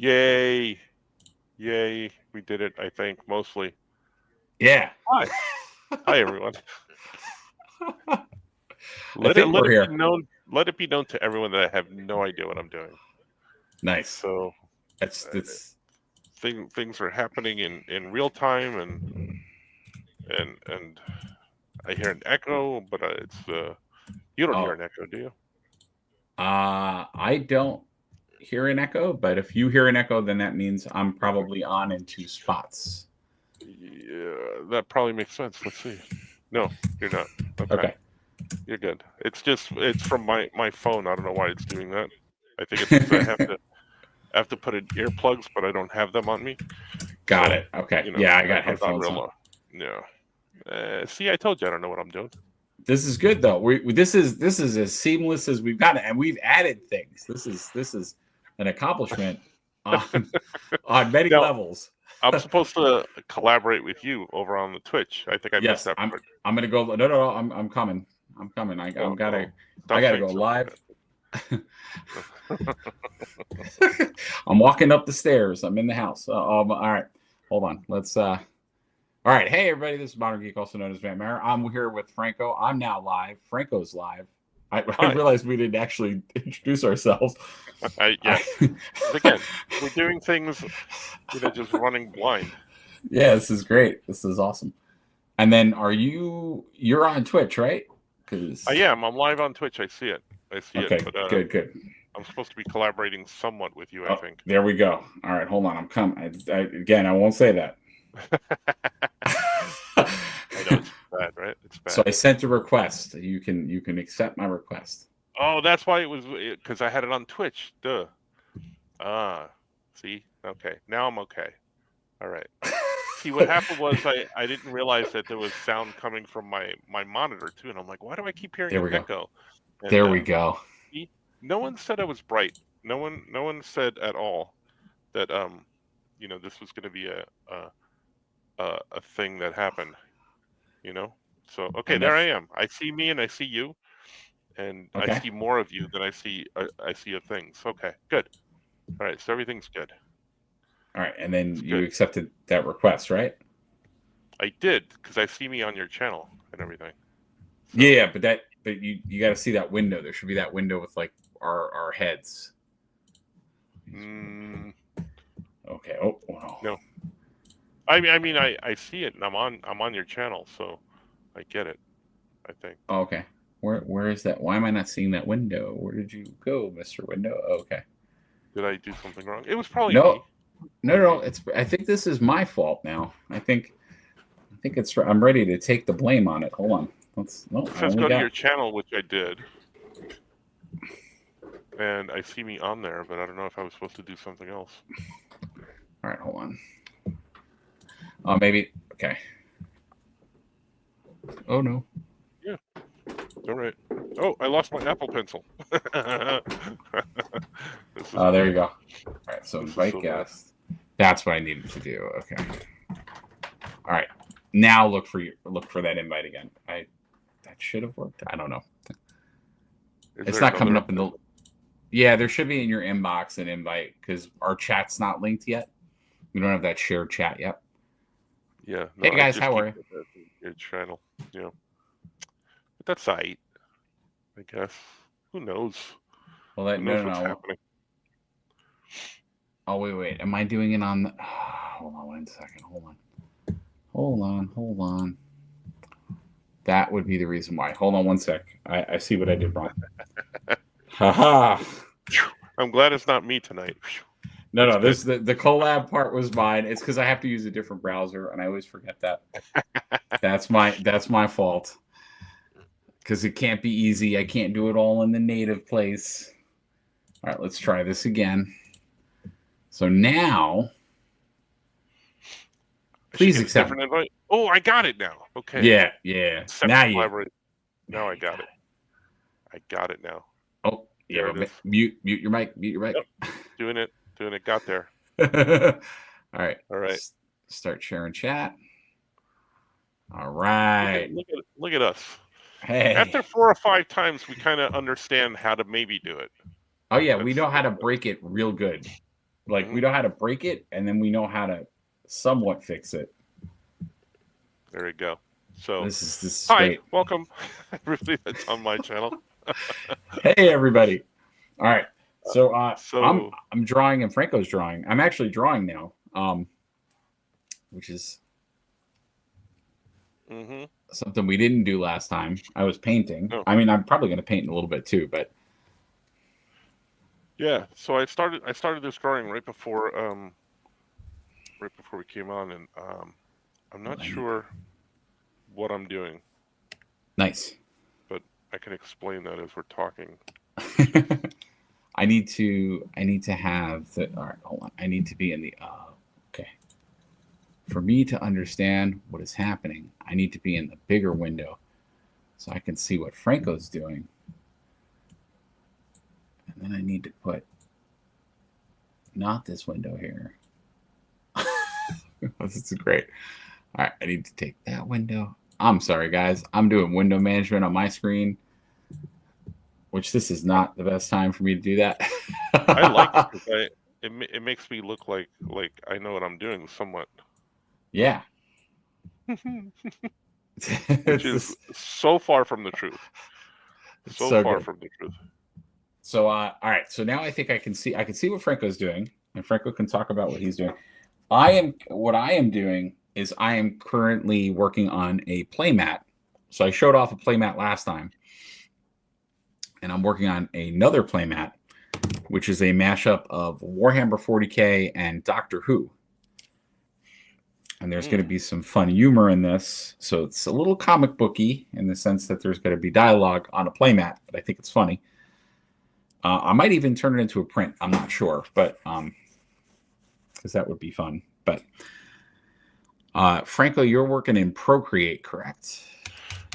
Yay. Yay. We did it, I think, mostly. Yeah. Hi. Hi, everyone. I Let think we're it here. be known. Let it be known to everyone that I have no idea what I'm doing. Nice. So That's things are happening in real time, and I hear an echo, but it's you don't hear an echo, do you? I don't hear an echo, but if you hear an echo, then that means I'm probably on in two spots. Yeah, that probably makes sense. Let's see. No, you're not. Okay. You're good. It's from my phone. I don't know why it's doing that. I think it's because I have to put in earplugs, but I don't have them on me. Got it. Okay. You know, Yeah, I I got put it on headphones real on. low. Yeah. See, I told you I don't know what I'm doing. This is good though. This is as seamless as we've got it, and we've added things. This is an accomplishment on many levels. I'm supposed to collaborate with you over on the Twitch. I think I missed that part. I'm gonna go. No. I'm coming. I gotta go live. I'm walking up the stairs. I'm in the house. All right. Hold on. Let's. All right. Hey, everybody. This is Modern Geek, also known as Van Meyer. I'm here with Franco. I'm now live. Franco's live. I realized we didn't actually introduce ourselves. Again, we're doing things, just running blind. Yeah, this is great. This is awesome. And then you're on Twitch, right? I am. I'm live on Twitch. I see it. Okay, but, good. I'm supposed to be collaborating somewhat with you, I think. There we go. All right, hold on. I'm coming. Again, I won't say that. I know it's bad, right? It's bad. So I sent a request. You can accept my request. Oh, that's why it was, because I had it on Twitch. Duh. See? Okay. Now I'm okay. All right. See, what happened was I didn't realize that there was sound coming from my monitor too, and I'm like, why do I keep hearing an echo? And, there we go. No one said I was bright. No one said at all that this was going to be a thing that happened. So okay, there I am. I see me and I see you, and I see more of you than I see of things. Okay, good. All right, so everything's good. All right, and then you accepted that request, right? I did, because I see me on your channel and everything. So. Yeah, but you got to see that window. There should be that window with like our heads. Okay. Oh no. I mean, I see it, and I'm on your channel, so I get it. I think. Oh, okay. Where is that? Why am I not seeing that window? Where did you go, Mr. Window? Oh, okay. Did I do something wrong? It was probably me. No. I think this is my fault now. I think it's. I'm ready to take the blame on it. Hold on. Let's go to your channel, which I did, and I see me on there, but I don't know if I was supposed to do something else. All right, hold on. Oh, maybe. Okay. Oh no. Yeah. All right. Oh, I lost my Apple Pencil. Oh, there you go. All right, so invite guests. That's what I needed to do. Okay. All right. Now look for that invite again. That should have worked. I don't know. It's not coming up in the. Yeah, there should be in your inbox an invite because our chat's not linked yet. We don't have that shared chat yet. Yeah. No, hey guys, how are you? Your channel. Yeah. But that's I guess. Who knows? Well, what's happening. Oh wait. Am I doing it on? Hold on 1 second. Hold on. That would be the reason why. Hold on 1 sec. I see what I did wrong. Haha. I'm glad it's not me tonight. No. The collab part was mine. It's because I have to use a different browser, and I always forget that. That's my fault. Because it can't be easy. I can't do it all in the native place. All right, let's try this again. So now, please accept. Invite. Oh, I got it now. Okay. Yeah. Now I got it. I got it now. Oh, yeah. Mute your mic. Yep. Doing it. Got there. All right. Start sharing chat. All right. Look at us. Hey. After 4 or 5 times, we kind of understand how to maybe do it. Oh yeah, we know how to break it real good. Like we know how to break it, and then we know how to somewhat fix it. There you go. So, This is hi, great. welcome, everybody that's on my channel. Hey everybody. All right. So So, I'm drawing and Franco's drawing. I'm actually drawing now. Which is hmm something we didn't do last time. I was painting. no, I mean, I'm probably going to paint in a little bit too, but yeah. So I started this drawing right before we came on, and I'm not I need sure what I'm doing, nice. but I can explain that as we're talking. I need to have the. All right, hold on. I need to be in the. Okay. For me to understand what is happening, I need to be in the bigger window, so I can see what Franco's doing, and then I need to put not this window here. This is great. All right, I need to take that window. I'm sorry, guys. I'm doing window management on my screen, which this is not the best time for me to do that. I like it because it makes me look like I know what I'm doing somewhat, Yeah. which it's is this, so far from the truth. it's So so far good. from the truth. So all right. So now I think I can see what Franco's doing, and Franco can talk about what he's doing. What I am doing is I am currently working on a playmat. So I showed off a playmat last time, and I'm working on another playmat, which is a mashup of Warhammer 40K and Doctor Who. And there's going to be some fun humor in this. So it's a little comic booky in the sense that there's going to be dialogue on a playmat, but I think it's funny. I might even turn it into a print. I'm not sure, but because that would be fun. But Franco, you're working in Procreate, correct?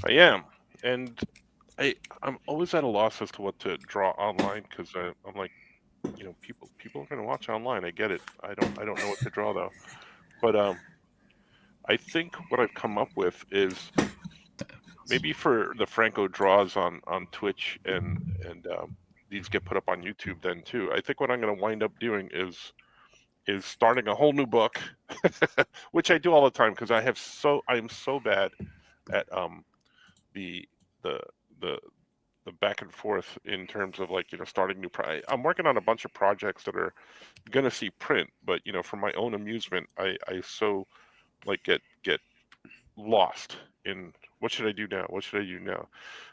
I am, and I'm always at a loss as to what to draw online because I'm like, people are going to watch online. I get it. I don't know what to draw though. But I think what I've come up with is maybe for the Franco draws on Twitch and these get put up on YouTube then too. I think what I'm going to wind up doing is starting a whole new book, which I do all the time because I'm so bad at the the the the back and forth in terms of like starting I'm working on a bunch of projects that are gonna see print, but for my own amusement, I so like get lost in what should I do now? What should I do now?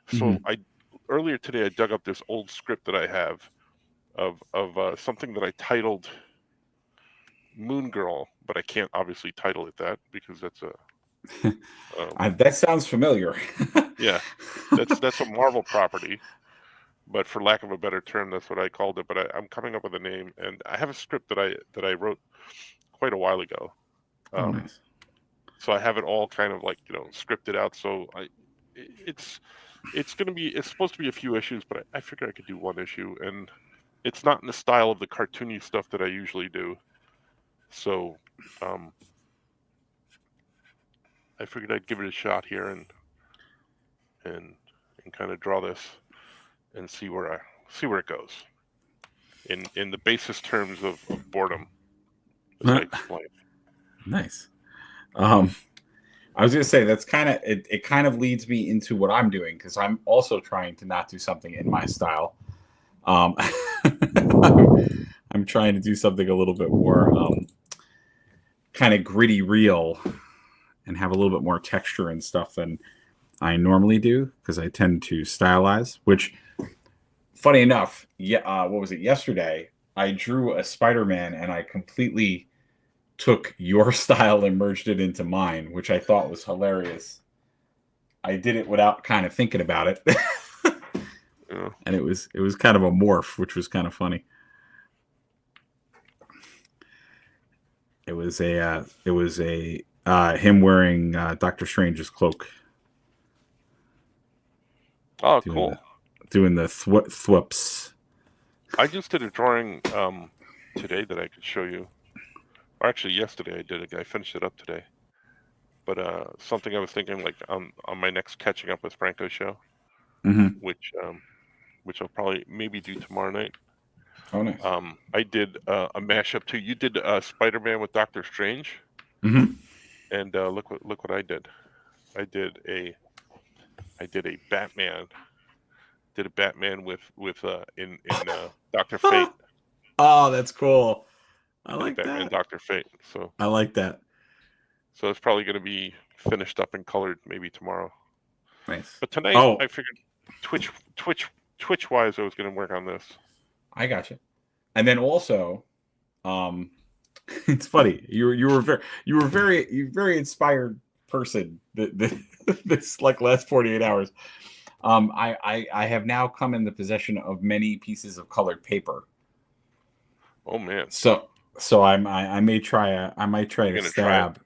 So Mm-hmm. I earlier today I dug up this old script that I have of something that I titled Moon Girl, but I can't obviously title it that because that's a That sounds familiar. yeah, that's a Marvel property. But for lack of a better term, that's what I called it. But I'm coming up with a name, and I have a script that I wrote quite a while ago. Oh, Um, nice. so I have it all kind of like scripted out. So it's supposed to be a few issues, but I figured I could do one issue, and it's not in the style of the cartoony stuff that I usually do. So I figured I'd give it a shot here and and kind of draw this and see where it goes in the basest terms of boredom, as I explained. Nice. Um, I was gonna say that's kind of it. Kind of leads me into what I'm doing because I'm also trying to not do something in my style. Um, I'm trying to do something a little bit more kind of gritty, real, and have a little bit more texture and stuff than I normally do because I tend to stylize. Which, funny enough, yeah, what was it yesterday? I drew a Spider-Man and I completely took your style and merged it into mine, which I thought was hilarious. I did it without kind of thinking about it. Yeah. And it was kind of a morph, which was kind of funny. It was a him wearing Doctor Strange's cloak, Oh, doing the cool. doing the thwips. I just did a drawing today that I could show you. Or actually, yesterday I did it. I finished it up today. But something I was thinking like on my next catching up with Franco show, Mm-hmm. which which I'll probably maybe do tomorrow night. Oh, nice. I did a mashup too. You did Spider-Man with Doctor Strange, Mm-hmm. and look what I did. I did a I did a Batman. Did a Batman with in Doctor Fate. Oh, that's cool. I Did a like Batman that. Doctor Fate. I like that. So it's probably going to be finished up and colored maybe tomorrow. Nice. But tonight Oh, I figured Twitch Twitch Twitch wise I was going to work on this. I got you. And then also, it's funny. You were very inspired person. This like last 48 hours. I have now come in the possession of many pieces of colored paper. Oh man. So I may try I might try You're to going to try it.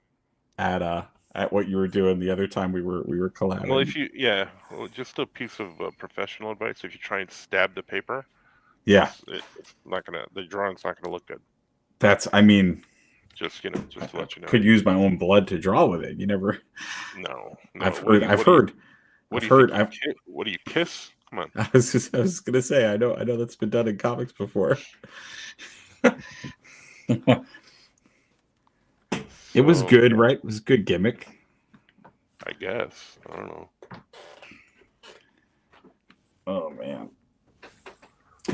stab at what you were doing the other time we were Well, collabing. well, just a piece of professional advice. If you try and stab the paper, Yeah, it's not gonna. The drawing's not gonna look good. that's I mean Just to let you know. could use my own blood to draw with it. You never. No, I've no. heard. What do you think? I've. What do you kiss? Come on. I was gonna say. I know that's been done in comics before. It was So good, yeah, right? It was a good gimmick. I guess I don't know. Oh man,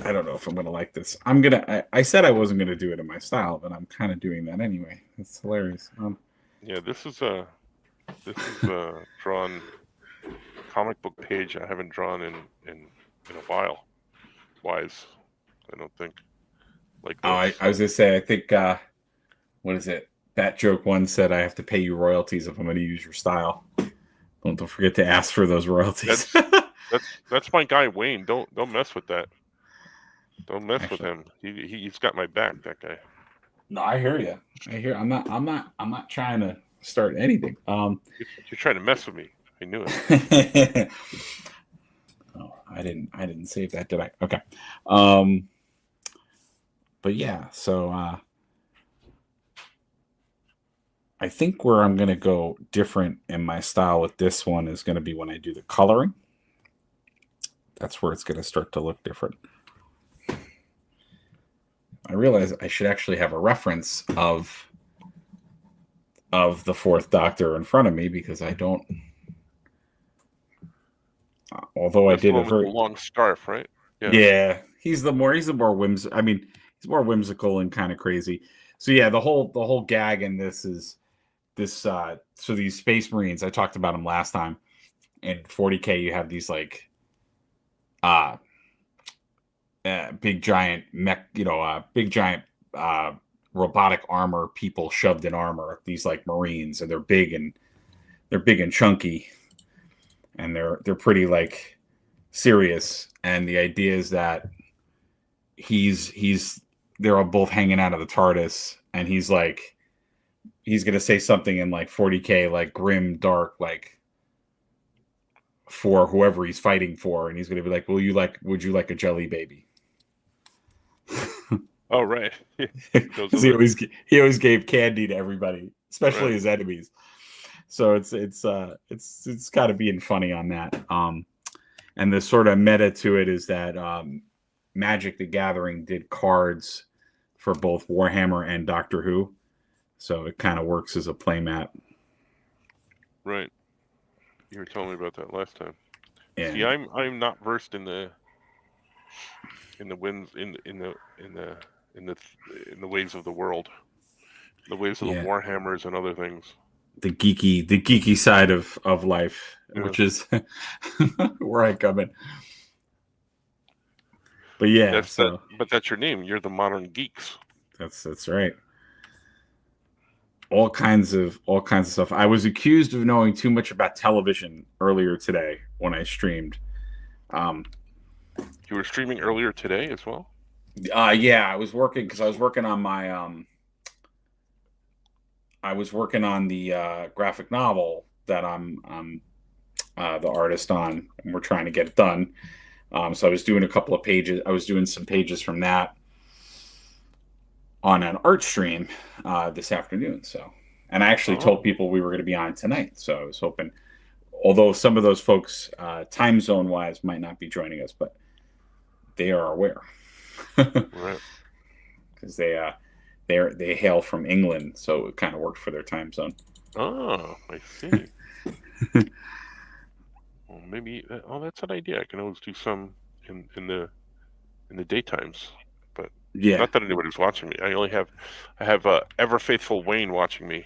I don't know if I'm gonna like this. I said I wasn't gonna do it in my style, but I'm kind of doing that anyway. It's hilarious. Yeah, this is a drawn comic book page I haven't drawn in a while. Wise, I don't think like Oh, this. I was gonna say. I think. What is it? That joke one said I have to pay you royalties if I'm going to use your style. Don't forget to ask for those royalties. That's my guy Wayne. Don't mess with that. Don't mess with Actually, him. He's got my back. That guy. no, I hear you. I hear. I'm not trying to start anything. You're trying to mess with me. I knew it. Oh, I didn't save that, did I? Okay. But yeah, so I think where I'm going to go different in my style with this one is going to be when I do the coloring. That's where it's going to start to look different. I realize I should actually have a reference of the Fourth Doctor in front of me because I don't. Although I That's the did a one with the very long scarf, right? yeah, he's the more whims. I mean, he's more whimsical and kind of crazy. So yeah, the whole gag in this is this. So these Space Marines, I talked about them last time. In 40K, you have these like big giant mech, big giant robotic armor people shoved in armor. These like Marines, and they're big and chunky, and they're pretty like serious. And the idea is that they're all both hanging out of the TARDIS, and he's gonna say something in like 40K, like grim, dark, like for whoever he's fighting for, and he's gonna be like, would you like a jelly baby? Oh right. Those are Because the he always gave candy to everybody, especially right. his enemies. So it's got to be funny on that. And the sort of meta to it is that Magic the Gathering did cards for both Warhammer and Doctor Who, so it kind of works as a playmat. Right. You were telling me about that last time. See, And I'm not versed in the winds in the ways of the world, the ways of the yeah, Warhammers and other things. the geeky side of life, Yeah. which is where I come in. But yeah, so But that's your name. You're the modern geeks. that's right. All kinds of stuff. I was accused of knowing too much about television earlier today when I streamed. Um, You were streaming earlier today as well. yeah, I was working because I was working on my I was working on the graphic novel that I'm the artist on, and we're trying to get it done. So I was doing a couple of pages. I was doing some pages from that on an art stream this afternoon. So, and I actually told Oh, people we were going to be on tonight. So I was hoping, although some of those folks, time zone wise, might not be joining us, but they are aware. Right. because they hail from England, so it kind of worked for their time zone. Oh, I see. Well, maybe. Oh, that's an idea. I can always do some in the daytimes, but Yeah. not that anybody's watching me. I have ever faithful Wayne watching me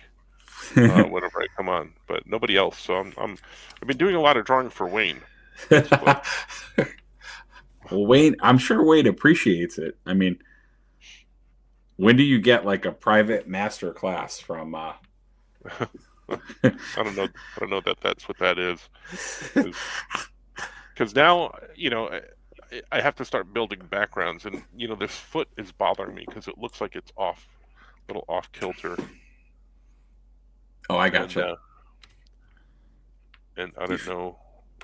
whenever I come on, but nobody else. So I've been doing a lot of drawing for Wayne, basically. Well, Wayne, I'm sure Wayne appreciates it. I mean, when do you get like a private master class from? I don't know. I don't know that that's what that is, because now I have to start building backgrounds, and this foot is bothering me because it looks like it's off, a little off kilter, Oh, I and gotcha. I don't know,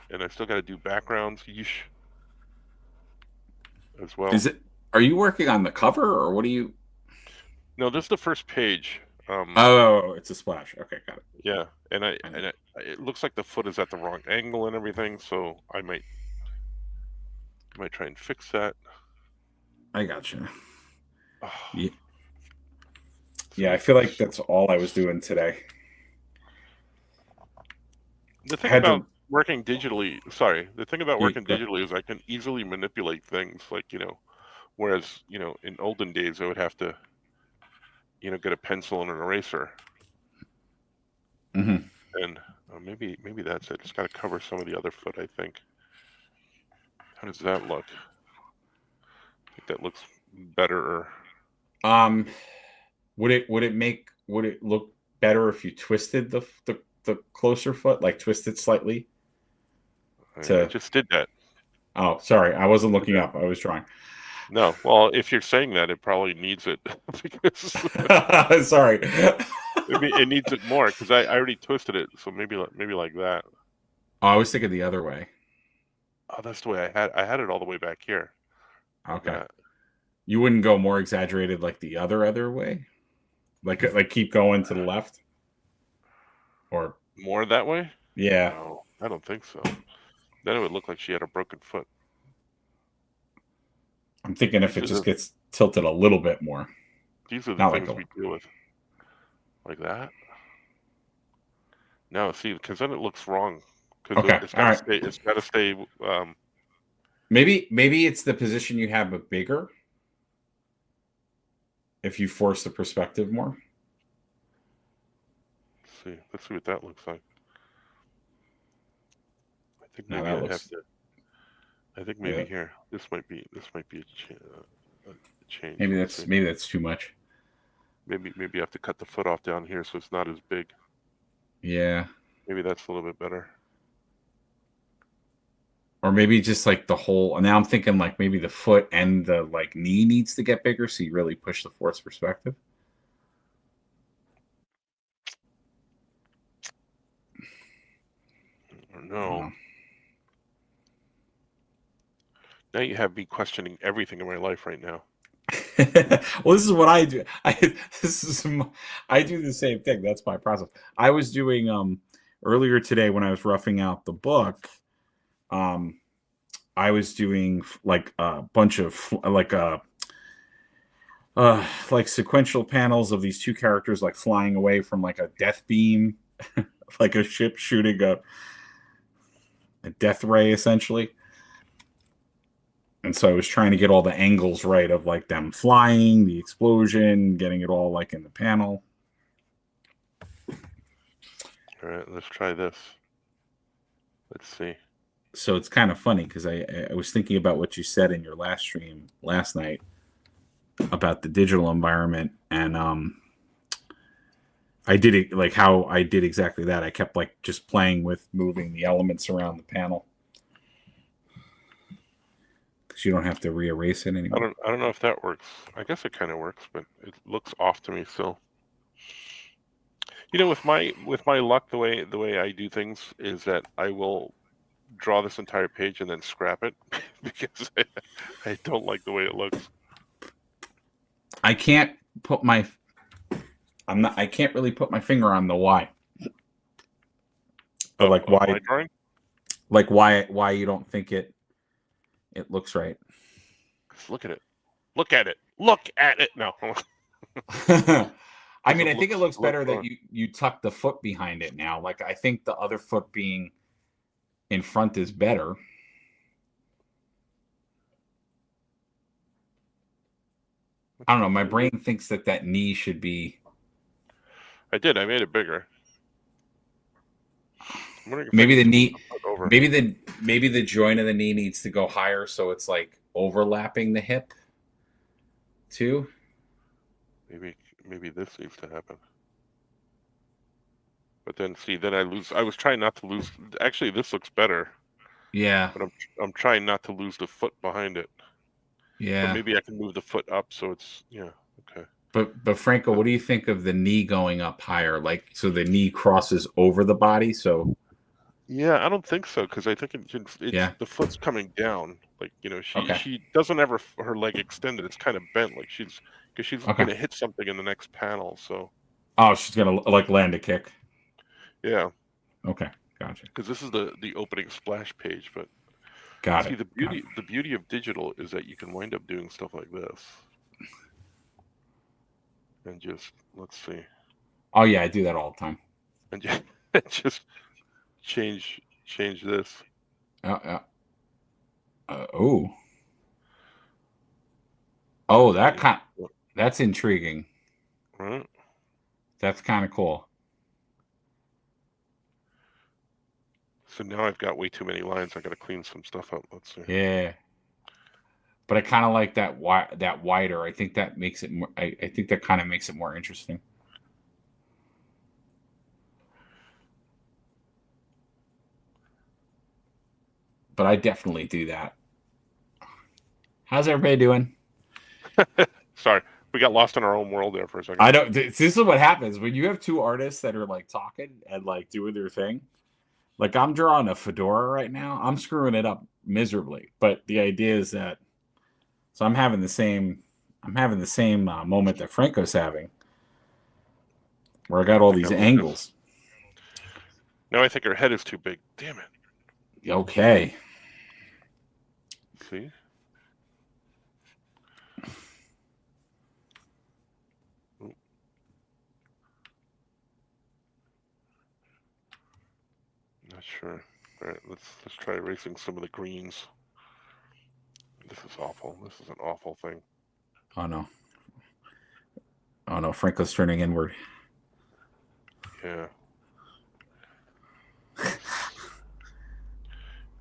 and I still got to do backgrounds, yeesh, as well. Is it? Are you working on the cover, or what do you? No, this is the first page. Oh, it's a splash. Okay, got it. Yeah, it looks like the foot is at the wrong angle and everything, so I might try and fix that. I gotcha. Oh, Yeah, yeah. I see, feel like that's all I was doing today. the I thing had about to. working digitally, sorry, the thing about Yeah, working digitally is I can easily manipulate things, like whereas in olden days I would have to get a pencil and an eraser, mm-hmm. and maybe that's it. Just got to cover some of the other foot, I think. How does that look? I think that looks better. Um, would it look better if you twisted the closer foot, like twist it slightly I to? just did that. Oh, sorry, I wasn't Did looking that. up. I was trying. No, well, if you're saying that, it probably needs it because Sorry. it needs it more because I already twisted it. So maybe like that. Oh, I was thinking the other way. Oh, that's the way I had it all the way back here, like Okay. that. You wouldn't go more exaggerated like the other way? Like keep going to the left? Or More that way? yeah. No, I don't think so. Then it would look like she had a broken foot. I'm thinking if These it are just the gets tilted a little bit more. these are the Not like things a we deal with, like that. No, see, because then it looks wrong. Because okay. it's All got to right. stay. It's got to stay. Maybe it's the position you have but bigger if you force the perspective more. Let's see what that looks like. I think No, maybe that I'd have looks to. I think maybe yeah, here. This might be a change. Let's see. maybe that's too much. Maybe I have to cut the foot off down here so it's not as big. Yeah. Maybe that's a little bit better. Or maybe just like the whole now I'm thinking like maybe the foot and the like knee needs to get bigger so you really push the force perspective. Or I don't no. know. Now you have me questioning everything in my life right now. Well, this is what I do. I do the same thing. That's my process. I was doing earlier today when I was roughing out the book. Um, I was doing like a bunch of like sequential panels of these two characters like flying away from like a death beam, like a ship shooting a death ray essentially. And so I was trying to get all the angles right of like them flying, the explosion, getting it all like in the panel. All right, let's try this. Let's see. So it's kind of funny because I was thinking about what you said in your last stream last night about the digital environment, and I did it like how I did exactly that. I kept like just playing with moving the elements around the panel because you don't have to re-erase it anymore. I don't know if that works. I guess it kind of works, but it looks off to me still. With my luck, the way I do things is that I will draw this entire page and then scrap it because I don't like the way it looks. I can't put my I'm not I can't really put my finger on the why. But like Of why my drawing? like why you don't think it looks right. Just look at it. Look at it. Look at it. No. I mean, I think it looks better that wrong. you tuck the foot behind it now. Like, I think the other foot being in front is better. I don't know. My brain thinks that knee should be. I did. I made it bigger. Maybe the knee. Maybe the joint of the knee needs to go higher, so it's like overlapping the hip, too. Maybe this needs to happen. But then see, then I lose. I was trying not to lose. Actually, this looks better. Yeah. But I'm trying not to lose the foot behind it. Yeah. But maybe I can move the foot up so it's okay. But Franco, what do you think of the knee going up higher? Like, so the knee crosses over the body. So. Yeah, I don't think so because I think it's the foot's coming down. Like she doesn't have her leg extended. It's kind of bent. Like she's gonna hit something in the next panel. So. Oh, she's gonna like land a kick. Yeah. Okay, gotcha. Because this is the opening splash page, but got see it. The beauty of digital is that you can wind up doing stuff like this. And just let's see. Oh yeah, I do that all the time. And just change this. Oh, that's intriguing. Right. That's kind of cool. So now I've got way too many lines. I got to clean some stuff up. Let's see. Yeah. But I kind of like that wider. I think that makes it more. I think that kind of makes it more interesting. But I definitely do that. How's everybody doing? Sorry, we got lost in our own world there for a second. I don't. This is what happens when you have two artists that are like talking and like doing their thing. Like I'm drawing a fedora right now. I'm screwing it up miserably. But the idea is that. So I'm having the same moment that Franco's having, where I got all these angles. Now I think her head is too big. Damn it. Okay. See? Not sure. All right, let's try erasing some of the greens. This is awful. This is an awful thing. Oh no. Oh no, Franco's turning inward. Yeah.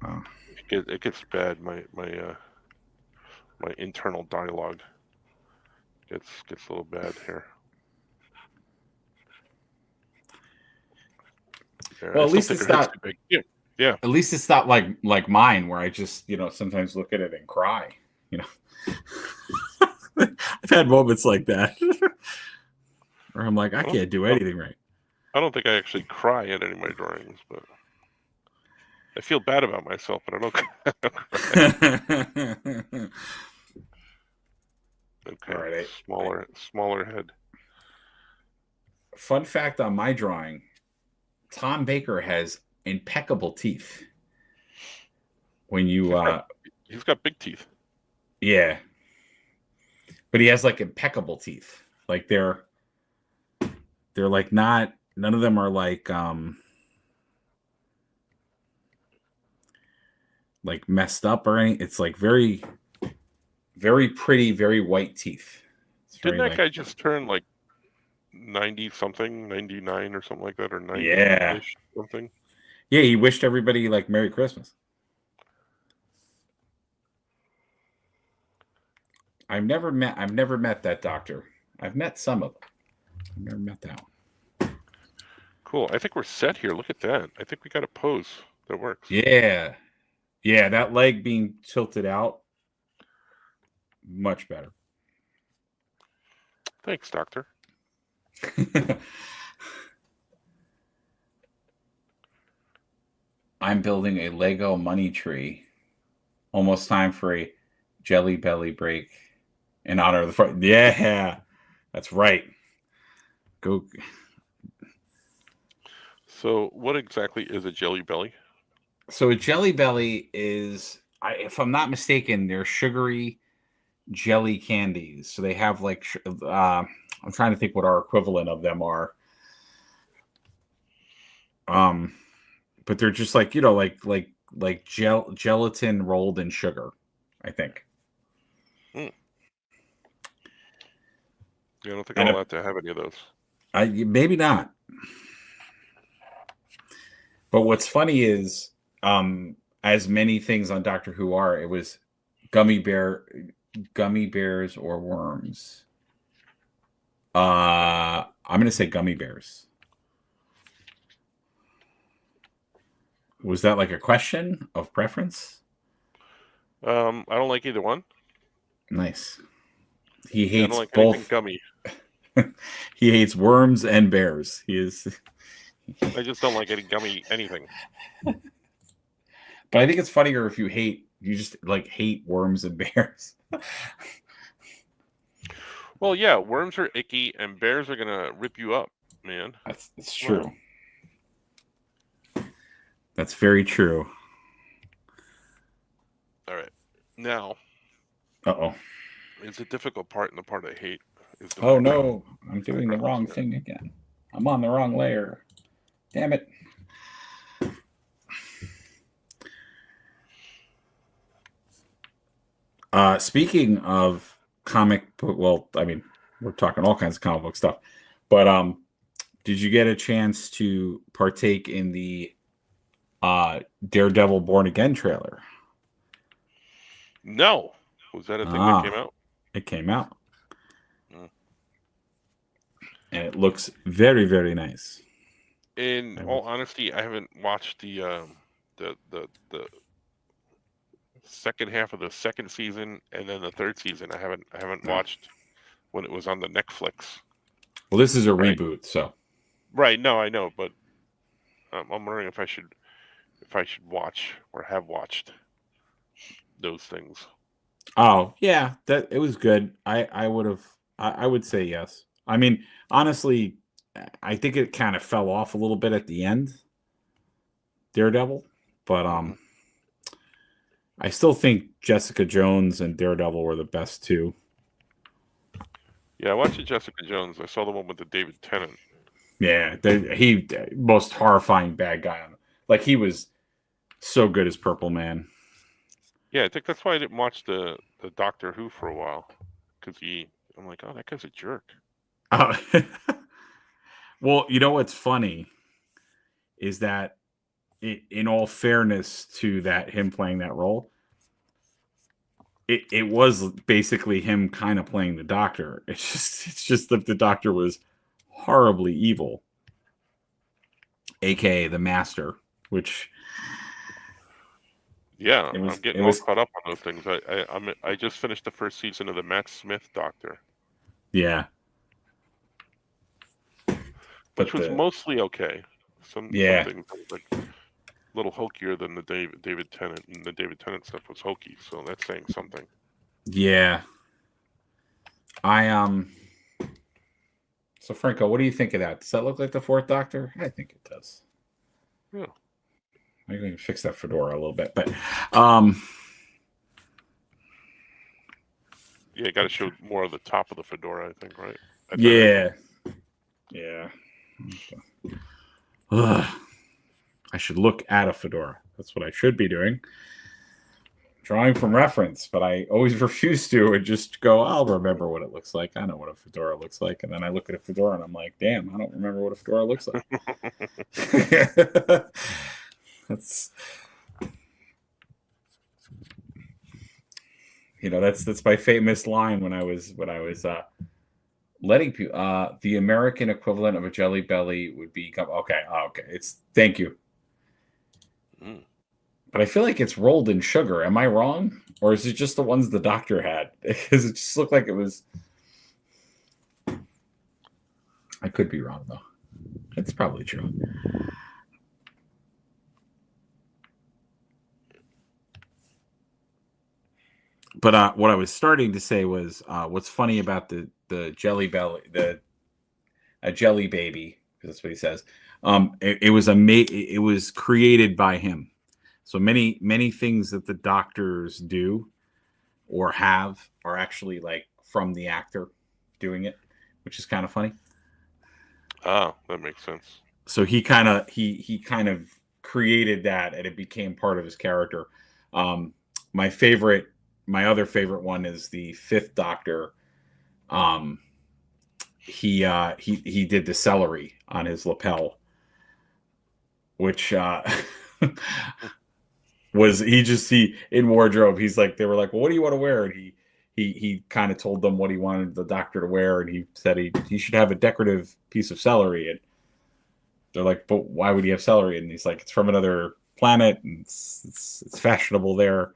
Oh. It gets bad. My internal dialogue gets a little bad here. Well, at least it's not. Yeah. At least it's not like mine, where I just sometimes look at it and cry. I've had moments like that where I'm like, I can't do anything right. I don't think I actually cry at any of my drawings, but I feel bad about myself, but I don't cry. Okay. All right. Smaller head. Fun fact on my drawing: Tom Baker has impeccable teeth. When he's got big teeth. Yeah, but he has like impeccable teeth. Like they're like not. None of them are like messed up or anything. It's like very, very pretty, very white teeth. Didn't that guy just turn like 90 something, 99 or something like that, or 90 something? Yeah, he wished everybody like Merry Christmas. I've never met that doctor. I've met some of them. I've never met that one. Cool. I think we're set here. Look at that. I think we got a pose that works. Yeah. Yeah, that leg being tilted out, much better. Thanks, doctor. I'm building a Lego money tree. Almost time for a Jelly Belly break in honor of the front. Yeah, that's right. Go. So, what exactly is a Jelly Belly? So, a Jelly Belly is, if I'm not mistaken, they're sugary jelly candies. So they have like I'm trying to think what our equivalent of them are. But they're just like gelatin rolled in sugar, I think. Yeah, I don't think I'm And allowed to have any of those. maybe not. But what's funny is, as many things on Doctor Who are, it was gummy bears or worms. I'm gonna say gummy bears. Was that like a question of preference? I don't like either one. Nice. He Yeah, I don't hates like anything both. gummy. He hates worms and bears. He is. I just don't like any gummy anything. But I think it's funnier if you just like hate worms and bears. Well, yeah, worms are icky, and bears are gonna rip you up, man. It's Come true. That's very true. All right, now Uh-oh. it's a difficult part, and the part I hate is the Oh background. no, I'm doing the wrong thing again. I'm on the wrong layer. Damn it. Speaking of comic book, well, I mean, we're talking all kinds of comic book stuff. But did you get a chance to partake in the Daredevil Born Again trailer? No, was that a thing that came out? It came out. And it looks very, very nice. In all honesty, I haven't watched the second half of the second season and then the third season. I haven't watched when it was on the Netflix. Well, this is a reboot, so. Right. No, I know, but I'm wondering if I should watch or have watched those things. Oh yeah, that it was good. I would say yes. I mean, honestly, I think it kind of fell off a little bit at the end, Daredevil, but I still think Jessica Jones and Daredevil were the best two. Yeah, I watched Jessica Jones. I saw the one with the David Tennant. Yeah, he most horrifying bad guy on. Like he was so good as Purple Man. Yeah, I think that's why I didn't watch the Doctor Who for a while, because I'm like, oh, that guy's a jerk. Well, you know what's funny is that, in all fairness to him playing that role, it was basically him kind of playing the Doctor. It's just that the Doctor was horribly evil, aka the Master, which. Yeah, I'm getting all caught up on those things. I just finished the first season of the Matt Smith Doctor. Yeah. Which was mostly okay. Some things like a little hokier than the David Tennant, and the David Tennant stuff was hokey, so that's saying something. Yeah. So Franco, what do you think of that? Does that look like the Fourth Doctor? I think it does. Yeah. I'm going to fix that fedora a little bit, but yeah, got to show more of the top of the fedora, I think, right? Yeah. Ugh. I should look at a fedora. That's what I should be doing. Drawing from reference, but I always refuse to and just go, I'll remember what it looks like. I know what a fedora looks like. And then I look at a fedora and I'm like, damn, I don't remember what a fedora looks like. That's my famous line when I was letting people, the American equivalent of a Jelly Belly would be okay. It's thank you. But I feel like it's rolled in sugar. Am I wrong? Or is it just the ones the Doctor had? Because it just looked like it was. I could be wrong, though. It's probably true. But what I was starting to say was, what's funny about the Jelly Belly, a Jelly Baby, because that's what he says. It was created by him. So many things that the doctors do or have are actually like from the actor doing it, which is kind of funny. Ah, that makes sense. So he kind of created that, and it became part of his character. Um, my favorite, my other favorite one is the Fifth Doctor. Um, he did the celery on his lapel, which was he in wardrobe. He's like, they were like, well, what do you want to wear? And he kind of told them what he wanted the doctor to wear, and he said he should have a decorative piece of celery. And they're like, but why would he have celery? And he's like, it's from another planet, and it's fashionable there.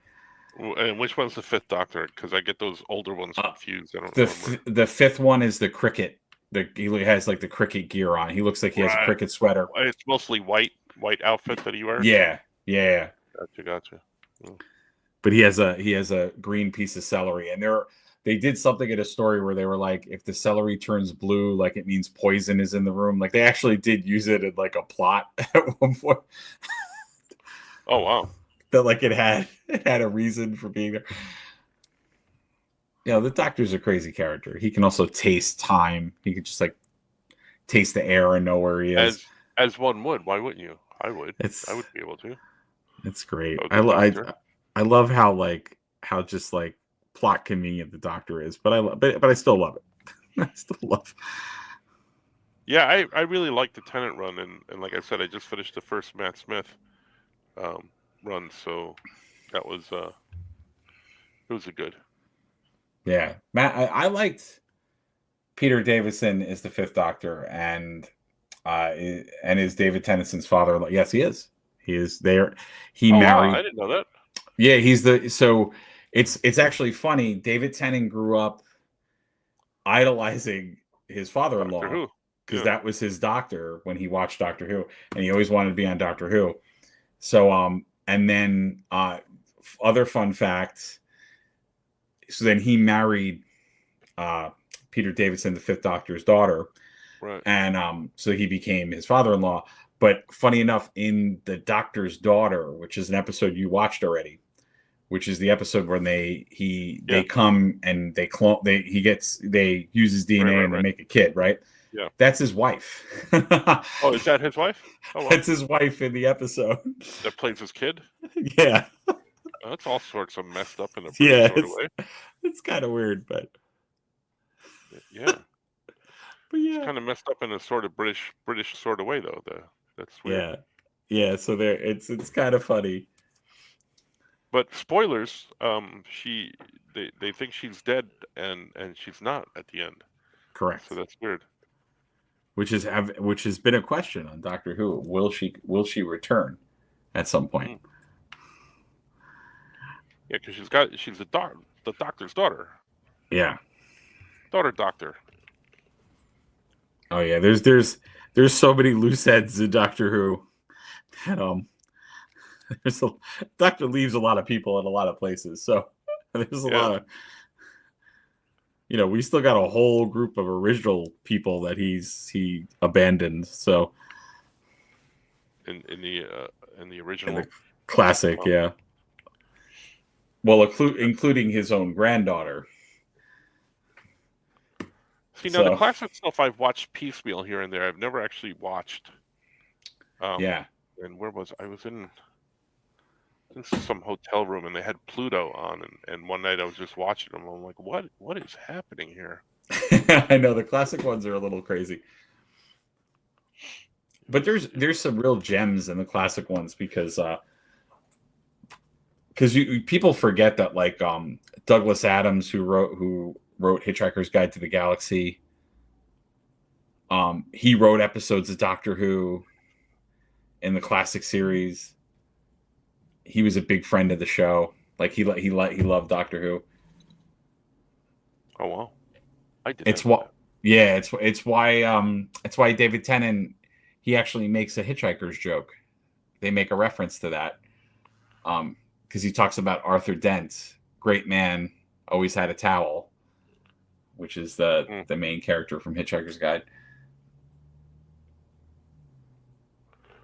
And which one's the Fifth Doctor? Because I get those older ones Uh, confused. I don't remember. the fifth one is the cricket. He has like the cricket gear on. He looks like he has a Right. cricket sweater. It's mostly white outfit that he wears. Yeah, yeah. Gotcha. But he has a green piece of celery, and they did something in a story where they were like, if the celery turns blue, like it means poison is in the room. Like they actually did use it in like a plot at one point. Oh wow. That like it had a reason for being there. The Doctor's a crazy character. He can also taste time. He could just like taste the air and know where he is. As one would. Why wouldn't you? I would. It's I would be able to. it's great. Oh, I the I Doctor. I love how just like plot convenient the Doctor is, but I still love it. I still love. Yeah, I really like the Tennant run, and like I said, I just finished the first Matt Smith um, run, so that was it was a good. Yeah, Matt. I liked Peter Davison as the Fifth Doctor, and is David Tennant's father. Yes, he is. He is there. He Oh wow, married. I didn't know that. Yeah, he's the so. It's actually funny. David Tennant grew up idolizing his Doctor father-in-law Who. because Yeah. that was his doctor when he watched Doctor Who, and he always wanted to be on Doctor Who. So and then other fun facts. So then he married Peter Davison, the Fifth Doctor's daughter, Right. and so he became his father-in-law. But funny enough, in the Doctor's Daughter, which is an episode you watched already, which is the episode when they Yeah. come and they clone they use his DNA and they Right. make a kid, right? Yeah. That's his wife. Oh, is that his wife? Oh wow. That's his wife in the episode. That plays his kid. Yeah, Oh, that's all sorts of messed up in a British yeah, sort of way. it's kind of weird, but Yeah, it's yeah, kind of messed up in a sort of British sort of way though. That's weird. yeah, yeah. So there, it's kind of funny. But spoilers, they think she's dead and she's not at the end. Correct. So that's weird. Which has been a question on Doctor Who. Will she return at some point? Mm. Yeah, because she's the doctor's daughter. Yeah. Doctor. Oh yeah. There's so many loose ends in Doctor Who. That, there's a, Doctor leaves a lot of people in a lot of places, so there's a lot of we still got a whole group of original people that he abandoned. So in the in original the classic, yeah. Well, including his own granddaughter. See, now the classic stuff I've watched piecemeal here and there. I've never actually watched. Yeah. And where was I? Was in some hotel room, and they had Pluto on, and one night I was just watching them. I'm like, what is happening here? I know the classic ones are a little crazy, but there's some real gems in the classic ones because people forget that like Douglas Adams who wrote Hitchhiker's Guide to the Galaxy, he wrote episodes of Doctor Who in the classic series. He was a big friend of the show. Like he loved Doctor Who. Oh wow, I did. It's what. Yeah, it's why David Tennant he actually makes a Hitchhiker's joke. They make a reference to that. Because he talks about Arthur Dent, great man, always had a towel, which is the main character from Hitchhiker's Guide.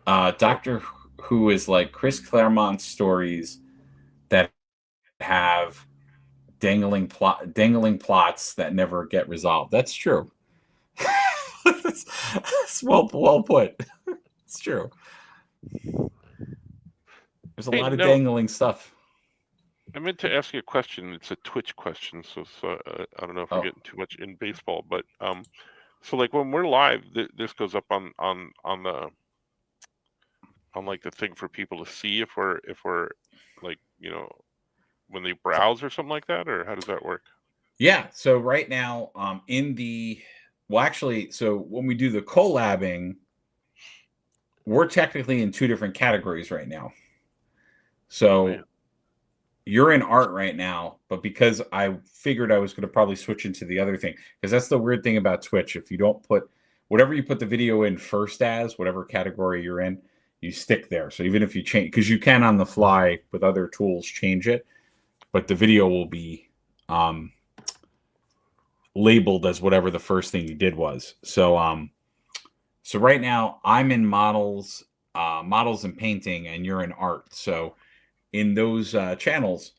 Doctor Who is like Chris Claremont's stories that have dangling plots that never get resolved. That's true. that's well put. It's true. There's a Hey, lot of no, dangling stuff. I meant to ask you a question. It's a Twitch question, so I don't know if we're Oh, getting too much in baseball, but so like when we're live, this goes up on the on like the thing for people to see if we're like when they browse or something like that, or how does that work? yeah. So right now, so when we do the collabing, we're technically in two different categories right now. Oh So man, you're in art right now, but because I figured I was going to probably switch into the other thing, because that's the weird thing about Twitch. If you don't put whatever you put the video in first as, whatever category you're in, you stick there. So even if you change, because you can on the fly with other tools change it, but the video will be labeled as whatever the first thing you did was. So right now I'm in models and painting, and you're in art. So in those channels,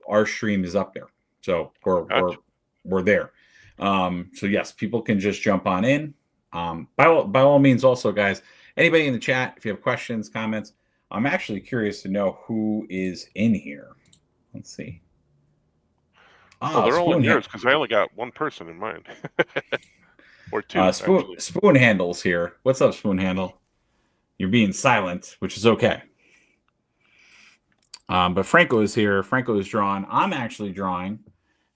our stream is up there. So gotcha. we're there. So yes, people can just jump on in. By all means, also guys, anybody in the chat, if you have questions, comments, I'm actually curious to know who is in here. Let's see. Well, they're all in Spoon yours because I only got one person in mind, or two Spoon actually. Spoon Handle's here. What's up, Spoon Handle? You're being silent, which is okay. But Franco is here. Franco is drawing. I'm actually drawing,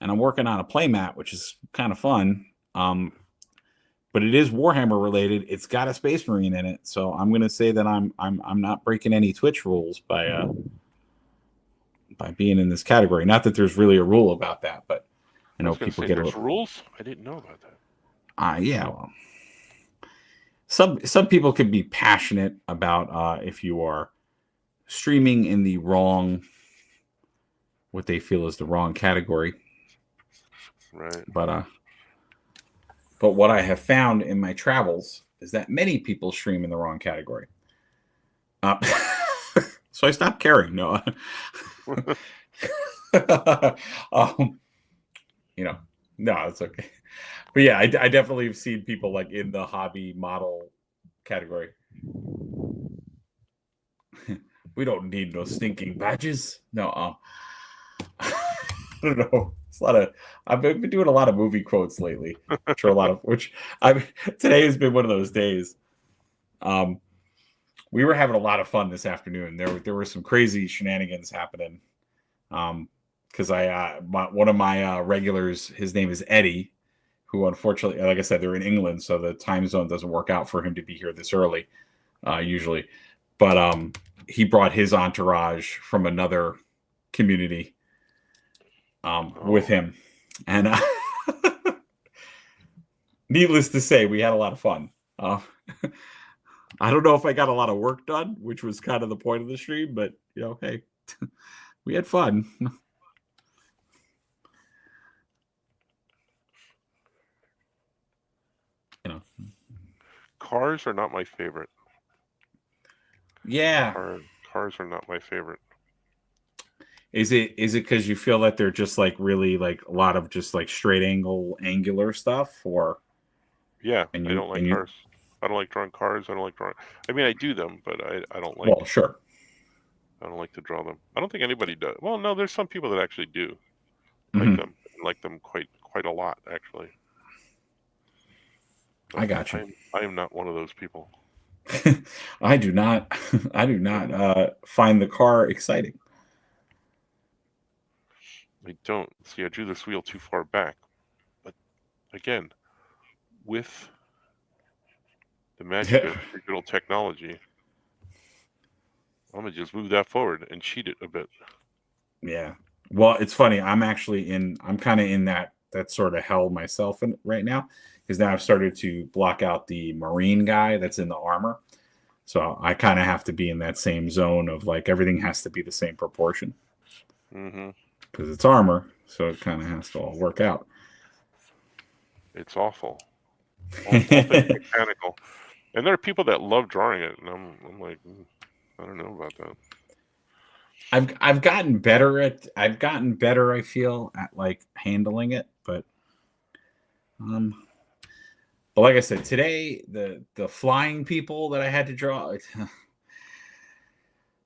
and I'm working on a playmat, which is kind of fun. But it is Warhammer related. It's got a Space Marine in it, so I'm going to say that I'm not breaking any Twitch rules by being in this category. Not that there's really a rule about that, but I I know was going to people say get a there's little. rules. I didn't know about that. Yeah, well, some people can be passionate about if you are streaming in the wrong, what they feel is the wrong category. Right. But what I have found in my travels is that many people stream in the wrong category. So I stopped caring. No, um, no, it's okay. But yeah, I definitely have seen people like in the hobby model category. We don't need no stinking badges. No, I don't know. It's a lot of. I've been doing a lot of movie quotes lately, which are a lot of which. I today has been one of those days. We were having a lot of fun this afternoon. There were some crazy shenanigans happening. Because one of my regulars, his name is Eddie, who unfortunately, like I said, they're in England, so the time zone doesn't work out for him to be here this early, usually. But he brought his entourage from another community with him, and needless to say, we had a lot of fun. I don't know if I got a lot of work done, which was kind of the point of the stream, but hey, we had fun. Cars are not my favorite. Yeah. Cars are not my favorite. Is it because you feel that they're just like really like a lot of just like straight angular stuff, or Yeah, and I you don't like and you cars. I don't like drawing cars. I don't like drawing. I mean, I do them, but I don't like. well, sure. I don't like to draw them. I don't think anybody does. Well, no, there's some people that actually do Mm-hmm. like them quite a lot actually. But I got you. I am not one of those people. I do not find the car exciting. I don't. See, I drew this wheel too far back. But again, with the magic of digital technology, I'm gonna just move that forward and cheat it a bit. Yeah. Well, it's funny. I'm kind of in that sort of hell myself right now, because now I've started to block out the Marine guy that's in the armor. So I kind of have to be in that same zone of like everything has to be the same proportion. Mm-hmm. Because it's armor, so it kind of has to all work out. It's awful. All things mechanical. And there are people that love drawing it, and I'm like, I don't know about that. I've gotten better I feel at like handling it, but like I said, today the flying people that I had to draw.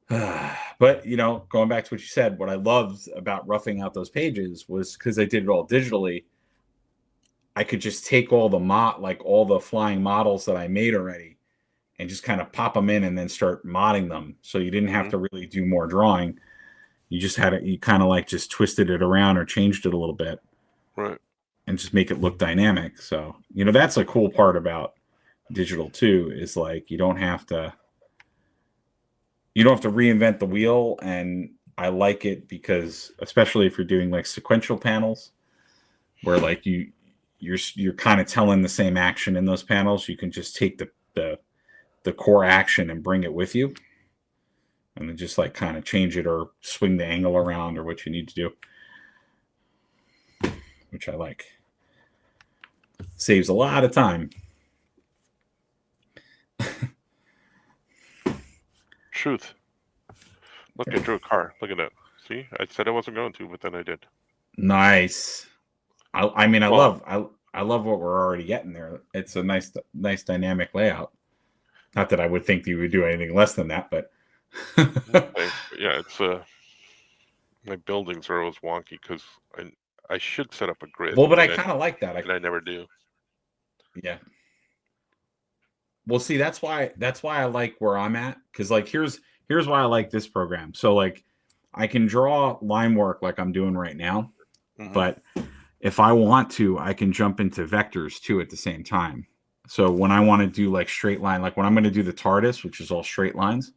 But going back to what you said, what I loved about roughing out those pages was because I did it all digitally. I could just take all all the flying models that I made already and just kind of pop them in and then start modding them. So you didn't have to really do more drawing. You just you kind of like just twisted it around or changed it a little bit. Right. And just make it look dynamic. So, that's a cool part about digital too, is like you don't have to reinvent the wheel. And I like it because, especially if you're doing like sequential panels where like you're kind of telling the same action in those panels, you can just take the core action and bring it with you and then just like kind of change it or swing the angle around or what you need to do, which I like. Saves a lot of time. Truth. Look, I drew a car. Look at that. See, I said I wasn't going to, but then I did. Nice. I mean, I love what we're already getting there. It's a nice dynamic layout. Not that I would think you would do anything less than that, but yeah, it's my buildings are always wonky because I should set up a grid. Well, but I kind of like that. I never do. Yeah. Well, see, that's why I like where I'm at, because like here's why I like this program. So like I can draw line work like I'm doing right now, but if I want to, I can jump into vectors too at the same time. So when I want to do like straight line, like when I'm going to do the TARDIS, which is all straight lines,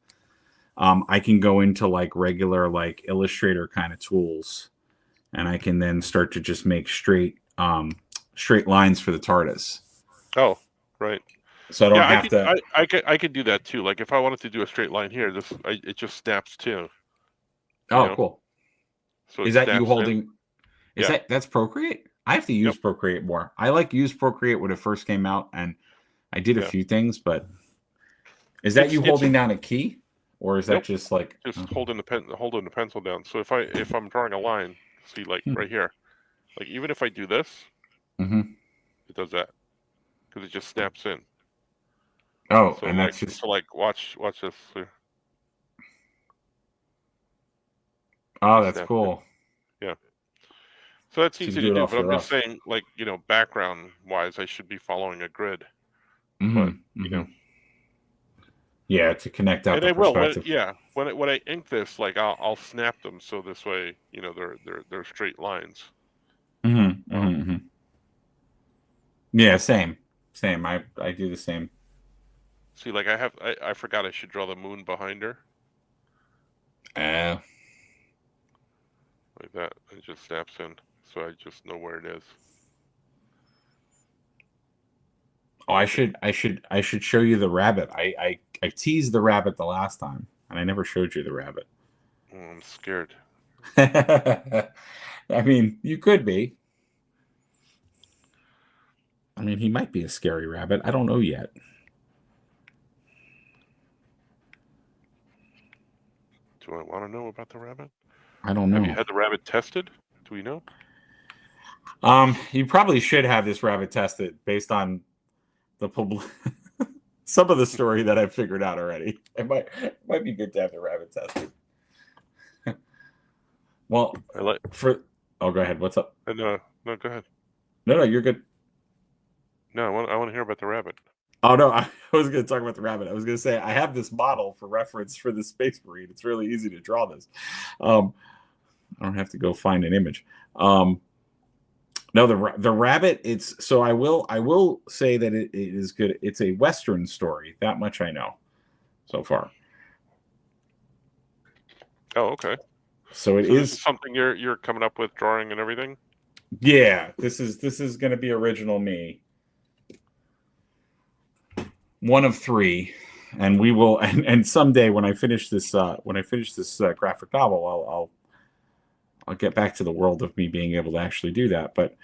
I can go into like regular like Illustrator kind of tools, and I can then start to just make straight lines for the TARDIS. Oh, right. So I don't have to. I could do that too. Like if I wanted to do a straight line here, it just snaps too. Oh, cool. So is that you holding? That's Procreate? I have to use Procreate more. I like use Procreate when it first came out, and I did a few things, but is that you holding down a key, or is that just like holding the pencil down? So if I'm drawing a line, see like right here, like even if I do this, it does that because it just snaps in. Oh, so and like, that's just so like watch this. Oh, that's cool. Yeah. So that's easy to do, but I'm just saying, like, background wise, I should be following a grid. But yeah, to connect out and the perspective. When I ink this, like I'll snap them so this way, they're straight lines. Yeah, same. I do the same. See, like I forgot I should draw the moon behind her. Like that, it just snaps in, so I just know where it is. Oh, I should show you the rabbit. I teased the rabbit the last time, and I never showed you the rabbit. Oh, I'm scared. I mean, you could be. I mean, he might be a scary rabbit. I don't know yet. Do I want to know about the rabbit? I don't know. Have you had the rabbit tested? Do we know? You probably should have this rabbit tested based on the some of the story that I've figured out already. It might be good to have the rabbit tested. Well, oh, go ahead. What's up? No, go ahead. No, you're good. No, I want to hear about the rabbit. Oh no, I was going to talk about the rabbit. I was going to say I have this model for reference for the Space Marine. It's really easy to draw this. I don't have to go find an image. No, the rabbit. I will say that it is good. It's a Western story. That much I know so far. Oh, okay. So it is something you're coming up with, drawing and everything. Yeah, this is going to be original me. One of 3, and we will. And someday when I finish this graphic novel, I'll get back to the world of me being able to actually do that. But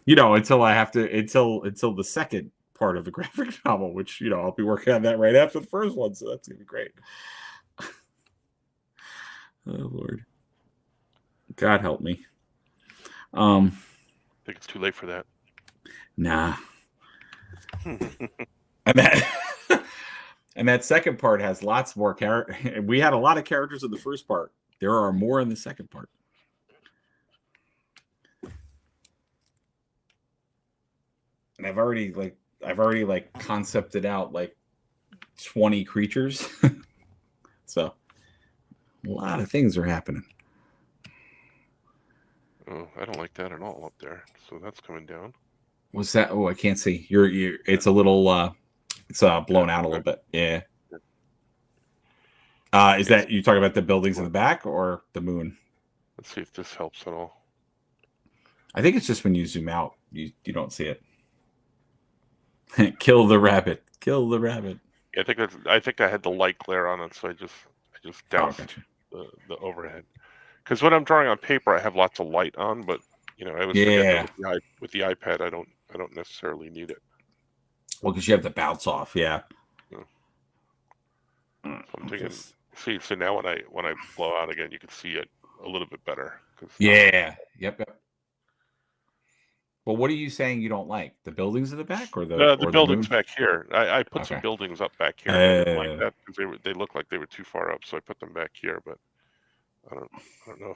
until I have to until the second part of the graphic novel, which I'll be working on that right after the first one, so that's gonna be great. Oh Lord, God help me. I think it's too late for that. Nah. And that and that second part has lots more character. We had a lot of characters in the first part. There are more in the second part. And I've already concepted out like 20 creatures. So a lot of things are happening. Oh, I don't like that at all up there. So that's coming down. What's that? Oh, I can't see. You're it's a little it's blown out a little bit. Yeah. Is that you talking about the buildings in the back or the moon? Let's see if this helps at all. I think it's just when you zoom out, you don't see it. Kill the rabbit. Kill the rabbit. Yeah, I think I had the light glare on it, so I just doused gotcha. the overhead. Because when I'm drawing on paper, I have lots of light on, but I always forget that with the iPad, I don't necessarily need it. Well, because you have to bounce off, yeah. So I'm thinking. See, so now when I blow out again, you can see it a little bit better. Yeah. Yep. Well, what are you saying you don't like? The buildings in the back, or the buildings moon? back here? I put some buildings up back here. I didn't like that because they looked like they were too far up, so I put them back here. But I don't know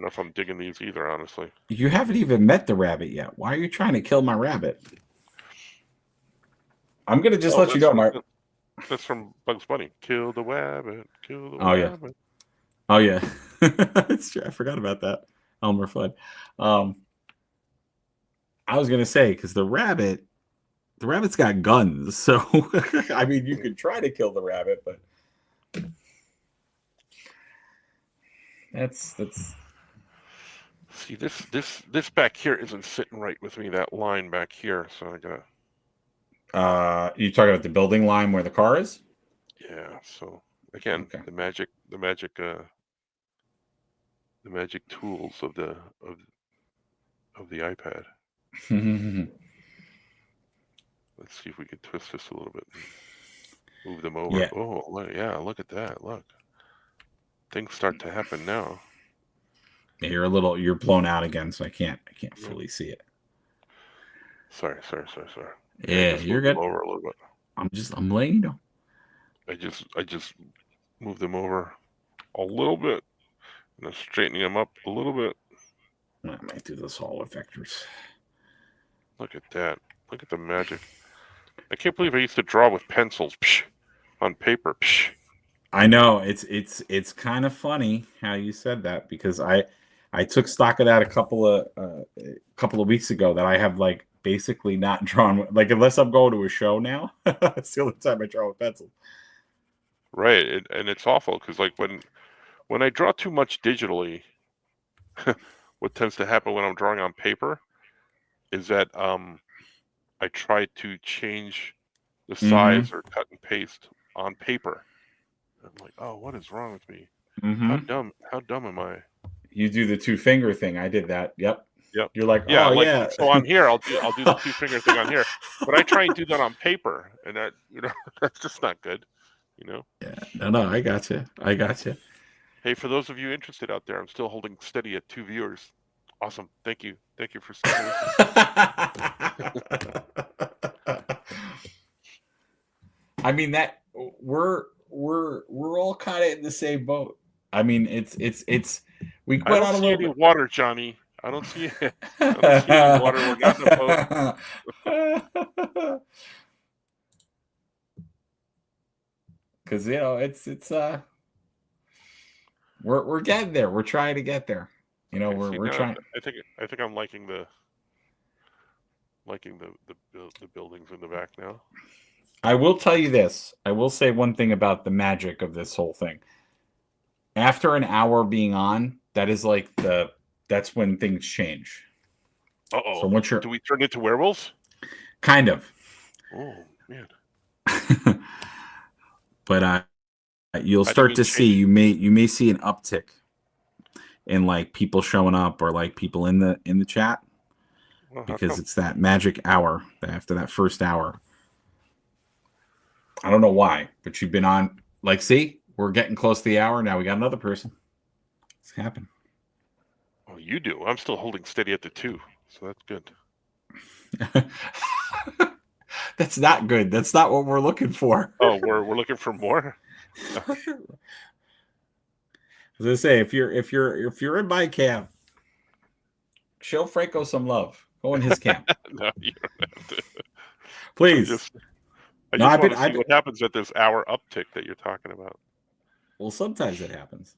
if I'm digging these either. Honestly, you haven't even met the rabbit yet. Why are you trying to kill my rabbit? I'm gonna just let you know, Mark. That's from Bugs Bunny. Kill the rabbit. Kill the rabbit. Oh yeah. It's true. I forgot about that. Elmer Fudd. I was gonna say because the rabbit's got guns, so I mean you could try to kill the rabbit, but that's see this back here isn't sitting right with me. That line back here, so I gotta. You talking about the building line where the car is? Yeah. So again, the magic tools of the iPad. Let's see if we can twist this a little bit. Move them over. Yeah. Oh, yeah! Look at that. Look, things start to happen now. Yeah, you're blown out again, so I can't fully see it. Sorry. Yeah, you're good. Over a little bit. I'm laying you know. I just move them over a little bit, and I'm straightening them up a little bit. I might do this all with vectors. Look at that. Look at the magic. I can't believe I used to draw with pencils on paper. I know it's kind of funny how you said that because I took stock of that a couple of weeks ago that I have like basically not drawn like unless I'm going to a show now. That's the only time I draw with pencil. Right, and it's awful because like when I draw too much digitally, what tends to happen when I'm drawing on paper is that I try to change the size or cut and paste on paper. I'm like, oh, what is wrong with me? How dumb am I? You do the 2-finger thing. I did that. Yep. You're like, yeah, oh yeah. So on here, I'll do the 2-finger thing on here, but I try and do that on paper, and that that's just not good. Yeah. No. I got you. Hey, for those of you interested out there, I'm still holding steady at 2 viewers. Awesome. Thank you for sticking I mean that we're all kind of in the same boat. I mean, it's we went on a little bit. Water, Johnny. I don't see any water. We're not in a boat. Because it's we're getting there. We're trying to get there. We're trying. I think I'm liking the buildings in the back now. I will tell you this. I will say one thing about the magic of this whole thing. After an hour being on, that is like that's when things change. Uh-oh. So once do we turn into werewolves? Kind of. Oh man. But you'll start to see you may see an uptick in like people showing up or like people in the chat because it's that magic hour after that first hour. I don't know why, but you've been on like see we're getting close to the hour. Now we got another person. It's happened. Oh, you do. I'm still holding steady at the 2, so that's good. That's not good. That's not what we're looking for. Oh, we're looking for more. As I say, if you're in my camp, show Franco some love. Go in his camp. No, you don't have to. Please. I just want to see what happens at this hour uptick that you're talking about. Well, sometimes it happens.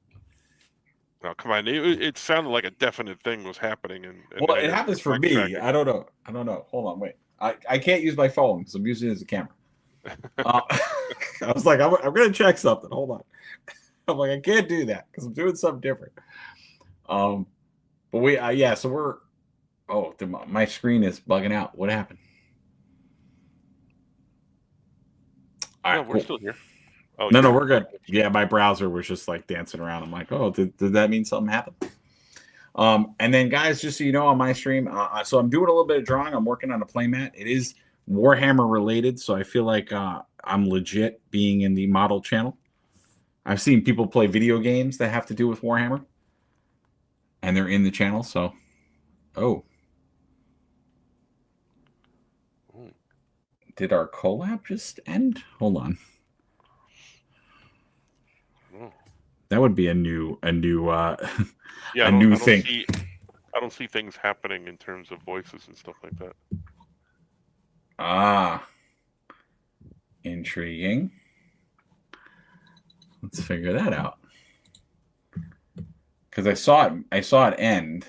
Oh, come on. It sounded like a definite thing was happening. Well, it happens for me. I don't know. Hold on, wait. I can't use my phone because I'm using it as a camera. I was like, I'm going to check something. Hold on. I'm like, I can't do that because I'm doing something different. But so we're. Oh, my screen is bugging out. What happened? All right, we're still here. Oh, no, we're good. Yeah, my browser was just like dancing around. I'm like, oh, did that mean something happened? And then, guys, just so you know, on my stream, so I'm doing a little bit of drawing. I'm working on a playmat. It is Warhammer related, so I feel like I'm legit being in the model channel. I've seen people play video games that have to do with Warhammer, and they're in the channel. So, did our collab just end? Hold on. That would be a new yeah, a new thing. I don't see things happening in terms of voices and stuff like that. Ah, intriguing. Let's figure that out. Because I saw it end.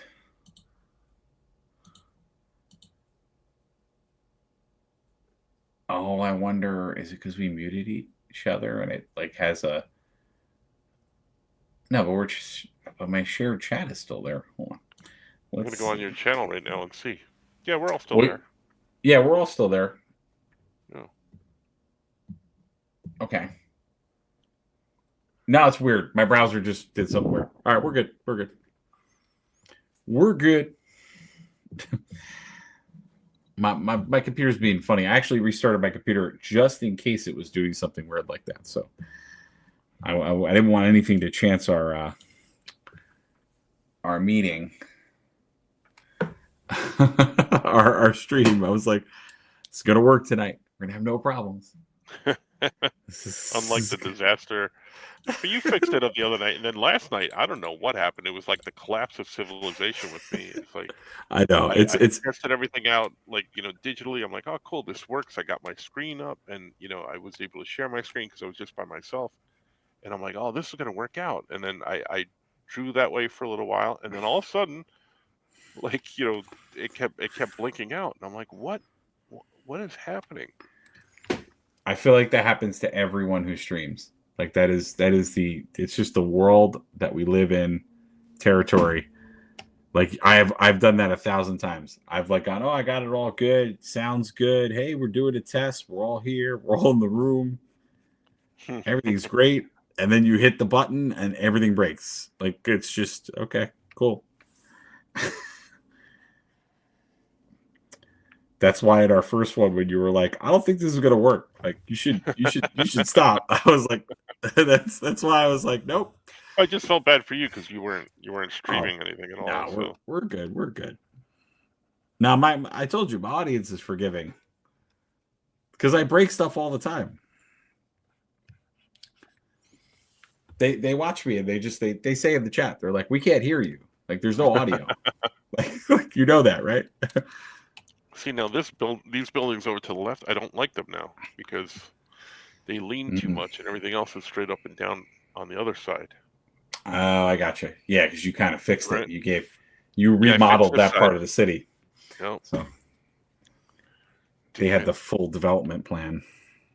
Oh, I wonder, is it because we muted each other and it like has a. No, but my shared chat is still there. Hold on. I'm going to go on your channel right now and see. Yeah, we're all still there. Yeah, we're all still there. Oh. Okay. Now it's weird. My browser just did something weird. All right, we're good. We're good. My computer's being funny. I actually restarted my computer just in case it was doing something weird like that. So I didn't want anything to chance our meeting, our stream. I was like, it's gonna work tonight. We're gonna have no problems. Unlike the disaster. But you fixed it up the other night, and then last night, I don't know what happened. It was like the collapse of civilization with me. It's like I know I tested everything out, like digitally. I'm like, oh, cool, this works. I got my screen up, and I was able to share my screen because I was just by myself. And I'm like, oh, this is gonna work out. And then I drew that way for a little while, and then all of a sudden, like it kept blinking out, and I'm like, what is happening? I feel like that happens to everyone who streams. Like that is it's just the world that we live in, territory. Like I've done that 1,000 times. I've like gone, oh, I got it all good. Sounds good. Hey, we're doing a test. We're all here. We're all in the room. Everything's great. And then you hit the button and everything breaks. Like it's just okay, cool. That's why at our first one, when you were like, I don't think this is gonna work. Like you should stop. I was like, that's why I was like, nope. I just felt bad for you because you weren't streaming anything at all. No, so. we're good. We're good. Now I told you my audience is forgiving. Because I break stuff all the time. They watch me and they say in the chat, they're like, we can't hear you. Like there's no audio. like you know that, right? See, now these buildings over to the left, I don't like them now because they lean too much and everything else is straight up and down on the other side. Oh, I gotcha. Yeah, because you kind of fixed it. You remodeled that part of the city. Yep. So they had the full development plan.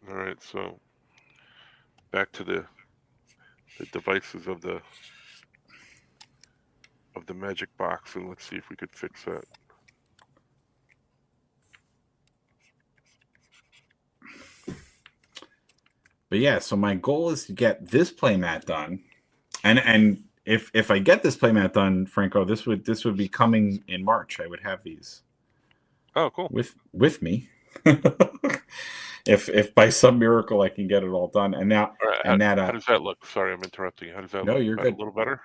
All right, so back to the devices of the magic box, and let's see if we could fix that. But yeah, so my goal is to get this playmat done, and if I get this playmat done, Franco, this would be coming in March. I would have these. Oh, cool. With me. if by some miracle I can get it all done. And now All right, and that how does that look? Sorry, I'm interrupting you. How does that no, look? you're A good. little better?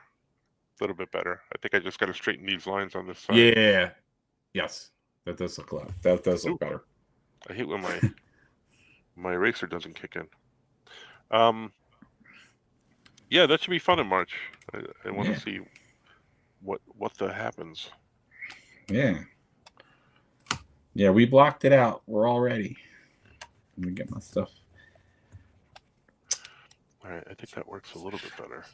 A little bit better. I think I just got to straighten these lines on this side. Yeah. Yes. That does look that does look Ooh, better. I hate when my eraser doesn't kick in. Um, yeah, that should be fun in March. I want Yeah. to see what the happens. Yeah. Yeah, we blocked it out. We're all ready. Let me get my stuff. All right, I think that works a little bit better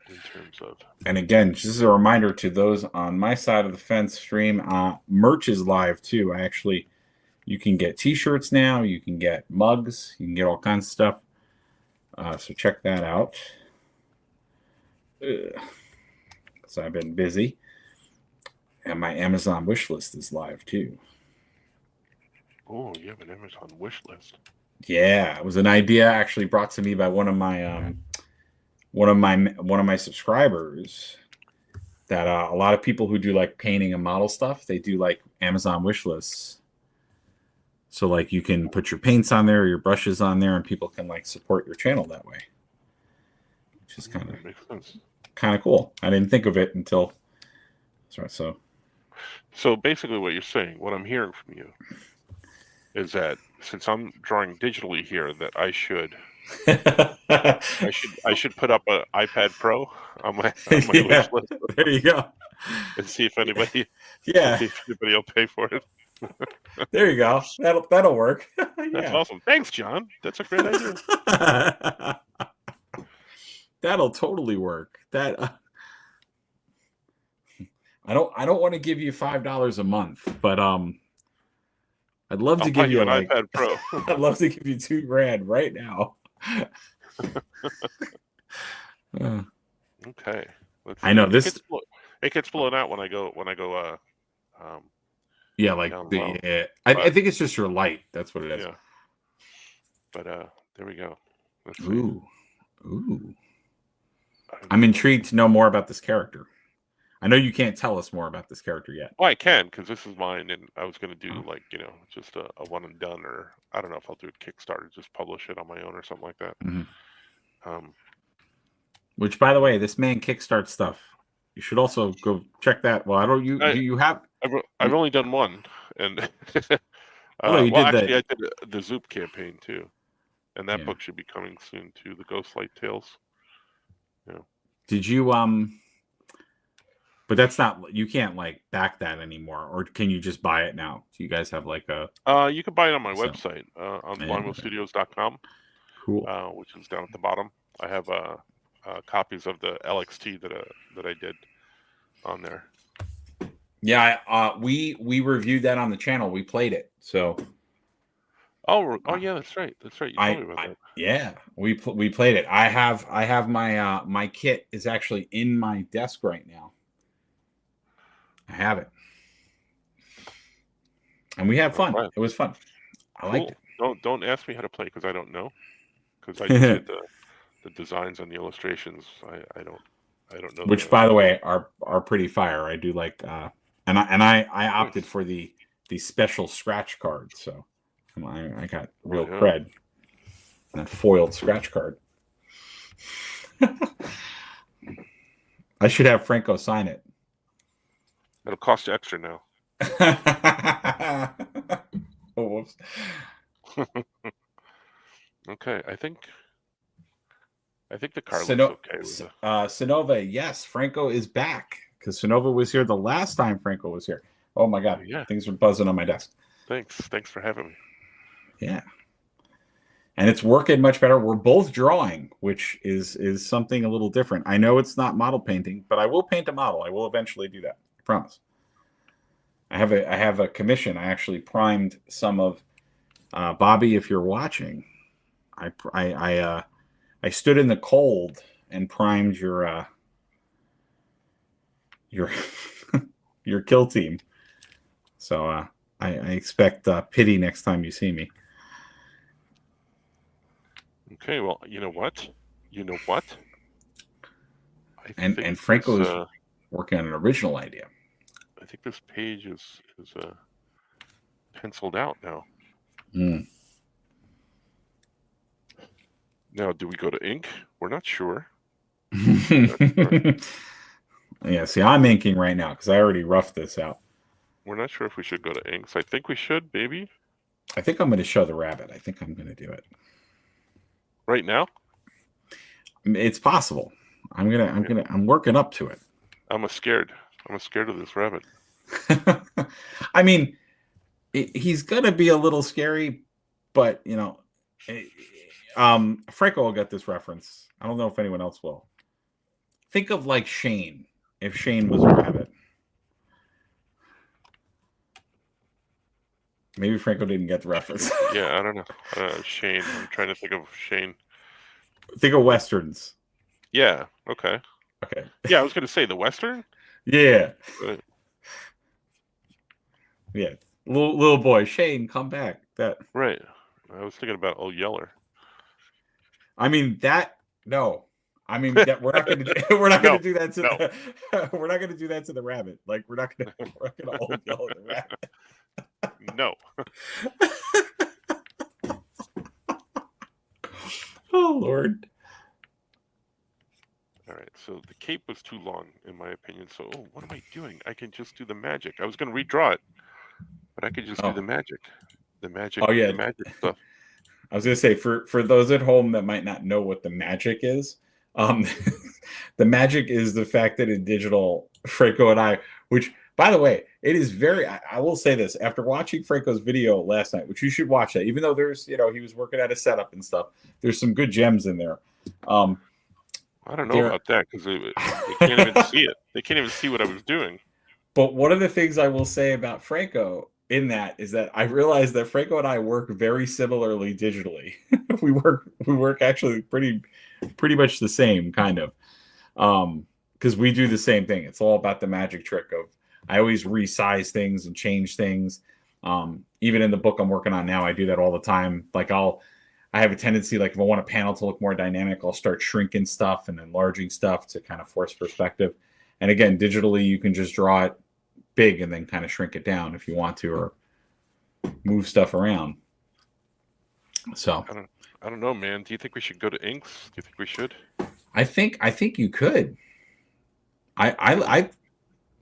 in terms of. And again, just as a reminder to those on my side of the fence stream, merch is live too. You can get T-shirts now. You can get mugs. You can get all kinds of stuff. So check that out. Because I've been busy, and my Amazon wish list is live too. Oh, you have an Amazon wish list. Yeah, it was an idea actually brought to me by one of my subscribers. That a lot of people who do like painting and model stuff, they do like Amazon wish lists. So like you can put your paints on there, or your brushes on there, and people can like support your channel that way, which is That makes sense. kind of cool. I didn't think of it until. Sorry, So basically, what you're saying, what I'm hearing from you, is that since I'm drawing digitally here, that I should put up an iPad Pro on my yeah, wish list there you go. and see if anybody Yeah, will pay for it. there you go. That'll work. That's Yeah, awesome. Thanks, John. That's a great idea. that'll totally work. That I don't want to give you $5 a month, but I'd love I'll to buy give you you an like iPad Pro. I'd love to give you $2,000 right now. Okay, let's see. I know this. It gets blown out when I go Yeah, like down low. the. I think it's just your light. That's what it is. Yeah. But there we go. Let's see. Ooh. I'm intrigued to know more about this character. I know you can't tell us more about this character yet. Well, I can because this is mine, and I was going to do just a one and done, or I don't know if I'll do it Kickstarter, just publish it on my own or something like that. Mm-hmm. Which, by the way, this man kickstart stuff. You should also go check that. Well, do you have? I've only done one, and I did the Zoop campaign too, and that book should be coming soon too. The Ghostlight Tales. Yeah. Did you But that's not, you can't like back that anymore, or can you just buy it now? Do you guys have like a? You can buy it on my website on blindwillstudios.com. Cool. Which is down at the bottom. I have copies of the LXT that I did on there. Yeah, we reviewed that on the channel. We played it, so. Oh yeah, that's right. That's right. You told me about that. Yeah, we played it. I have my my kit is actually in my desk right now. I have it, and we had fun. Right. It was fun. I liked it. Don't ask me how to play because I don't know. Because I just did the designs and the illustrations. I don't know. Which, by the way, are pretty fire. I do like, and I opted for the special scratch card. So I got real cred. That foiled scratch card. I should have Franco sign it. It'll cost you extra now. Oh, whoops. Okay, I think the card looks okay. Sonova, yes, Franco is back because Sonova was here the last time Franco was here. Oh my God, yeah, things are buzzing on my desk. Thanks for having me. Yeah, and it's working much better. We're both drawing, which is something a little different. I know it's not model painting, but I will paint a model. I will eventually do that. I promise. I have a commission. I actually primed some of Bobby. If you're watching, I stood in the cold and primed your your kill team. So I expect pity next time you see me. Okay, well, you know what? And Franco is working on an original idea. I think this page is penciled out now. Now, do we go to ink? We're not sure. We're not sure. Yeah, see, I'm inking right now because I already roughed this out. We're not sure if we should go to inks. I think we should, baby. I think I'm going to show the rabbit. I think I'm going to do it Right now? It's possible. I'm working up to it. I'm scared. I'm scared of this rabbit. I mean, he's going to be a little scary, but Franco will get this reference. I don't know if anyone else will. Think of like Shane, if Shane was a rabbit. Maybe Franco didn't get the reference. Yeah, I don't know. Shane. I'm trying to think of Shane. Think of Westerns. Yeah, okay. Okay. Yeah, I was going to say the Western. Yeah. Yeah. Little boy, Shane, come back. That right. I was thinking about Old Yeller. I mean that no. I mean that we're not going to we're not going to do that to we're not going to do that to the rabbit. Like we're not going to Old Yeller the rabbit. No. Oh Lord. All right, so the cape was too long, in my opinion. So, what am I doing? I can just do the magic. I was going to redraw it, but I could just do the magic. The magic. Oh yeah, the magic stuff. I was going to say for those at home that might not know what the magic is, the magic is the fact that in digital, Franco and I, which by the way, it is very. I will say this after watching Franco's video last night, which you should watch that. Even though there's he was working at a setup and stuff, there's some good gems in there. I don't know about that because they can't even see it. They can't even see what I was doing. But one of the things I will say about Franco in that is that I realized that Franco and I work very similarly digitally. we work actually pretty much the same kind of because we do the same thing. It's all about the magic trick of I always resize things and change things. Even in the book I'm working on now, I do that all the time. Like I have a tendency, like if I want a panel to look more dynamic, I'll start shrinking stuff and enlarging stuff to kind of force perspective. And again, digitally, you can just draw it big and then kind of shrink it down if you want to, or move stuff around. So I don't know, man. Do you think we should go to inks? Do you think we should? I think you could. I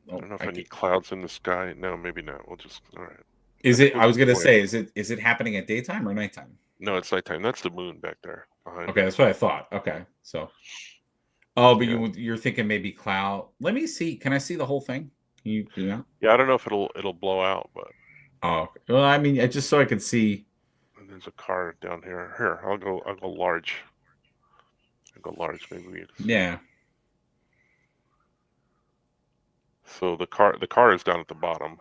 don't know if I need clouds in the sky. No, maybe not. We'll just all right. Is it? I was gonna say, is it happening at daytime or nighttime? No, it's nighttime. That's the moon back there behind. Okay, that's what I thought. Okay, so. Oh, but you're thinking maybe cloud. Let me see. Can I see the whole thing? You know? Yeah, I don't know if it'll blow out, but. Oh well, I mean, just so I can see. And there's a car down here. Here, I'll go large. I'll go large, maybe. Yeah. So the car is down at the bottom.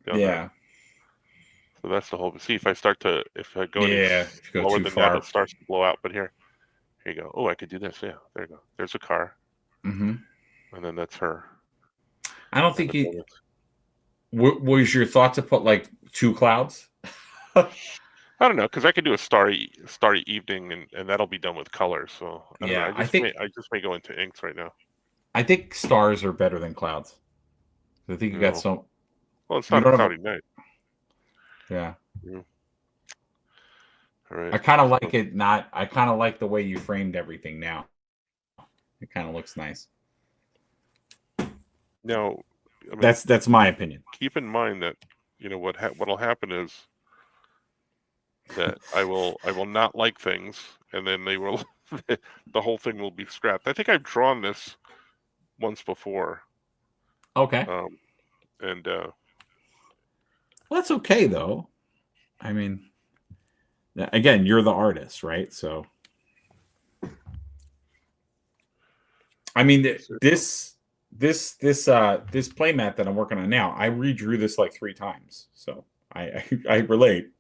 Yeah. There. So that's the whole. See, if I go any lower than that, it starts to blow out. But here you go. Oh, I could do this. Yeah, there you go. There's a car. Mm-hmm. And then that's her. I don't think you. Was your thought to put like 2 clouds? I don't know, because I could do a starry evening, and that'll be done with color. So I just may go into inks right now. I think stars are better than clouds. I think you got some. Well, it's not a cloudy night. Yeah. All right. I kind of like it. I kind of like the way you framed everything now. It kind of looks nice. Now, I mean, that's my opinion. Keep in mind that what'll happen is that I will not like things, and then they will the whole thing will be scrapped. I think I've drawn this once before. Okay. And well, that's okay though. I mean, again, you're the artist, right? So, I mean, this playmat that I'm working on now, I redrew this like 3 times, so I relate.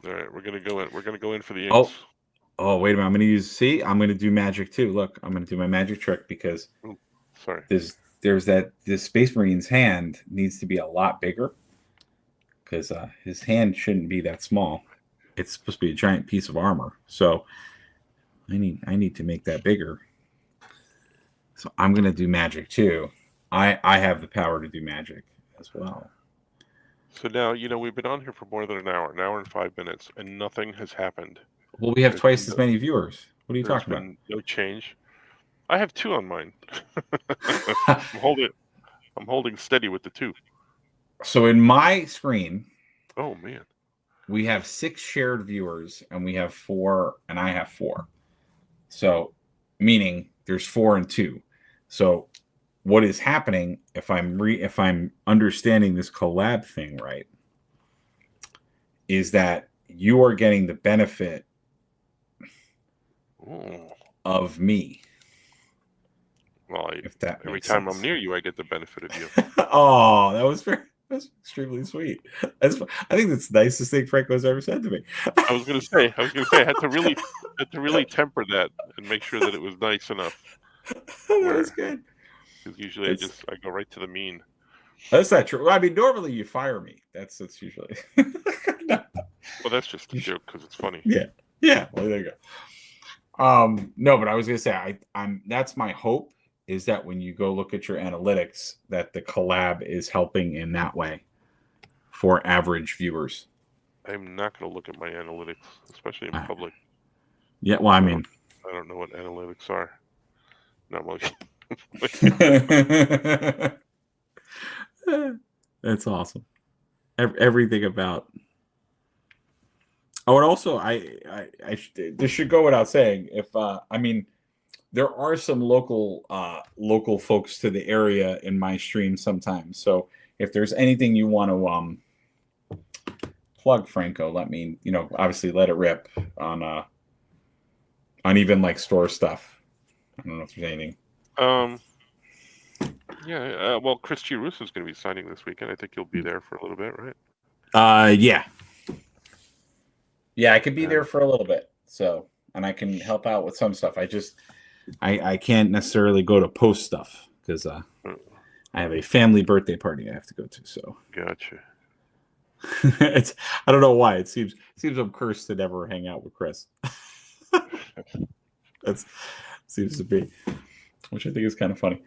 All right, we're gonna go in. We're gonna go in for the inks. Oh, wait a minute! I'm gonna use. See, I'm gonna do magic too. Look, I'm gonna do my magic trick because there's that this Space Marine's hand needs to be a lot bigger because his hand shouldn't be that small. It's supposed to be a giant piece of armor, so I need to make that bigger. So I'm gonna do magic too. I have the power to do magic as well. So now we've been on here for more than an hour and 5 minutes, and nothing has happened. Well, we have There's twice been as no, many viewers. What are you there's talking been no change. I have 2 on mine. about? I'm holding steady with the 2. So in my screen, Oh man. we have 6 shared viewers, and we have 4, and I have 4. So, meaning there's 4 and 2. So, what is happening if I'm understanding this collab thing right, is that you are getting the benefit Ooh. of me. Well, If that every makes time I'm sense. near you, I get the benefit of you. Oh, that's extremely sweet. I think that's the nicest thing Franco's ever said to me. I was gonna say, I had to really temper that and make sure that it was nice enough. That was Where, good. because usually That's I go right to the mean. that's not true. I mean, normally you fire me. That's usually. No. Well, that's just a joke because it's funny. Yeah. Yeah. Well, there you go. No, but I was gonna say I'm that's my hope is that when you go look at your analytics, that the collab is helping in that way for average viewers. I'm not gonna look at my analytics, especially in public. Yeah, well, I I mean, don't know what analytics are. Not much. that's awesome. Everything about. Oh, and also, this should go without saying. If I mean, there are some local folks to the area in my stream sometimes. So if there's anything you want to plug, Franco, let me obviously let it rip on even like store stuff. I don't know if there's anything. Yeah. Well, Chris G. Russo is going to be signing this weekend. I think you'll be there for a little bit, right? Yeah. Yeah, I could be there for a little bit. So, and I can help out with some stuff. I can't necessarily go to post stuff because I have a family birthday party I have to go to. So Gotcha. I don't know why it seems I'm cursed to never hang out with Chris. That seems to be, which I think is kind of funny.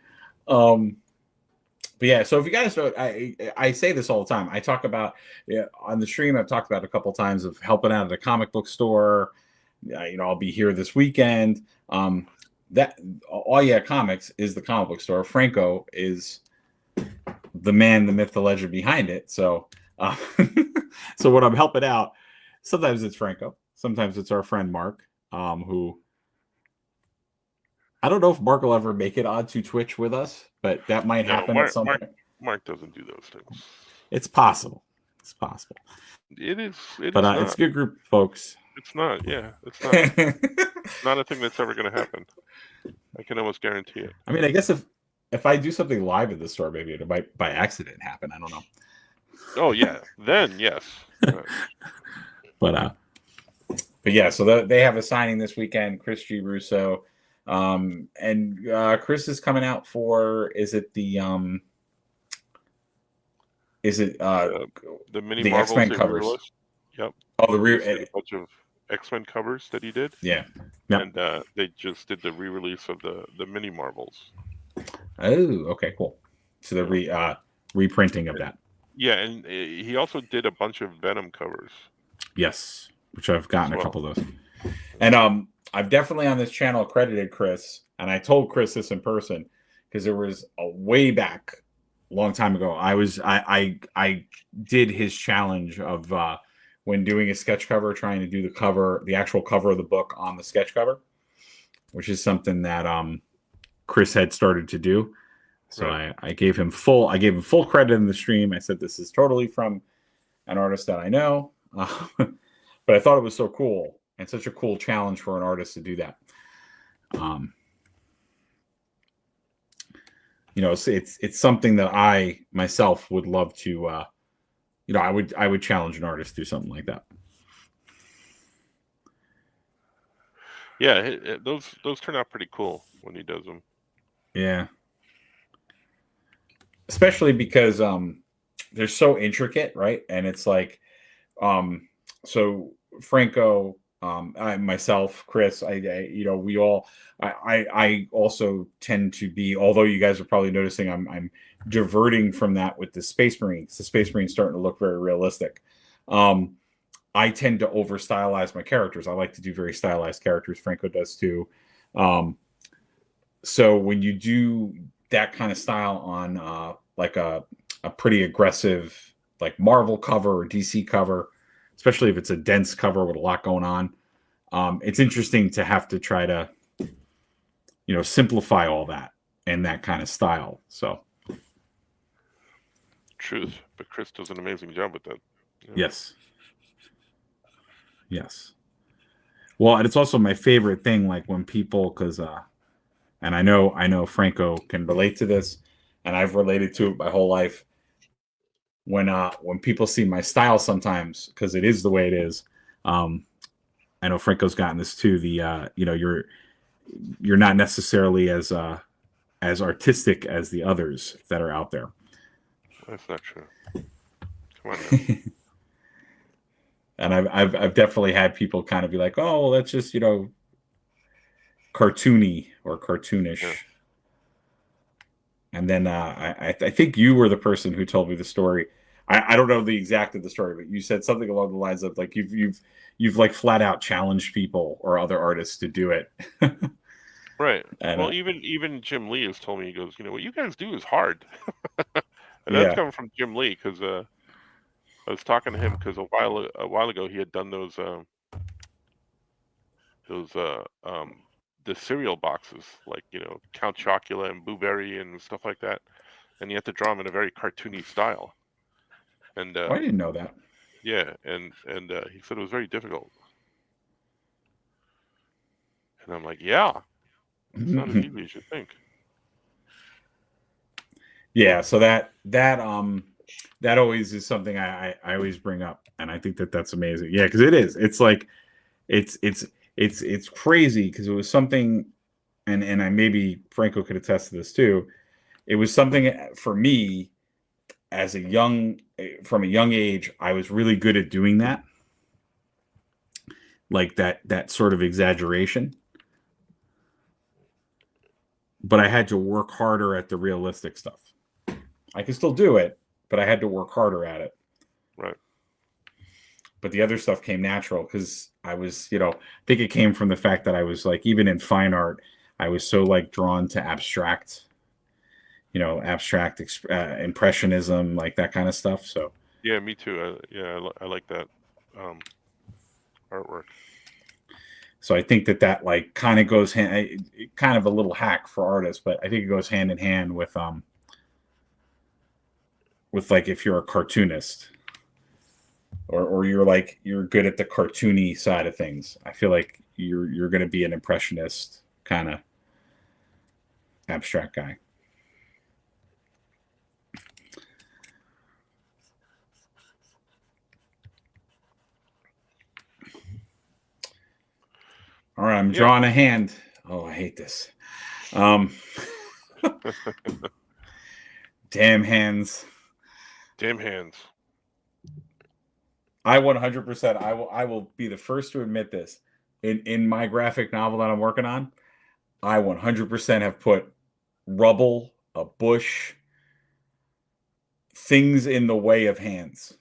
But yeah, so if you guys know, I say this all the time. I talk about on the stream. I've talked about a couple times of helping out at a comic book store. I'll be here this weekend. That All Yeah Comics is the comic book store. Franco is the man, the myth, the legend behind it. So, so when I'm helping out, sometimes it's Franco, sometimes it's our friend Mark, who I don't know if Mark will ever make it onto Twitch with us, but that might happen at some point. Mark doesn't do those things. It's possible. It's possible. It is. But it's a good group of folks. It's not. Yeah, it's not. It's not a thing that's ever going to happen. I can almost guarantee it. I mean, I guess if I do something live at the store, maybe it might by accident happen. I don't know. Oh yeah, then yes. But yeah, so they have a signing this weekend. Chris G. Russo, and Chris is coming out for the mini Marvels X-Men covers? Yep. Oh, a bunch of X-Men covers that he did. Yeah. Yep. And they just did the re-release of the mini Marvels. Oh, okay, cool. So the reprinting of that. Yeah, and he also did a bunch of Venom covers. Yes, which I've gotten a couple of those. And I've definitely on this channel credited Chris, and I told Chris this in person because there was a way back, long time ago. I did his challenge of when doing a sketch cover, trying to do the actual cover of the book on the sketch cover, which is something that Chris had started to do. So right. I gave him full credit in the stream. I said, this is totally from an artist that I know. But I thought it was so cool and such a cool challenge for an artist to do that. It's something that I myself would love to, I would challenge an artist to do something like that. Yeah, those turn out pretty cool when he does them. Yeah. Especially because they're so intricate, right? And it's like, so Franco, I myself, Chris, we all, I also tend to be, although you guys are probably noticing, I'm diverting from that with the Space Marines. The Space Marines starting to look very realistic. I tend to over stylize my characters. I like to do very stylized characters. Franco does too. Um, so when you do that kind of style on like a pretty aggressive like Marvel cover or DC cover, especially if it's a dense cover with a lot going on, it's interesting to have to try to simplify all that and that kind of style. So Truth, but Chris does an amazing job with that. yes, yes. Well, and it's also my favorite thing, like when people, because and I know Franco can relate to this, and I've related to it my whole life. When people see my style sometimes, because it is the way it is. Um, I know Franco's gotten this too. The you're not necessarily as artistic as the others that are out there. That's not true. Come on now. And I've definitely had people kind of be like, oh, well, that's just cartoony or cartoonish. Yeah. And then I think you were the person who told me the story. I don't know the exact of the story, but you said something along the lines of like you've like flat out challenged people or other artists to do it. Right. And Well, even Jim Lee has told me, he goes, what you guys do is hard. And that's yeah, coming from Jim Lee, because I was talking to him because a while ago he had done those the cereal boxes, like Count Chocula and Blueberry and stuff like that, and you have to draw them in a very cartoony style. And oh, I didn't know that. yeah, and he said it was very difficult. And I'm like, yeah, it's not as easy as you think. Yeah, so that always is something I always bring up, and I think that that's amazing. Yeah, because it is. It's like it's crazy because it was something, and I maybe Franco could attest to this too. It was something for me as from a young age. I was really good at doing that, like that sort of exaggeration. But I had to work harder at the realistic stuff. I could still do it, but I had to work harder at it. Right. But the other stuff came natural because I was, I think it came from the fact that I was like, even in fine art, I was so like drawn to abstract, impressionism, like that kind of stuff. So Yeah, me too. I like that artwork. so I think that like kind of goes kind of a little hack for artists, but I think it goes hand in hand with like if you're a cartoonist or you're good at the cartoony side of things. I feel like you're going to be an impressionist kind of abstract guy. All right, I'm drawing a hand. Oh, I hate this. Damn hands. Damn hands. I 100%. I will be the first to admit this. In my graphic novel that I'm working on, I 100% have put rubble, a bush, things in the way of hands.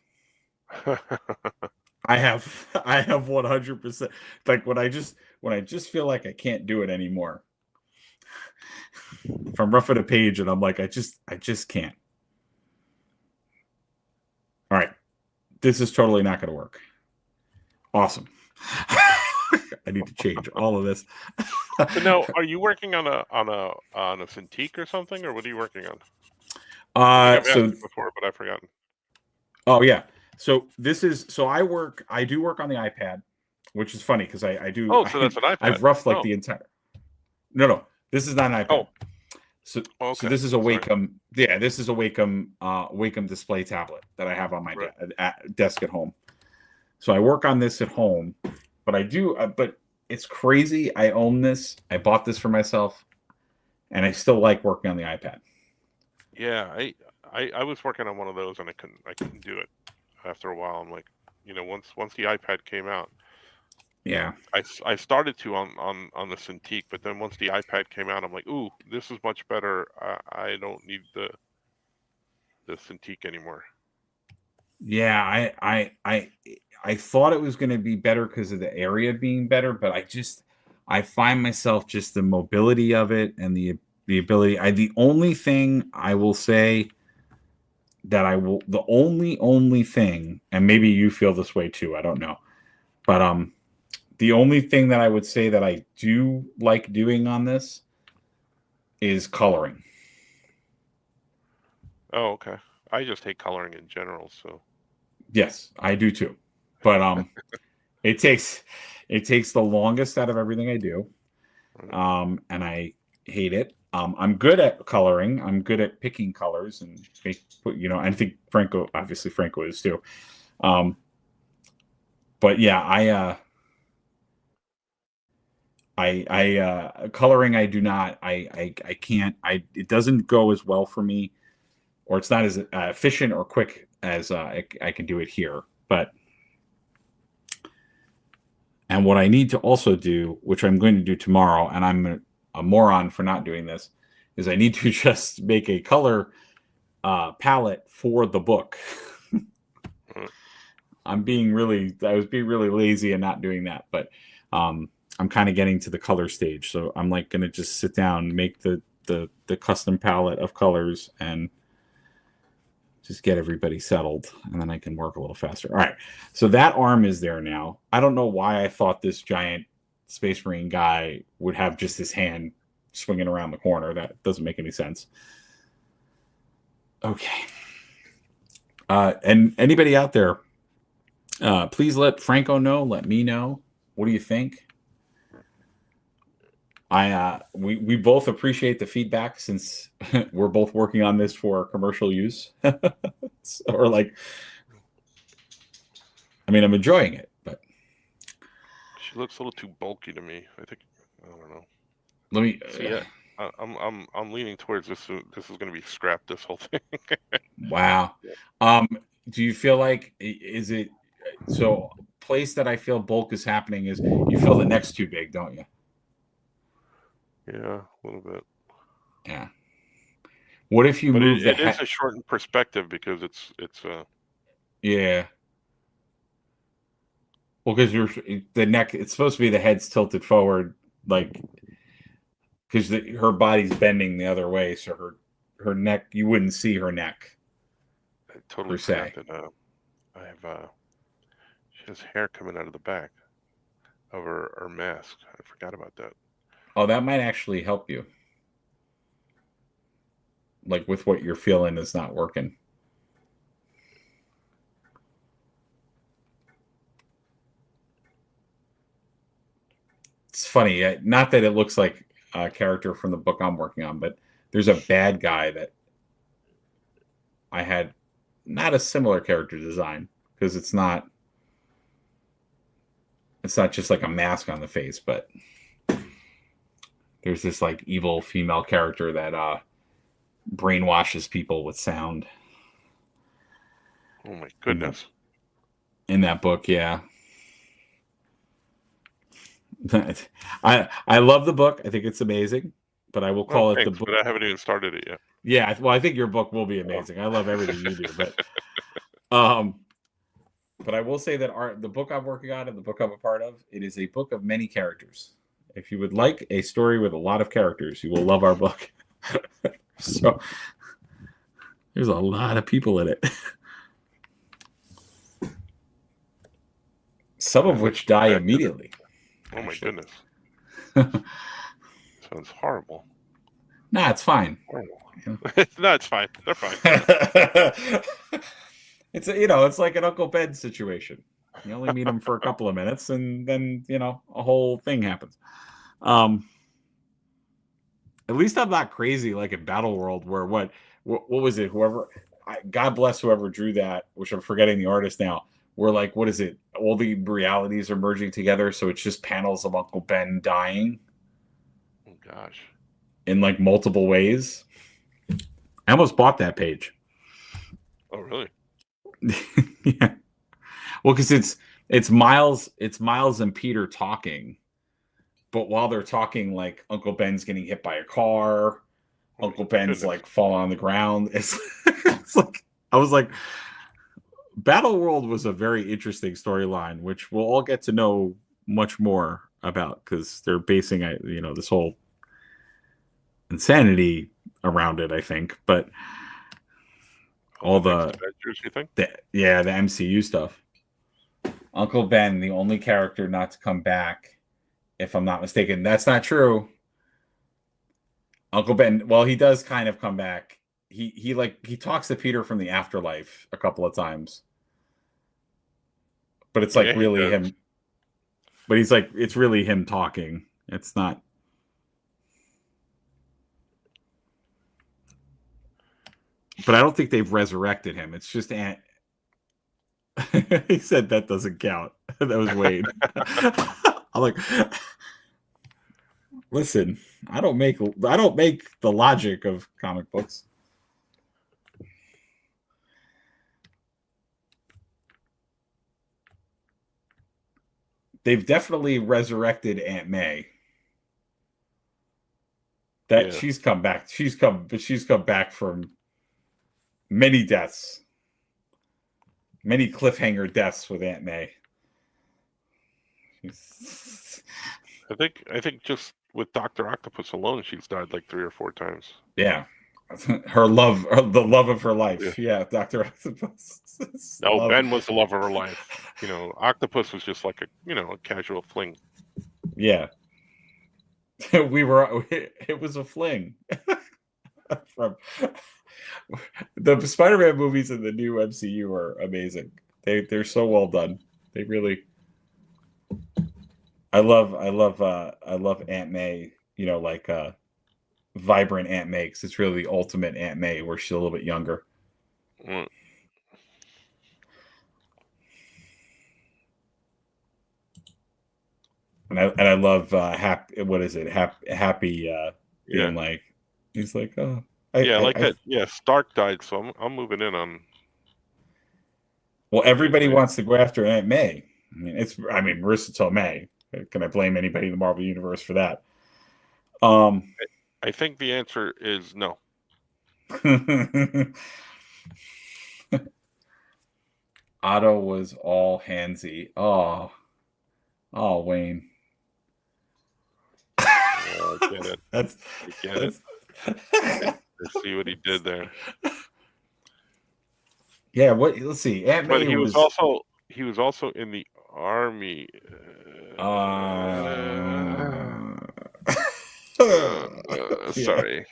I have 100%. Like when I just feel like I can't do it anymore. If I'm roughing a page and I'm like, I just can't. All right. This is totally not going to work. Awesome. I need to change all of this. So now, are you working on a Cintiq or something, or what are you working on? I think I've asked you before, but I've forgotten. Oh yeah. So I do work on the iPad, which is funny because I do. Oh, so that's an iPad. I've roughed like the entire. No, this is not an iPad. Oh. So, okay. So this is a Wacom. Yeah, this is a Wacom display tablet that I have on my desk at home. So I work on this at home, but I do. But it's crazy. I own this. I bought this for myself, and I still like working on the iPad. Yeah, I was working on one of those and I couldn't do it after a while. I'm like, once the iPad came out. Yeah. I started to on the Cintiq, but then once the iPad came out, I'm like, ooh, this is much better. I don't need the Cintiq anymore. Yeah, I thought it was going to be better because of the area being better, but I find myself just the mobility of it and the ability. The only thing I will say that the only thing, and maybe you feel this way too, I don't know, but the only thing that I would say that I do like doing on this is coloring. Oh, okay. I just hate coloring in general, so. Yes, I do too. But it takes the longest out of everything I do. And I hate it. I'm good at coloring. I'm good at picking colors and I think obviously Franco is too. But yeah, coloring, I do not, I can't, it doesn't go as well for me, or it's not as efficient or quick as I can do it here. And what I need to also do, which I'm going to do tomorrow, and I'm a moron for not doing this, is I need to just make a color palette for the book. I was being really lazy and not doing that, but I'm kind of getting to the color stage. So I'm like going to just sit down, make the custom palette of colors, and just get everybody settled, and then I can work a little faster. All right. So that arm is there now. I don't know why I thought this giant Space Marine guy would have just his hand swinging around the corner. That doesn't make any sense. Okay. And anybody out there, please let Franco know. Let me know. What do you think? We both appreciate the feedback since we're both working on this for commercial use. Or like, I mean, I'm enjoying it, but she looks a little too bulky to me. I think, I don't know. Let me. Yeah, I'm leaning towards this. This is going to be scrapped. This whole thing. Wow. Do you feel like is it so? Place that I feel bulk is happening is you feel the neck's too big, don't you? Yeah, a little bit. Yeah. What if you move it is a shortened perspective because it's yeah. Well, because the neck, it's supposed to be the head's tilted forward, like because her body's bending the other way, so her neck, you wouldn't see her neck. I totally forgot that. I have she has hair coming out of the back of her mask. I forgot about that. Oh, that might actually help you. Like with what you're feeling is not working. It's funny, not that it looks like a character from the book I'm working on, but there's a bad guy that I had not a similar character design because it's not just like a mask on the face, but there's this like evil female character that brainwashes people with sound. Oh my goodness. In that book, yeah. I love the book. I think it's amazing, but I will call it the book. But I haven't even started it yet. Yeah, well, I think your book will be amazing. I love everything you do, but I will say that the book I'm working on and the book I'm a part of, it is a book of many characters. If you would like a story with a lot of characters, you will love our book. So there's a lot of people in it. Some of which die immediately. Oh my goodness. Sounds horrible. Nah, it's fine. No, it's fine. They're fine. It's like an Uncle Ben situation. You only meet him for a couple of minutes, and then a whole thing happens. At least I'm not crazy like in Battle World, where what was it? God bless whoever drew that, which I'm forgetting the artist now. Where like, what is it? All the realities are merging together, so it's just panels of Uncle Ben dying. Oh gosh. In like multiple ways. I almost bought that page. Oh really? Yeah. Well, because it's Miles and Peter talking, but while they're talking, like Uncle Ben's getting hit by a car. Uncle Ben's like falling on the ground. It's like I was like, Battle World was a very interesting storyline, which we'll all get to know much more about because they're basing this whole insanity around it. I think, but all the Avengers, you think? the MCU stuff. Uncle Ben, the only character not to come back, if I'm not mistaken. That's not true. Uncle Ben, well, he does kind of come back. He talks to Peter from the afterlife a couple of times. But it's like really him. But he's like, it's really him talking. It's not. But I don't think they've resurrected him. It's just Aunt. He said that doesn't count. That was Wade. I'm like, listen, I don't make the logic of comic books. They've definitely resurrected Aunt May. She's come back. She's come back from many deaths. Many cliffhanger deaths with Aunt May. I think just with Dr. Octopus alone, she's died like 3 or 4 times. Yeah. The love of her life. Yeah, Dr. Octopus. No, Ben was the love of her life. Octopus was just like a casual fling. Yeah. It was a fling. From the Spider-Man movies in the new MCU are amazing. They're so well done. They really. I love Aunt May. Vibrant Aunt May, because it's really the ultimate Aunt May, where she's a little bit younger. Mm. And I love happy. What is it? Happy. Being like, he's like, oh. That. Yeah, Stark died, so I'm moving in on. Well, everybody wants to go after Aunt May. I mean, Marissa Tomei. Can I blame anybody in the Marvel Universe for that? I think the answer is no. Otto was all handsy. Oh, Wayne. I get it. I get it. I see what he did there. Yeah. Let's see. Aunt May he was also in the army. Sorry.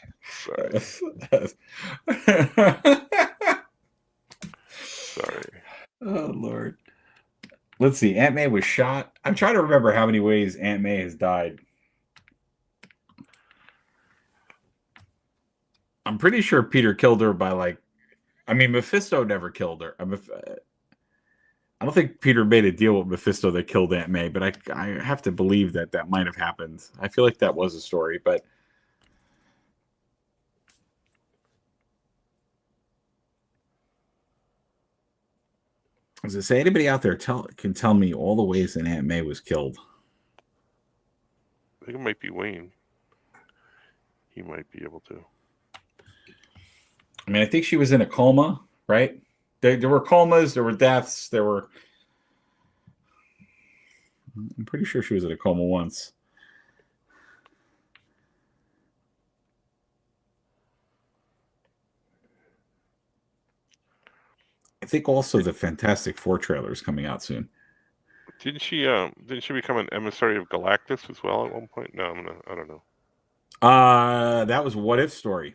Sorry. Oh Lord. Let's see. Aunt May was shot. I'm trying to remember how many ways Aunt May has died. I'm pretty sure Peter killed her by Mephisto never killed her. I don't think Peter made a deal with Mephisto that killed Aunt May, but I have to believe that might have happened. I feel like that was a story, but as I say, anybody out there can tell me all the ways that Aunt May was killed? I think it might be Wayne. He might be able to. I think she was in a coma, right? There were comas, there were deaths, I'm pretty sure she was in a coma once. I think also the Fantastic Four trailer is coming out soon. Didn't she become an emissary of Galactus as well at one point? No, I don't know. That was What If story.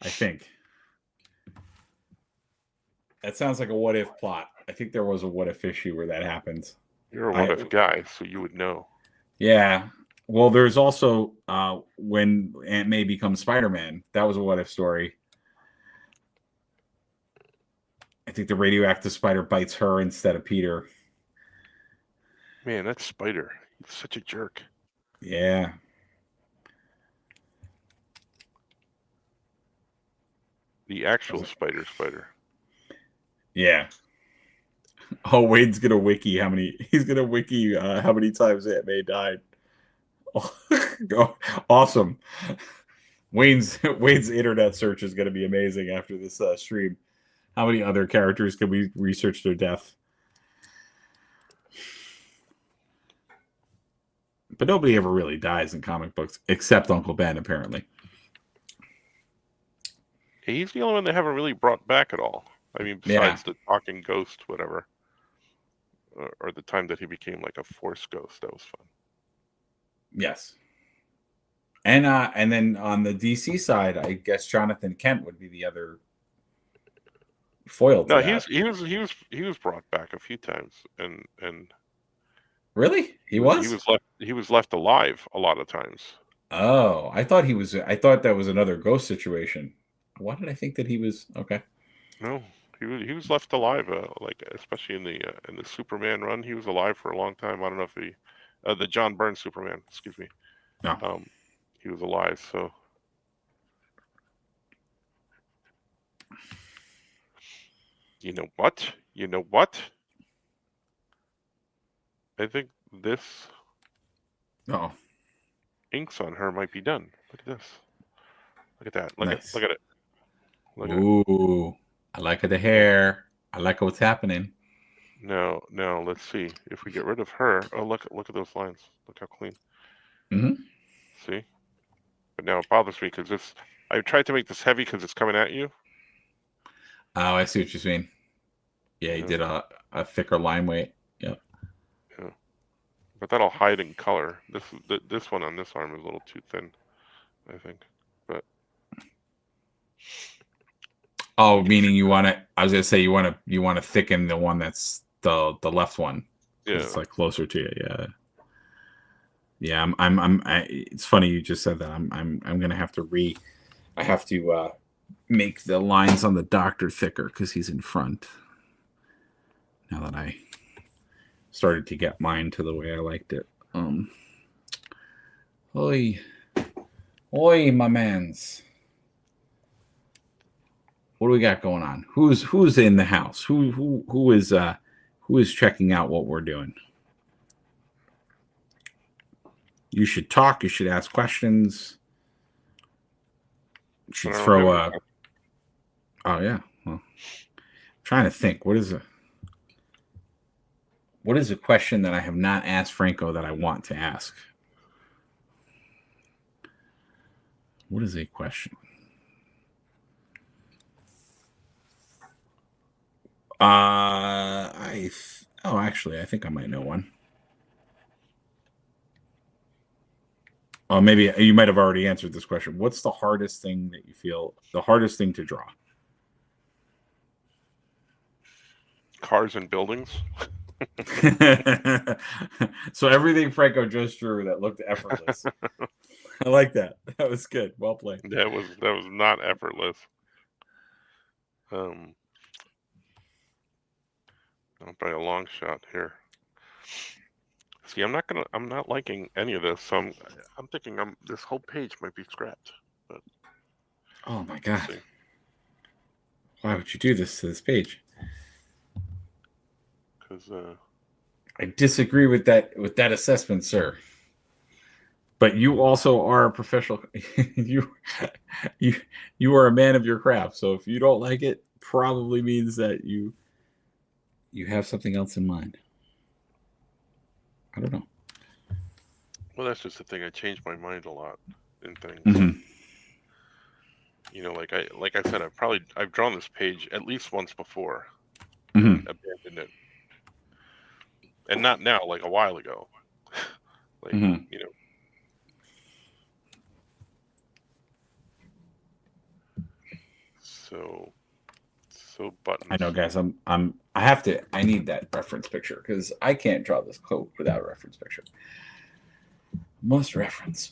I think. That sounds like a What If plot. I think there was a What If issue where that happens. You're a What If guy, so you would know. Yeah. Well, there's also when Aunt May becomes Spider-Man. That was a What If story. I think the radioactive spider bites her instead of Peter. Man, that spider. He's such a jerk. Yeah. The actual spider. Yeah. Oh, Wade's gonna wiki how many times Aunt May died. Oh, awesome. Wayne's internet search is gonna be amazing after this stream. How many other characters can we research their death? But nobody ever really dies in comic books except Uncle Ben, apparently. He's the only one they haven't really brought back at all. I mean, besides the talking ghost, whatever, or the time that he became like a force ghost, that was fun. Yes. And then on the DC side, I guess Jonathan Kent would be the other foil to No, that. he was brought back a few times, and really he was left alive a lot of times. Oh, I thought he was. I thought that was another ghost situation. Why did I think that he was okay? No, he was left alive. Like especially in the Superman run, he was alive for a long time. I don't know if the John Byrne Superman, excuse me. No. He was alive. So you know what? You know what? I think this inks on her might be done. Look at this. Look at that. Look at it. Look at it. Ooh, I like the hair. I like what's happening. No, let's see. If we get rid of her, oh look at those lines. Look how clean. Mm-hmm. See? But now it bothers me because I tried to make this heavy because it's coming at you. Oh, I see what you mean. Yeah, you did a thicker line weight. Yep. Yeah. But that'll hide in color. This one on this arm is a little too thin, I think. But oh, meaning you want to? I was gonna say you want to thicken the one that's the left one. Yeah, it's like closer to you. Yeah. Yeah, it's funny you just said that. I'm gonna have to I have to make the lines on the doctor thicker because he's in front. Now that I started to get mine to the way I liked it. Oi, my mans. What do we got going on? Who's in the house? Who is checking out what we're doing? You should talk. You should ask questions. You should throw a. Oh yeah. Well, I'm trying to think. What is a question that I have not asked Franco that I want to ask? What is a question? Actually, I think I might know one. Oh, maybe you might have already answered this question. What's the hardest thing that you feel the hardest thing to draw? Cars and buildings. So everything Franco just drew that looked effortless. I like that. That was good. Well played. That was not effortless. By a long shot here. See, I'm not liking any of this, so I'm thinking this whole page might be scrapped. But oh my god. Why would you do this to this page? Because I disagree with that assessment, sir. But you also are a professional. you are a man of your craft. So if you don't like it, probably means that you have something else in mind. I don't know. Well, that's just the thing. I change my mind a lot in things. Mm-hmm. You know, like I said, I've drawn this page at least once before, mm-hmm. and abandoned it, and not now, like a while ago. Like mm-hmm. you know. So buttons. I know, guys. I need that reference picture because I can't draw this coat without a reference picture. Must reference.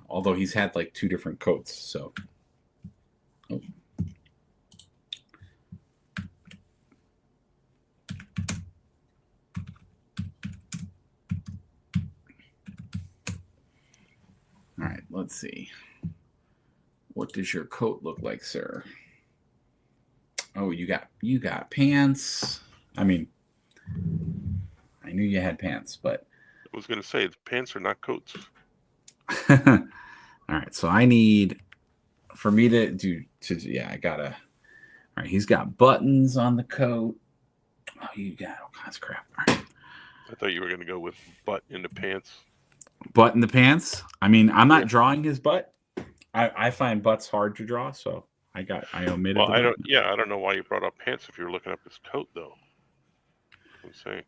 Although he's had like 2 different coats, so. Oh. All right, let's see. What does your coat look like, sir? Oh, you got pants. I mean, I knew you had pants, but I was going to say pants are not coats. All right, so I need for me to do yeah, I gotta. All right, he's got buttons on the coat. Oh, you got all kinds of crap. All right. I thought you were going to go with butt in the pants. Butt in the pants. I mean, I'm Yeah. not drawing his butt. I find butts hard to draw, so I omitted Well, the I butt. don't. Yeah, I don't know why you brought up pants if you were looking up his coat, though. I'm saying.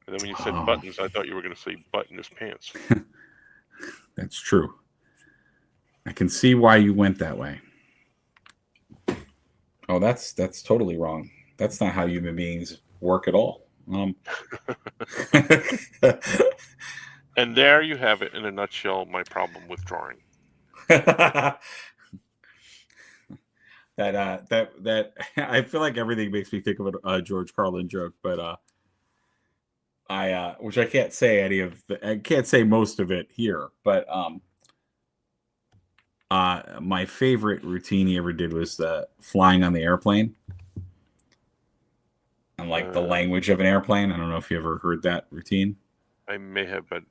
And then when you said Oh, buttons, I thought you were going to say butt in his pants. that's true. I can see why you went that way. Oh, that's totally wrong. That's not how human beings work at all. And there you have it in a nutshell. My problem with drawing. that that I feel like everything makes me think of a George Carlin joke, but I which I can't say I can't say most of it here, but my favorite routine he ever did was the flying on the airplane and like the language of an airplane. I don't know if you ever heard that routine. I may have, but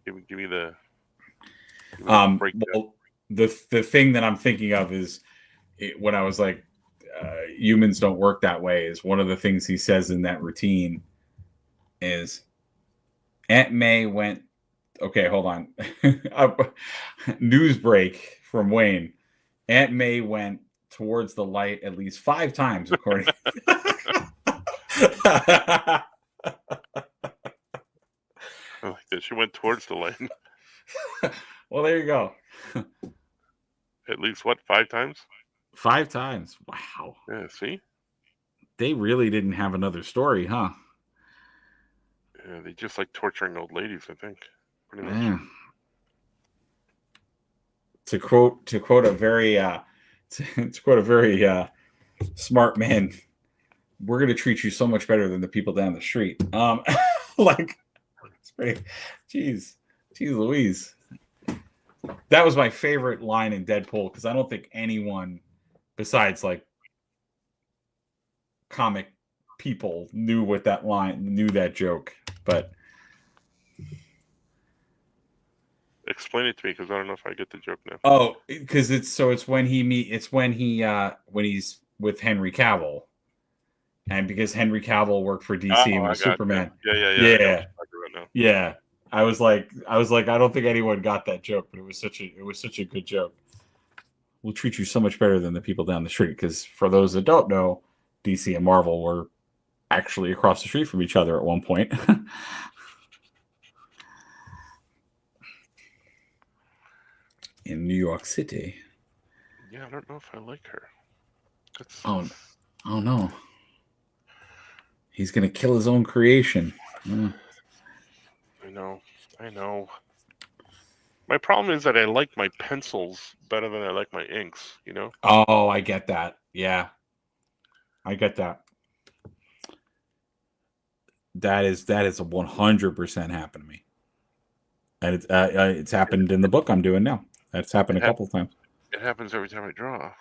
give me the breakdown. Well, the thing that I'm thinking of is when I was like, humans don't work that way. Is one of the things he says in that routine is Aunt May went. Okay, hold on. News break from Wayne. Aunt May went towards the light at least 5 times, according. I like that. She went towards the light. Well, there you go. At least what, 5 times? 5 times. Wow. Yeah. See. They really didn't have another story, huh? Yeah, they just like torturing old ladies, I think. Pretty much. Yeah. To quote a very to quote a very smart man, we're gonna treat you so much better than the people down the street. Like it's pretty. Jeez Louise. That was my favorite line in Deadpool because I don't think anyone besides like comic people knew that joke, but explain it to me because I don't know if I get the joke now. Oh, because it's when he's with Henry Cavill, and because Henry Cavill worked for DC and was Superman. Yeah. Yeah. I was like, I don't think anyone got that joke, but it was such a good joke. We'll treat you so much better than the people down the street, because for those that don't know, DC and Marvel were actually across the street from each other at one point. In New York City. Yeah, I don't know if I like her. Oh no. He's gonna kill his own creation. I know. My problem is that I like my pencils better than I like my inks, you know? Oh, I get that. Yeah. I get that. That is a 100% happened to me. And it's happened in the book I'm doing now. That's happened a couple of times. It happens every time I draw.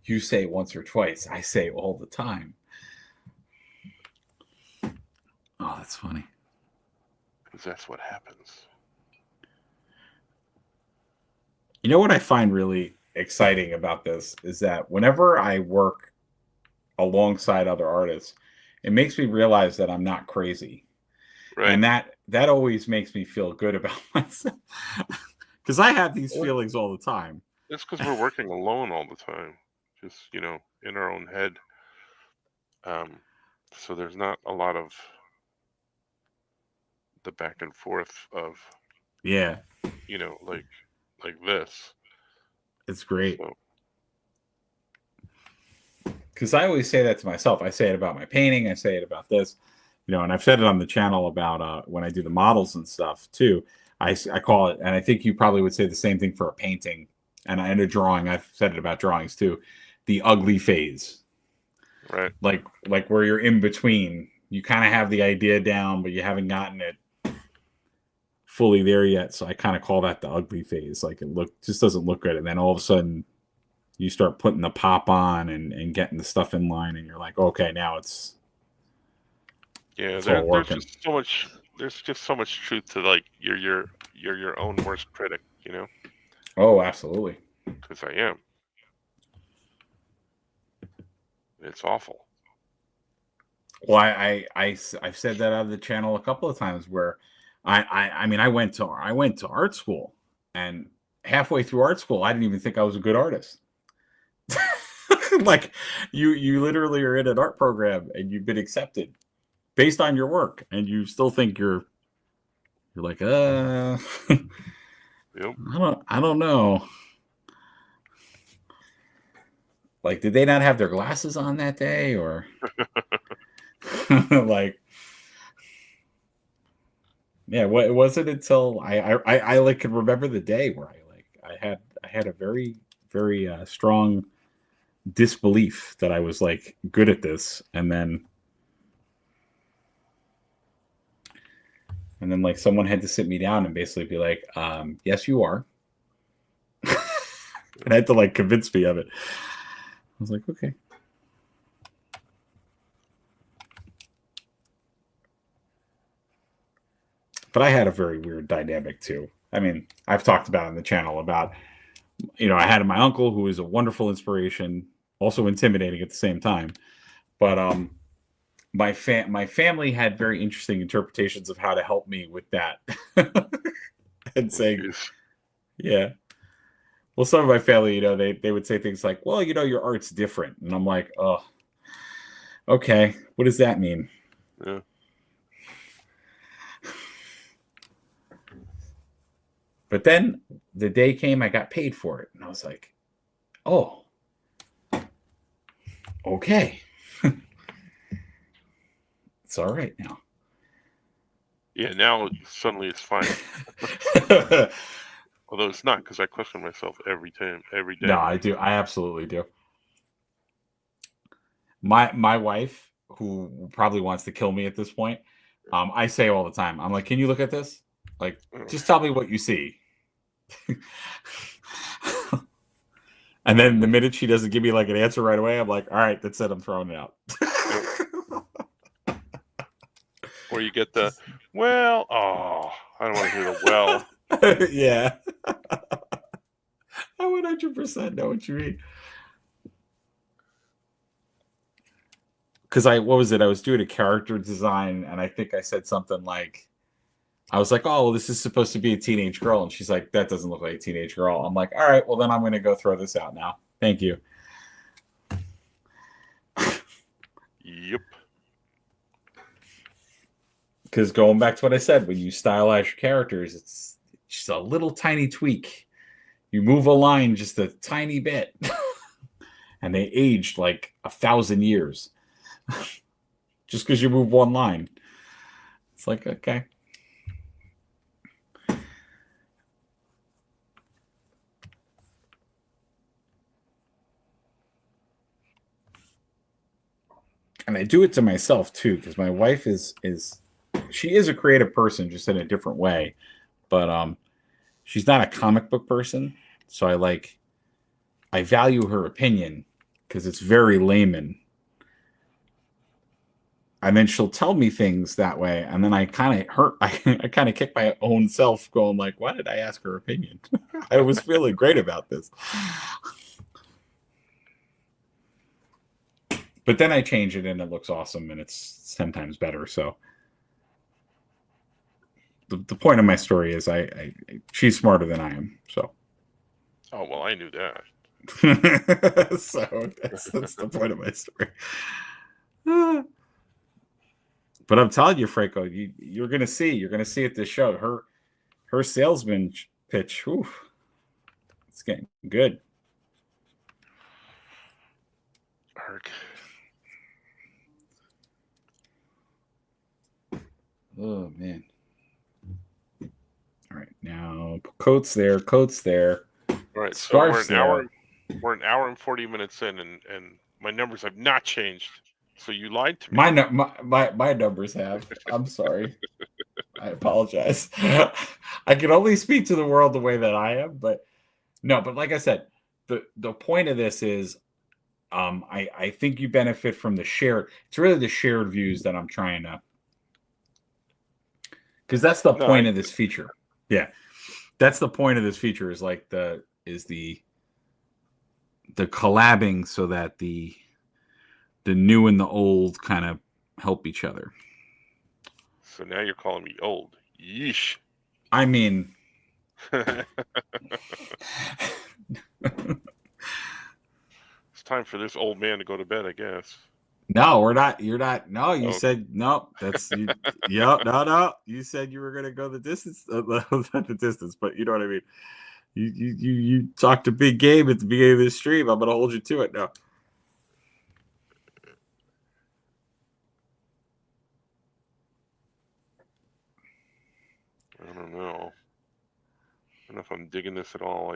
You say once or twice. I say all the time. Oh, that's funny. Because that's what happens. You know what I find really exciting about this is that whenever I work alongside other artists, it makes me realize that I'm not crazy. Right. And that always makes me feel good about myself. Because I have these feelings all the time. It's because we're working alone all the time. Just, in our own head. So there's not a lot of the back and forth of, like this. It's great. Because I always say that to myself. I say it about my painting. I say it about this, and I've said it on the channel about when I do the models and stuff too. I call it, and I think you probably would say the same thing for a painting and a drawing. I've said it about drawings too. The ugly phase, right? Like where you're in between. You kind of have the idea down, but you haven't gotten it fully there yet. So I kind of call that the ugly phase. Like just doesn't look good, and then all of a sudden you start putting the pop on and getting the stuff in line, and you're like, okay, now it's there's just so much. There's just so much truth to like your you're your own worst critic, you know, Oh, absolutely. because I am. It's awful. Well, I've said that on the channel a couple of times where I mean I went to art school, and halfway through art school I didn't even think I was a good artist. Like you literally are in an art program and you've been accepted based on your work, and you still think you're like Yep. I don't know. Like, did they not have their glasses on that day, or like, yeah? What it wasn't until I like could remember the day where I had a very strong disbelief that I was like good at this, and then like someone had to sit me down and basically be like, yes, you are, and I had to like convince me of it. I was like, okay. But I had a very weird dynamic too. I mean, I've talked about on the channel about, I had my uncle who is a wonderful inspiration, also intimidating at the same time. But my family had very interesting interpretations of how to help me with that. And saying, yeah. Well, some of my family, they would say things like, well, your art's different. And I'm like, oh, okay. What does that mean? Yeah. But then the day came, I got paid for it. And I was like, oh, okay. It's all right now. Yeah, now suddenly it's fine. Although it's not, because I question myself every day. No, I do. I absolutely do. My wife, who probably wants to kill me at this point, I say all the time, I'm like, can you look at this? Like, just tell me what you see. And then the minute she doesn't give me like an answer right away, I'm like, all right, that's it. I'm throwing it out. Or you get the, well, oh, I don't want to hear the well. Yeah. I 100% know what you mean. Because what was it? I was doing a character design, and I think I said something like, I was like, oh, well, this is supposed to be a teenage girl. And she's like, that doesn't look like a teenage girl. I'm like, all right, well, then I'm going to go throw this out now. Thank you. Yep. Because going back to what I said, when you stylize your characters, it's just a little tiny tweak. You move a line just a tiny bit, and they aged like 1,000 years. Just because you move one line. It's like, okay. And I do it to myself too, because my wife is she is a creative person, just in a different way. But she's not a comic book person, so I value her opinion because it's very layman. And then she'll tell me things that way, and then I kind of hurt. I kind of kick my own self, going like, "Why did I ask her opinion? I was feeling great about this." But then I change it, and it looks awesome, and it's 10 times better. So the point of my story is, she's smarter than I am. So. Oh well, I knew that. So that's the point of my story. But I'm telling you, Franco, you're gonna see at this show her salesman pitch. Whew, it's getting good. Arg. Oh man. All right, now coats there. All right, Scarf's so we're an hour and 40 minutes in, and my numbers have not changed. So you lied to me. My numbers have. I'm sorry. I apologize. I can only speak to the world the way that I am, but like I said, the point of this is, I think you benefit from the shared. It's really the shared views that I'm trying to, because that's the point of this feature. Yeah, that's the point of this feature. Is like the collabing so that the new and the old kind of help each other. So now you're calling me old. Yeesh. I mean, It's time for this old man to go to bed, I guess. no, we're not. You're not. No, you Oh, said no. That's you. Yeah, no. You said you were gonna go the distance, not the distance, but you know what I mean. You talked a big game at the beginning of this stream. I'm gonna hold you to it now. I don't know. I don't know if I'm digging this at all.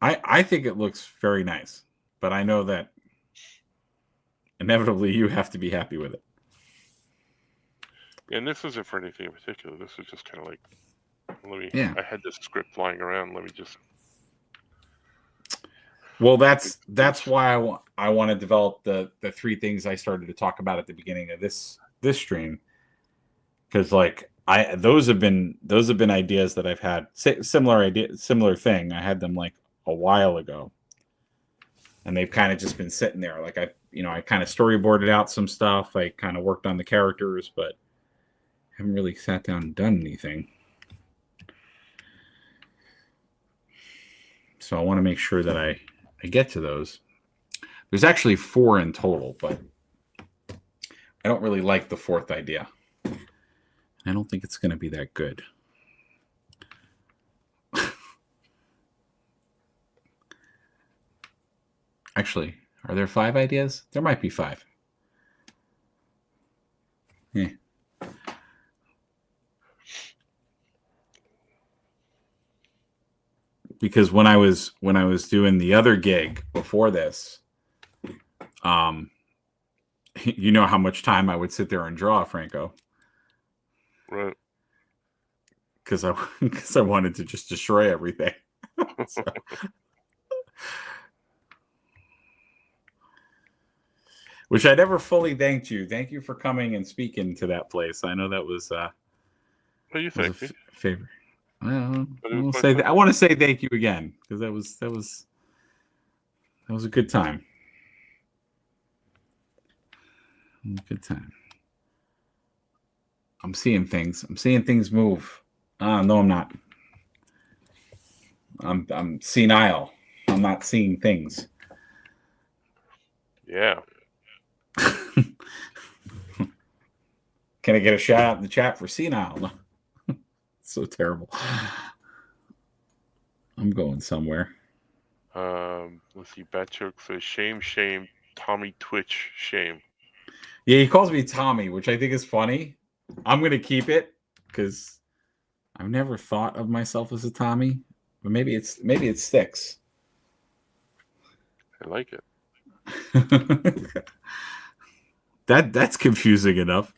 I think it looks very nice, but I know that inevitably you have to be happy with it. Yeah, and this isn't for anything in particular. This is just kind of like, Yeah. I had this script lying around. Let me just. Well, that's why I want to develop the three things I started to talk about at the beginning of this stream, because like those have been ideas that I've had, similar thing. I had them like a while ago, and they've kind of just been sitting there. Like I kind of storyboarded out some stuff. I kind of worked on the characters, but haven't really sat down and done anything. So I want to make sure that I get to those. There's actually 4 in total, but I don't really like the 4th idea. I don't think it's going to be that good. Actually, are there 5 ideas? There might be 5. Yeah. Because when I was doing the other gig before this, you know how much time I would sit there and draw, Franco. Right. Because I wanted to just destroy everything. So. Which I never fully thanked you. Thank you for coming and speaking to that place. I know that was What do you think? Favor. Well, I I want to say thank you again, because that was a good time. Good time. I'm seeing things. I'm seeing things move. No, I'm not. I'm senile. I'm not seeing things. Yeah. Can I get a shout out in the chat for senile? So terrible. I'm going somewhere. Let's see. Batchoke says shame, Tommy Twitch, shame. Yeah, he calls me Tommy, which I think is funny. I'm gonna keep it because I've never thought of myself as a Tommy, but maybe it sticks. I like it. That's confusing enough.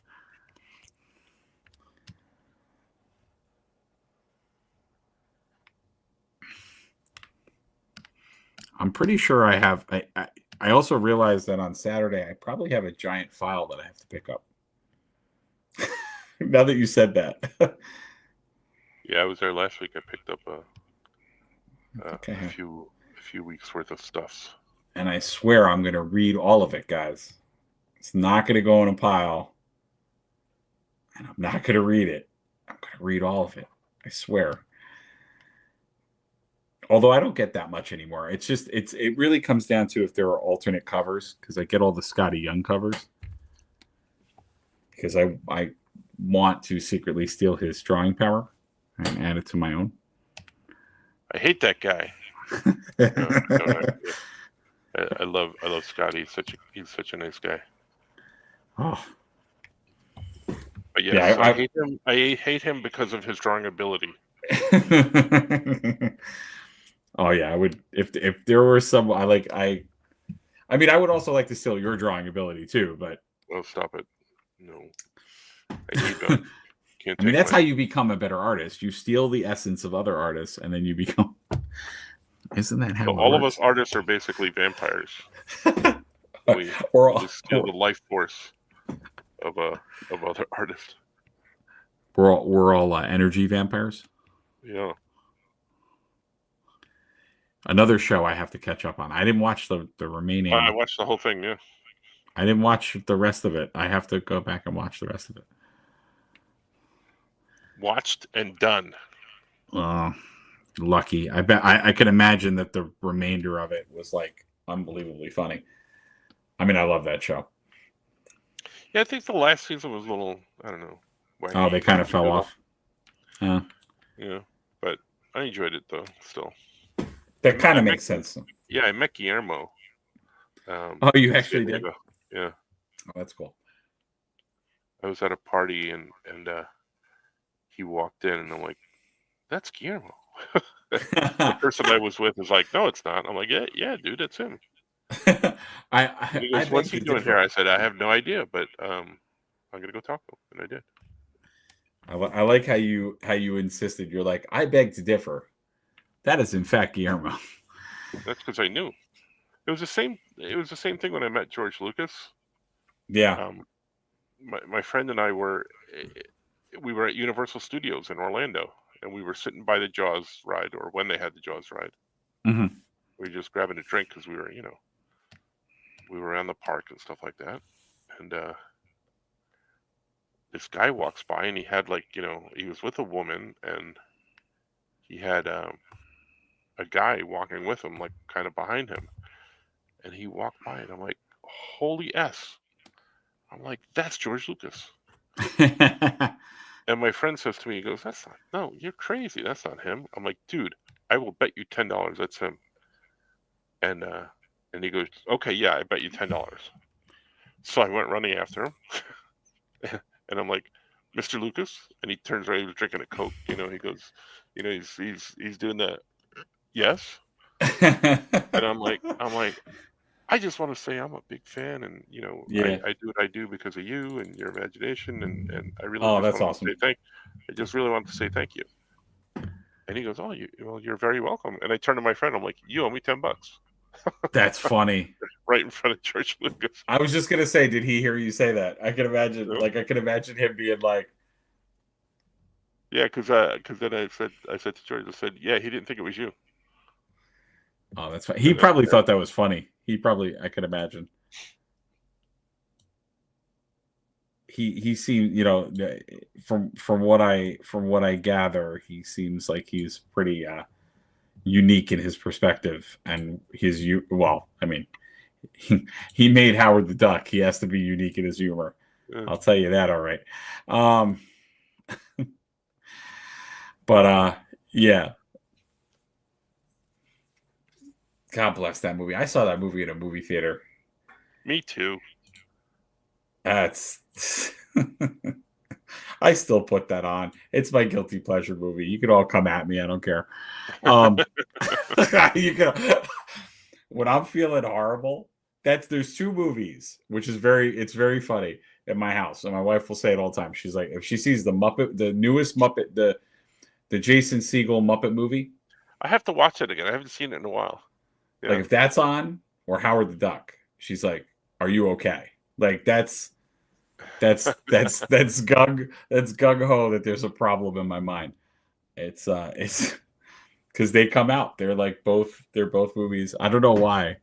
I'm pretty sure I have. I also realized that on Saturday I probably have a giant file that I have to pick up. Now that you said that. Yeah, I was there last week. I picked up a few weeks worth of stuff. And I swear I'm going to read all of it, guys. It's not going to go in a pile. And I'm not going to read it. I'm going to read all of it. I swear. Although I don't get that much anymore. It's just it really comes down to if there are alternate covers, because I get all the Scotty Young covers. Because I want to secretly steal his drawing power and add it to my own. I hate that guy. I love Scotty. He's such a nice guy. Oh. But yes, I hate him. I hate him because of his drawing ability. Oh yeah, I would if there were some I mean I would also like to steal your drawing ability too, but well, stop it. No. I hate them. I mean that's how you become a better artist. You steal the essence of other artists and then you become. Isn't that how all of us artists are basically vampires? we steal the life force of other artists. We're all energy vampires. Yeah. Another show I have to catch up on. I didn't watch the I remaining. watched the whole thing. Yeah. I didn't watch the rest of it. I have to go back and watch the rest of it. Watched and done. Uh, Lucky. I bet I can imagine that the remainder of it was like unbelievably funny. I mean, I love that show. Yeah, I think the last season was a little, I don't know, Oh, wacky they in kind of the fell middle. off. Yeah, Yeah, but I enjoyed it though. Still, that kind I of met makes sense. yeah, I met Guillermo. Oh, you In San actually did? Diego. Yeah, Oh, that's cool. I was at a party and he walked in and I'm like, that's Guillermo. The person I was with is like, no, it's not. I'm like, yeah, dude, that's him. I, And I he I goes, what's beg he to doing here? differ. I said, I have no idea, but I'm gonna go talk to him, and I did. I like how you insisted. You're like, I beg to differ. That is in fact Guillermo. That's because I knew it was the same. It was the same thing when I met George Lucas. Yeah. Um, my friend and I we were at Universal Studios in Orlando, and we were sitting by the Jaws ride, or when they had the Jaws ride. Mm-hmm. We were just grabbing a drink because we were around the park and stuff like that. And this guy walks by, and he had he was with a woman, and he had a guy walking with him, like kind of behind him. And he walked by, and I'm like, holy S! I'm like, that's George Lucas. And my friend says to me, he goes, that's not, no, you're crazy. That's not him. I'm like, dude, I will bet you $10 that's him. And he goes, okay, yeah, I bet you $10. So I went running after him, and I'm like, Mr. Lucas, and he turns around, he was drinking a Coke. He goes, he's doing that. Yes, and I'm like, I just want to say I'm a big fan, and Yeah. I do what I do because of you and your imagination, and I really Oh, just that's wanted to say awesome. I just really wanted to say thank you. And he goes, oh, you're very welcome. And I turn to my friend, I'm like, you owe me $10, That's funny. right in front of George Lucas. I was just gonna say, did he hear you say that? I can imagine, You know? like, I can imagine him being like, Yeah, because then I said to George, I said, yeah, he didn't think it was you. "Oh, that's funny." He And then probably thought that was funny. I could imagine. He seemed, from what I gather, he seems like he's pretty unique in his perspective and well, I mean, he made Howard the Duck. He has to be unique in his humor. yeah. I'll tell you that. All right. Um, but yeah. God bless that movie. I saw that movie in a movie theater. Me too. That's I still put that on. It's my guilty pleasure movie. You can all come at me. I don't care. You can, when I'm feeling horrible, there's two movies, which is it's very funny at my house. And my wife will say it all the time. She's like, if she sees the newest Muppet, the Jason Segel Muppet movie, I have to watch it again. I haven't seen it in a while. like Yeah. if that's on, or Howard the Duck, she's like, "Are you okay?" Like that's gung ho that there's a problem in my mind. It's because they come out. They're both movies. I don't know why,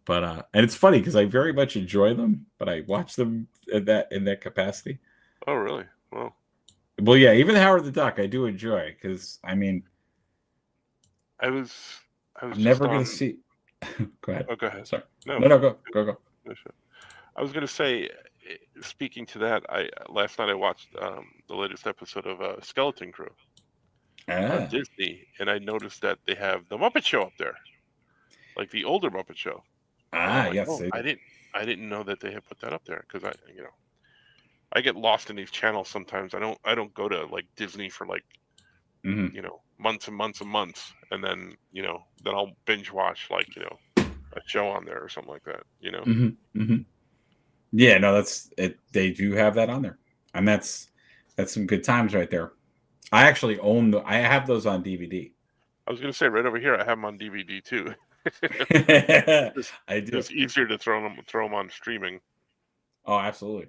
but and it's funny because I very much enjoy them, but I watch them in that capacity. Oh, really? Well, yeah, even Howard the Duck I do enjoy because I mean I was I was I'm just never gonna on. see. Go ahead. Oh, go ahead. Sorry. No, No, go. no, sure. I was gonna say, speaking to that, I last night I watched the latest episode of Skeleton Crew on Ah, Disney, and I noticed that they have the Muppet Show up there, like the older Muppet Show, and I'm like, yes, oh, they do. I didn't know that they had put that up there because I get lost in these channels sometimes. I don't go to like Disney for like Mm-hmm. months and months and months, and then then I'll binge watch like a show on there or something like that. Mm-hmm. Mm-hmm. Yeah, no, that's it. They do have that on there, and that's some good times right there. I actually I have those on DVD. I was gonna say right over here, I have them on DVD too. Just I do. just easier to throw them on streaming. Oh, absolutely.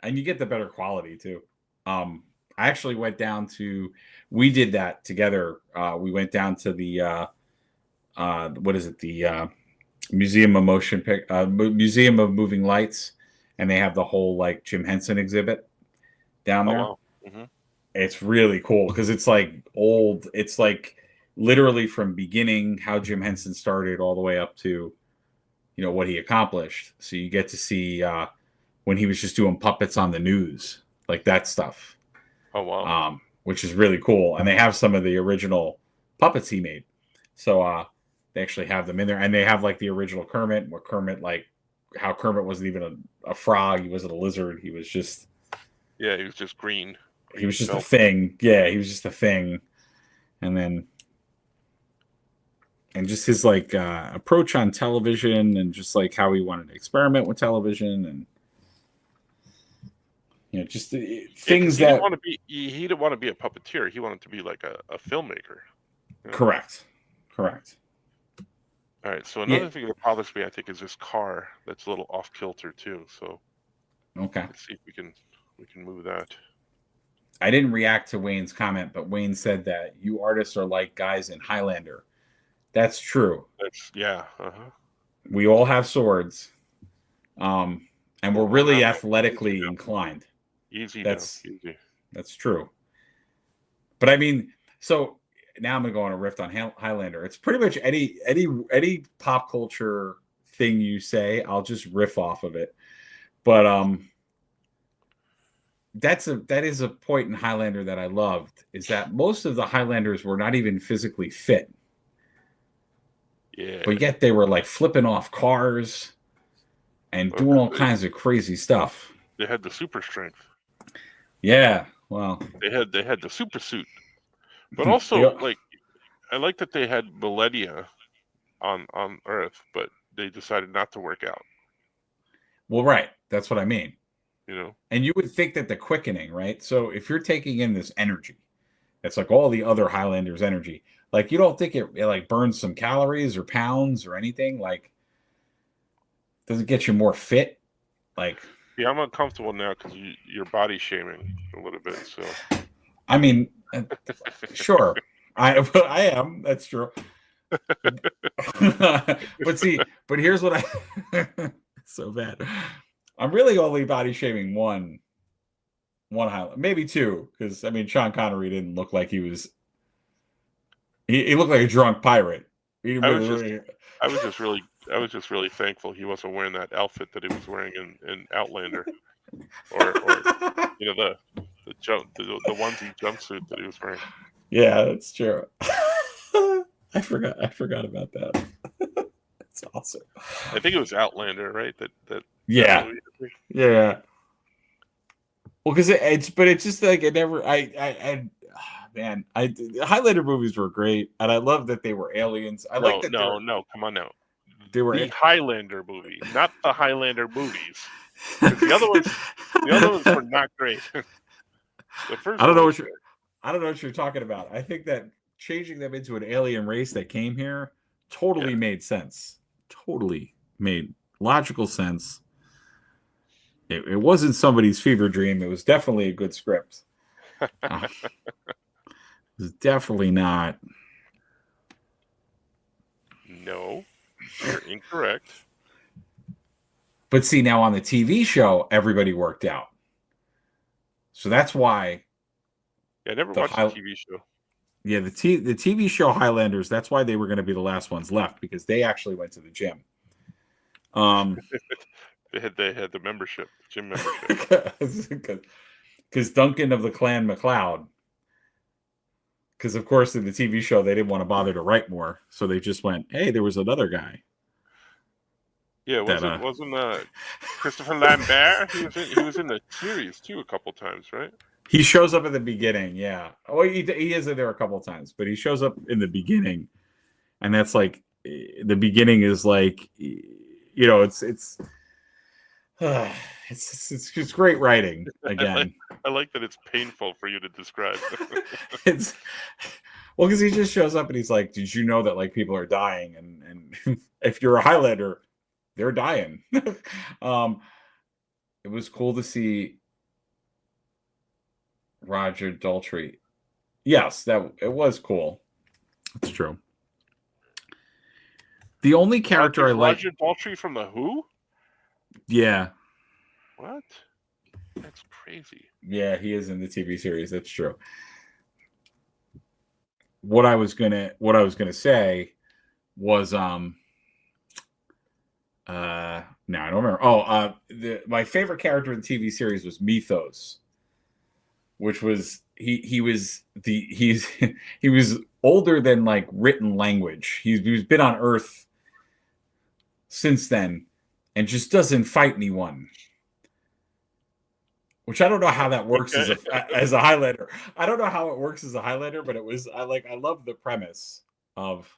And you get the better quality too. Um, I actually went down to. We did that together. We went down to the what is it? The Museum of Museum of Moving Lights, and they have the whole like Jim Henson exhibit down Oh there. wow. Hmm. It's really cool because it's like old. It's like literally from beginning how Jim Henson started all the way up to what he accomplished. So you get to see when he was just doing puppets on the news, like that stuff, Oh wow. which is really cool. And they have some of the original puppets he made. So they actually have them in there, and they have like the original Kermit, where Kermit like how Kermit wasn't even a frog, he wasn't a lizard, he was just Yeah, he was just green. he was just a Felt. thing. Yeah, he was just a thing. And then and just his like approach on television, and just like how he wanted to experiment with television, and just Yeah, because things that he didn't want to be a puppeteer. He wanted to be like a filmmaker. correct. All right. So Yeah. another thing that bothers me, I think, is this car that's a little off kilter too. So Okay. let's see if we can move that. I didn't react to Wayne's comment, but Wayne said that you artists are like guys in Highlander. That's true. Yeah. Uh-huh. We all have swords, and we're really Well, athletically inclined. easy That's now. Easy. That's true. But I mean, so now I'm gonna go on a riff on Highlander. It's pretty much any pop culture thing you say, I'll just riff off of it. But that is a point in Highlander that I loved, is that most of the Highlanders were not even physically fit. Yeah. But yet they were like flipping off cars and doing all kinds of crazy stuff. They had the super strength. Yeah. Well, they had the super suit. But also like I like that they had millennia on Earth, but they decided not to work out. Well, right. That's what I mean. And you would think that the quickening, right? So if you're taking in this energy, it's like all the other Highlanders' energy. Like you don't think it like burns some calories or pounds or anything? Like, does it get you more fit? Like, yeah, I'm uncomfortable now because you're body shaming a little bit. So, I mean, sure, I am. That's true. But here's what so bad. I'm really only body shaming one Highlander, maybe two, because I mean Sean Connery didn't look like he was. He looked like a drunk pirate. I was just really thankful he wasn't wearing that outfit that he was wearing in Outlander, or the onesie jumpsuit that he was wearing. Yeah, that's true. I forgot about that. That's awesome. I think it was Outlander, right? That yeah. Well, because it's just like it never. Man, Highlander movies were great, and I love that they were aliens. I like that. No, come on now. They were the Highlander movie, not the Highlander movies. The other ones were not great. The first. I don't know what you're talking about. I think that changing them into an alien race that came here totally made sense. Totally made logical sense. It wasn't somebody's fever dream. It was definitely a good script. It was definitely not. No, you're incorrect. But see, now on the TV show, everybody worked out. So that's why. Yeah, I never watched the TV show. Yeah, the TV show Highlanders, that's why they were going to be the last ones left, because they actually went to the gym. They had the membership, gym membership. Because Duncan of the Clan MacLeod. Because of course in the TV show they didn't want to bother to write more, so they just went, "Hey, there was another guy." Yeah, wasn't Christopher Lambert? He was in the series too a couple times, right? He shows up at the beginning, yeah. Well, he is in there a couple times, but he shows up in the beginning, and that's like the beginning is like, it's just great writing again. I like that it's painful for you to describe. It's well, because he just shows up and he's like, "Did you know that like people are dying, and if you're a Highlander, they're dying." It was cool to see Roger Daltrey. Yes, that it was cool. That's true. The only character I like. Roger Daltrey from the Who? Yeah. What? That's crazy. Yeah, he is in the TV series. That's true. What I was gonna say was no, I don't remember. Oh, my favorite character in the TV series was Mythos, which was he was he was older than like written language. He's been on Earth since then, and just doesn't fight anyone. Which I don't know how that works as a Highlander. I don't know how it works as a Highlander, but I love the premise of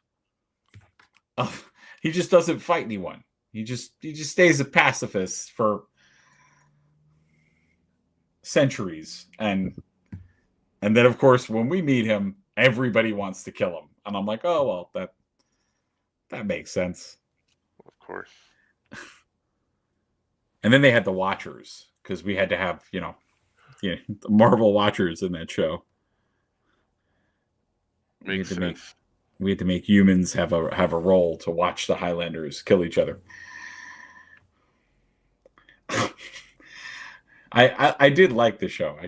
he just doesn't fight anyone. He just stays a pacifist for centuries, and then of course when we meet him, everybody wants to kill him, and I'm like, oh well, that makes sense. Of course. And then they had the Watchers, because we had to have the Marvel Watchers in that show. Makes sense. We had to make humans have a role to watch the Highlanders kill each other. I did like the show.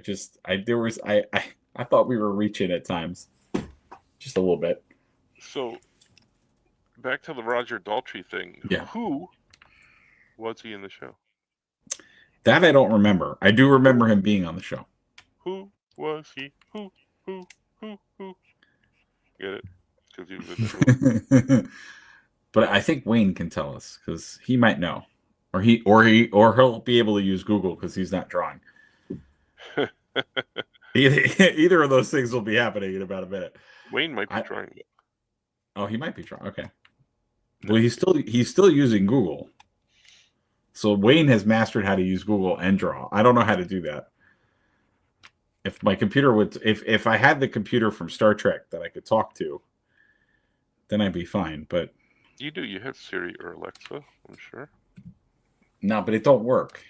I thought we were reaching at times, just a little bit. So, back to the Roger Daltrey thing. Yeah. Who was he in the show? That I don't remember. I do remember him being on the show. Who was he? Who? Get it? Because he was in the But I think Wayne can tell us, because he might know, or he'll be able to use Google because he's not drawing. Either of those things will be happening in about a minute. Wayne might be drawing it. Oh, he might be drawing. Okay. Well, he's still using Google. So Wayne has mastered how to use Google and draw. I don't know how to do that. If my computer if I had the computer from Star Trek that I could talk to, then I'd be fine. But you have Siri or Alexa, I'm sure. No, but it don't work.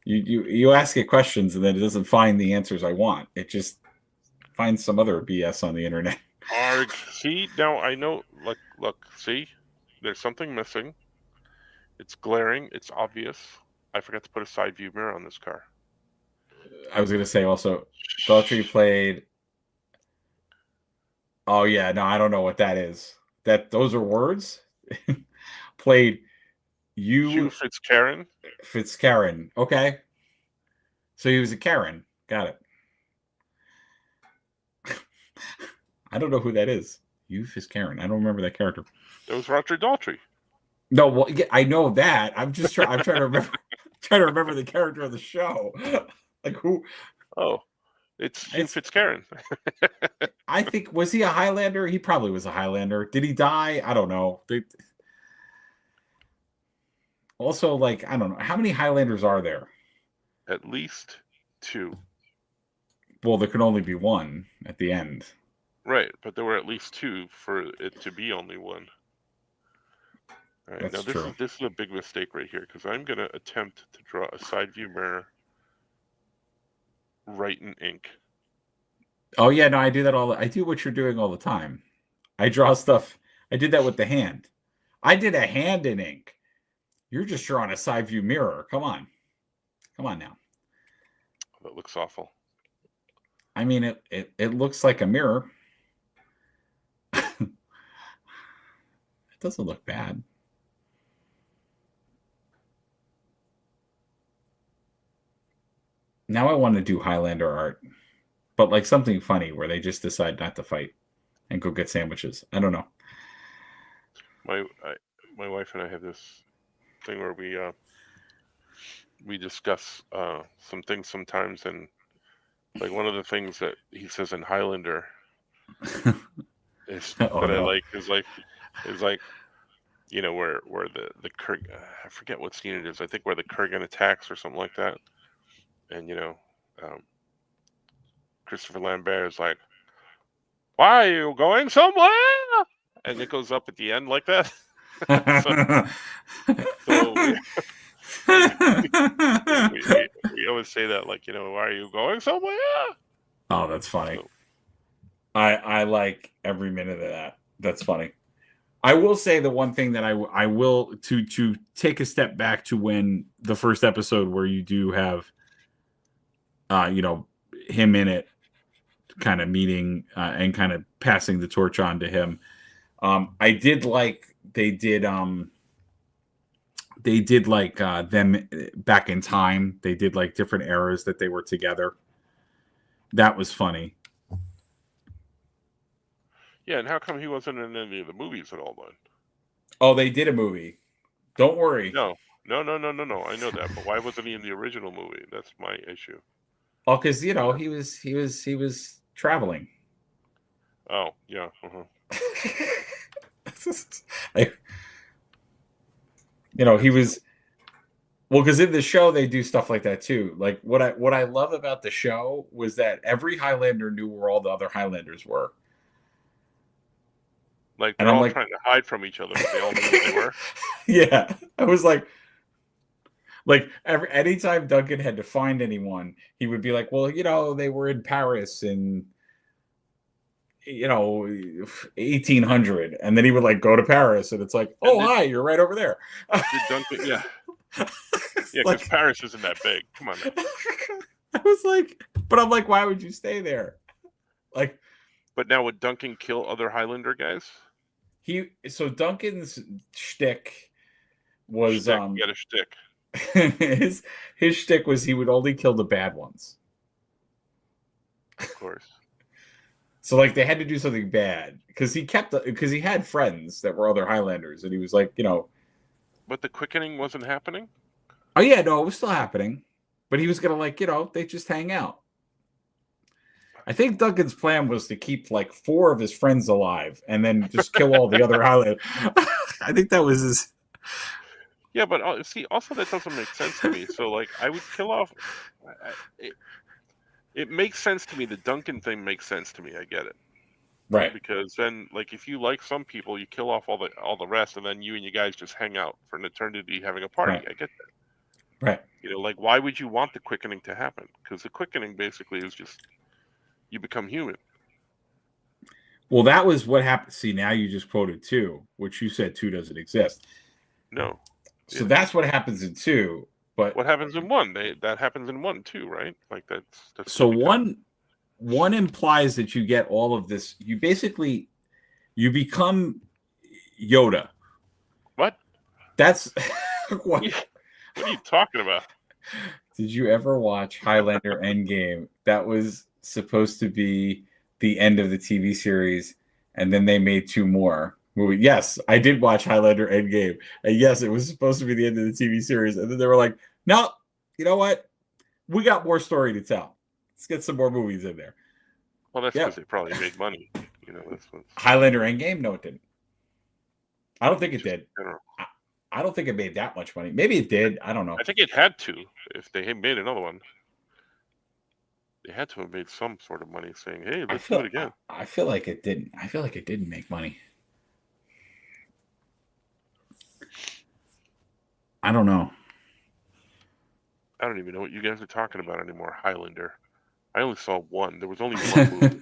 You ask it questions and then it doesn't find the answers I want. It just finds some other BS on the internet. See, now I know. Look, see, there's something missing. It's glaring. It's obvious. I forgot to put a side view mirror on this car. I was going to say also, Daltrey played. Oh yeah, no, I don't know what that is. Those are words. Played Hugh Fitzkaren. Fitzkaren. Okay. So he was a Karen. Got it. I don't know who that is. Hugh Fitzkaren. I don't remember that character. It was Roger Daltrey. No, well, yeah, I know that. I'm just trying. I'm trying to remember. Trying to remember the character of the show. Like who? Oh, it's Hugh Fitzkaren. I think, was he a Highlander? He probably was a Highlander. Did he die? I don't know. Also, like, I don't know. How many Highlanders are there? At least 2. Well, there can only be one at the end. Right, but there were at least 2 for it to be only 1. All right, That's now true. This is a big mistake right here, because I'm going to attempt to draw a side view mirror right in ink. Oh yeah, no, I do that I do what you're doing all the time. I draw stuff. I did that with the hand. I did a hand in ink. You're just drawing a side view mirror. Come on now. That looks awful. I mean, it looks like a mirror. It doesn't look bad. Now I want to do Highlander art, but like something funny where they just decide not to fight and go get sandwiches. I don't know. My wife and I have this thing where we discuss some things sometimes, and like one of the things that he says in Highlander is I like is like where the Kurgan, I forget what scene it is. I think where the Kurgan attacks or something like that. And Christopher Lambert is like, "Why are you going somewhere?" And it goes up at the end like that. We always say that, like, are you going somewhere? Oh, that's funny. So, I like every minute of that. That's funny. I will say the one thing that I will to take a step back to when the first episode where you do have, him in it, kind of meeting and kind of passing the torch on to him. I did like they did like them back in time. They did like different eras that they were together. That was funny. yeah, and how come he wasn't in any of the movies at all then? Oh, they did a movie. Don't worry. No. No. I know that, but why wasn't he in the original movie? That's my issue. Oh, because he was traveling. Oh, yeah. Uh-huh. He was. Well, because in the show they do stuff like that too. Like what I love about the show was that every Highlander knew where all the other Highlanders were. Like And they're I'm all like, trying to hide from each other, but they all knew where they were. yeah, I was like anytime Duncan had to find anyone, he would be like, well, they were in Paris in 1800, and then he would like go to Paris, and it's like, oh, hi, you're right over there. Did Duncan? Yeah, yeah, because like, Paris isn't that big. Come on, man. I was like, but I'm like, why would you stay there? Like, but now would Duncan kill other Highlander guys? So Duncan's shtick was Get a shtick. his shtick was he would only kill the bad ones. Of course. So like they had to do something bad because he had friends that were other Highlanders, and he was like, But the quickening wasn't happening? Oh yeah, no, it was still happening. But he was gonna they just hang out. I think Duncan's plan was to keep like 4 of his friends alive and then just kill all the other Highlanders. I think that was his. Yeah, but see, also that doesn't make sense to me. So like, I would kill off. It makes sense to me. The Duncan thing makes sense to me. I get it. Right. Because then, like, if you like some people, you kill off all the rest, and then you and your guys just hang out for an eternity having a party. Right. I get that. Right. Like, why would you want the quickening to happen? Because the quickening basically is just you become human. Well, that was what happened. See, now you just quoted 2, which you said 2 doesn't exist. No. So that's what happens in 2. But what happens in 1? That happens in 1 too, right? Like that's so one implies that you get all of this. You become Yoda. What? That's what are you talking about? Did you ever watch Highlander Endgame? That was supposed to be the end of the TV series, and then they made 2 more movies. Yes, I did watch Highlander Endgame, and yes, it was supposed to be the end of the TV series, and then they were like, no, you know what? We got more story to tell. Let's get some more movies in there. Well, that's because they probably made money. Highlander Endgame? No, it didn't. I don't think it did. I don't think it made that much money. Maybe it did. I don't know. I think it had to. If they had made another one, they had to have made some sort of money saying, hey, let's do it again. I feel like it didn't. I feel like it didn't make money. I don't know. I don't even know what you guys are talking about anymore. Highlander. I only saw 1. There was only 1 movie.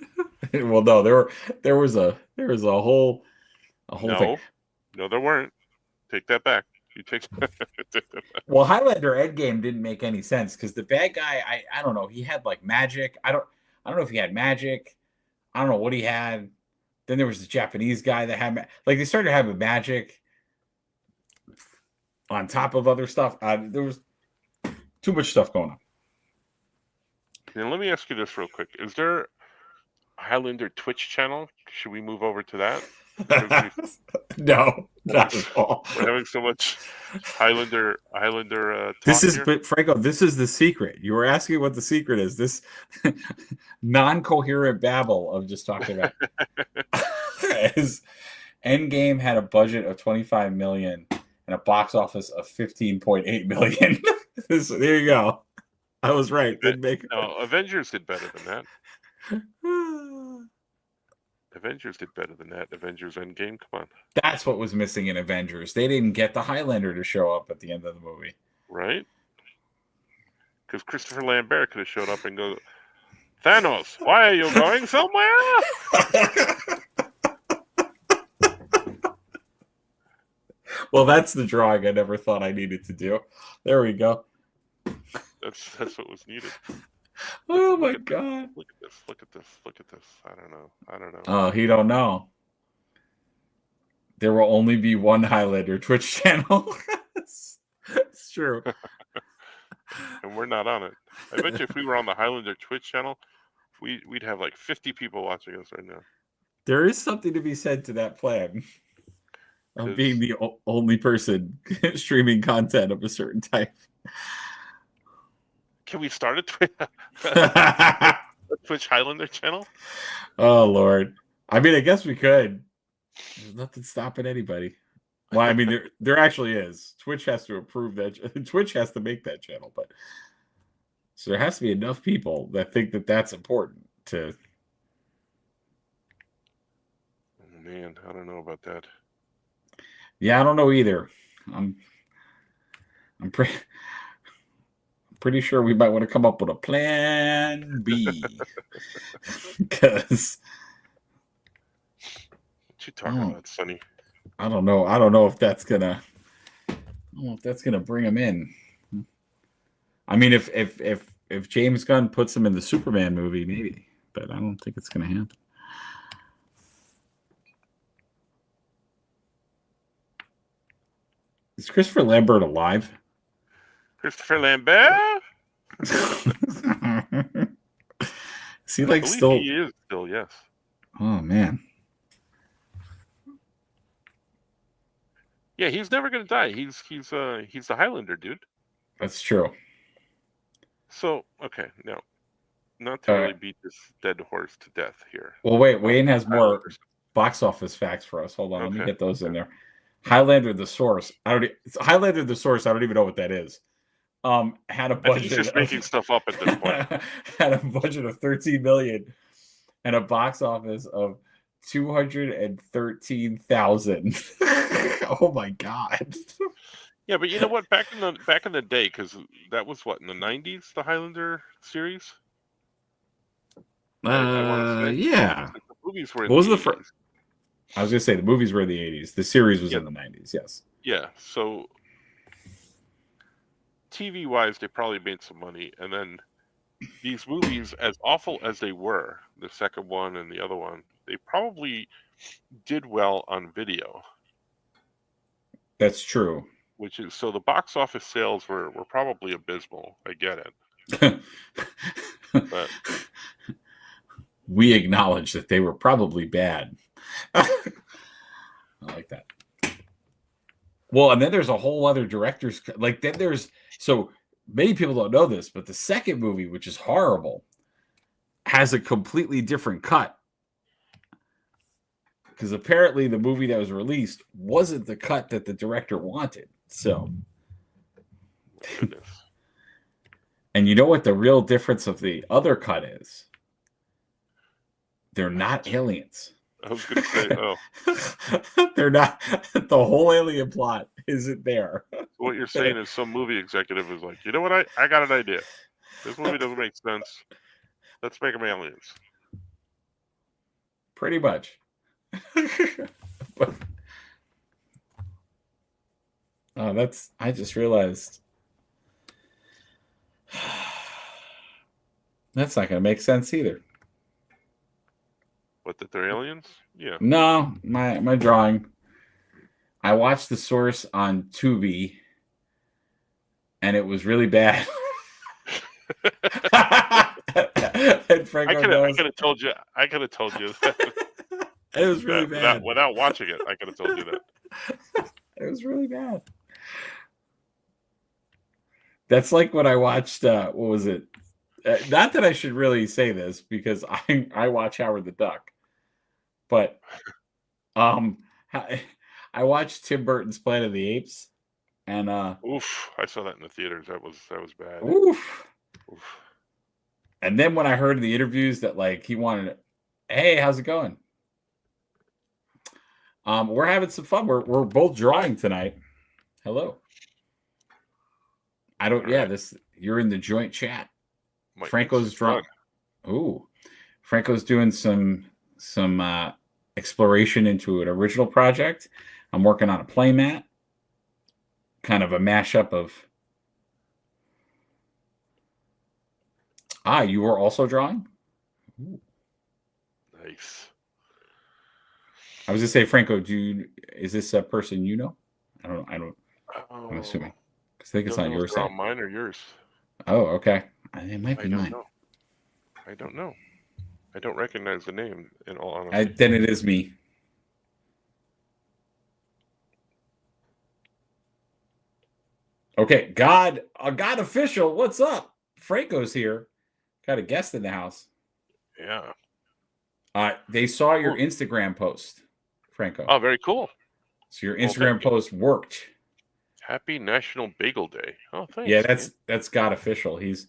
Well, no, there was a whole thing. No, there weren't. Take that back. You take that back. Well, Highlander Endgame didn't make any sense because the bad guy, I don't know, he had like magic. I don't know if he had magic. I don't know what he had. Then there was the Japanese guy that had they started having magic on top of other stuff. There was too much stuff going on. Now, let me ask you this real quick. Is there a Highlander Twitch channel? Should we move over to that? No, not at all. We're having so much Highlander this is here. Franco, this is the secret. You were asking what the secret is. This non-coherent babble of just talking about Endgame had a budget of 25 million and a box office of 15.8 million. There you go. I was right. No, Avengers did better than that. Avengers did better than that. Avengers Endgame, come on. That's what was missing in Avengers. They didn't get the Highlander to show up at the end of the movie. Right? Because Christopher Lambert could have showed up and go, Thanos, why are you going somewhere? Well, that's the drawing I never thought I needed to do. There we go. That's what was needed. Oh my god! Look at this! Look at this! Look at this! I don't know. Oh, he don't know. There will only be one Highlander Twitch channel. it's true. And we're not on it. I bet you if we were on the Highlander Twitch channel, we'd have like 50 people watching us right now. There is something to be said to that plan of being the only person streaming content of a certain type. Can we start a Twitch Highlander channel? Oh Lord! I mean, I guess we could. There's nothing stopping anybody. Well, I mean, there actually is. Twitch has to approve that. Twitch has to make that channel, but so there has to be enough people that think that that's important to. Oh man, I don't know about that. Yeah, I don't know either. I'm pretty sure we might want to come up with a plan B because. What you talking about, Sonny? I don't know. I don't know if that's gonna bring him in. I mean, if James Gunn puts him in the Superman movie, maybe, but I don't think it's gonna happen. Is Christopher Lambert alive? Christopher Lambert? Is he like still? He is still, yes. Oh man. Yeah, he's never gonna die. He's the Highlander, dude. That's true. So okay, now, not to really beat this dead horse to death here. Well, wait. Wayne has more box office facts for us. Hold on, let me get those in there. Highlander the Source. Highlander the Source. I don't even know what that is. Had a budget. He's just making stuff up at this point. Had a budget of $13 million and a box office of 213,000. Oh my god. Yeah, but you know what? Back in the day, because that was what, in the 90s, the Highlander series. Yeah. The movies were. What was the first? I was gonna say the movies were in the 80s. The series was in the 90s. Yes. Yeah. So TV wise, they probably made some money, and then these movies, as awful as they were, the second one and the other one, they probably did well on video. That's true. Which is, so the box office sales were probably abysmal. I get it. But we acknowledge that they were probably bad. I like that. Well, and then there's a whole other director's, like, then there's, so many people don't know this, but the second movie, which is horrible, has a completely different cut. Because apparently the movie that was released wasn't the cut that the director wanted. So, and you know what the real difference of the other cut is? They're not aliens. I was going to say, oh. They're not. The whole alien plot isn't there. So what you're saying is some movie executive is like, you know what? I got an idea. This movie doesn't make sense. Let's make them aliens. Pretty much. But, I just realized that's not going to make sense either. What, that they're aliens? Yeah. No, my drawing. I watched The Source on Tubi, and it was really bad. And Franco I could have told you. I could have told you that. It was really bad. Without watching it, I could have told you that. It was really bad. That's like when I watched, what was it? Not that I should really say this because I watch Howard the Duck, but I watched Tim Burton's Planet of the Apes, and oof, I saw that in the theaters. That was bad. Oof. And then when I heard in the interviews that like he wanted, hey, how's it going? We're having some fun. We're both drawing tonight. Hello. You're in the joint chat. Might make Franco's some fun. drunk. Ooh, Franco's doing some exploration into an original project. I'm working on a playmat, kind of a mashup of. You were also drawing? Ooh. Nice. I was gonna say, Franco, is this a person you know? I don't. I'm assuming. I think it's Don't on know if your they're side. on mine or yours. Oh, okay. It might be mine. I don't know. I don't recognize the name, in all honesty. Then it is me. Okay, God official, what's up? Franco's here. Got a guest in the house. Yeah. They saw your Instagram post, Franco. Oh, very cool. So your Instagram post worked. Happy National Bagel Day. Oh, thanks. Yeah, that's God official. He's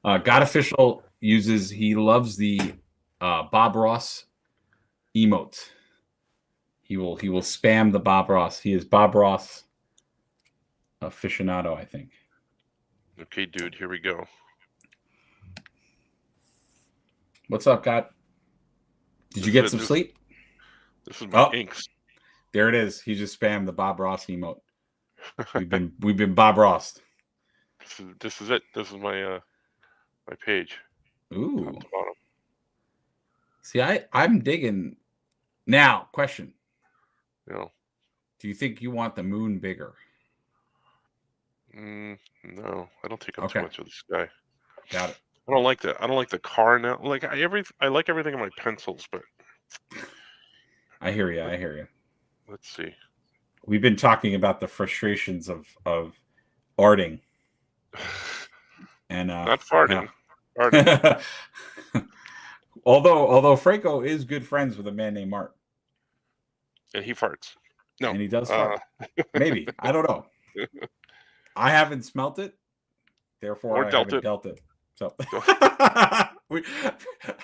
God official he loves the Bob Ross emote. He will spam the Bob Ross. He is Bob Ross aficionado, I think. Okay, dude, here we go. What's up, God? Did you get some sleep? This is my inks. There it is. He just spammed the Bob Ross emote. We've been Bob Ross. This is it. This is my my page. Ooh. Top to bottom. See, I'm digging. Now, question. No. Do you think you want the moon bigger? No, I don't take up too much of the sky. Got it. I don't like that. I don't like the car now. Like I like everything in my pencils, but I hear you. I hear you. Let's see. We've been talking about the frustrations of arting. And not farting. Arting. although Franco is good friends with a man named Art. And he farts. No. And he does fart. Maybe. I don't know. I haven't smelt it. Therefore, I haven't dealt it. So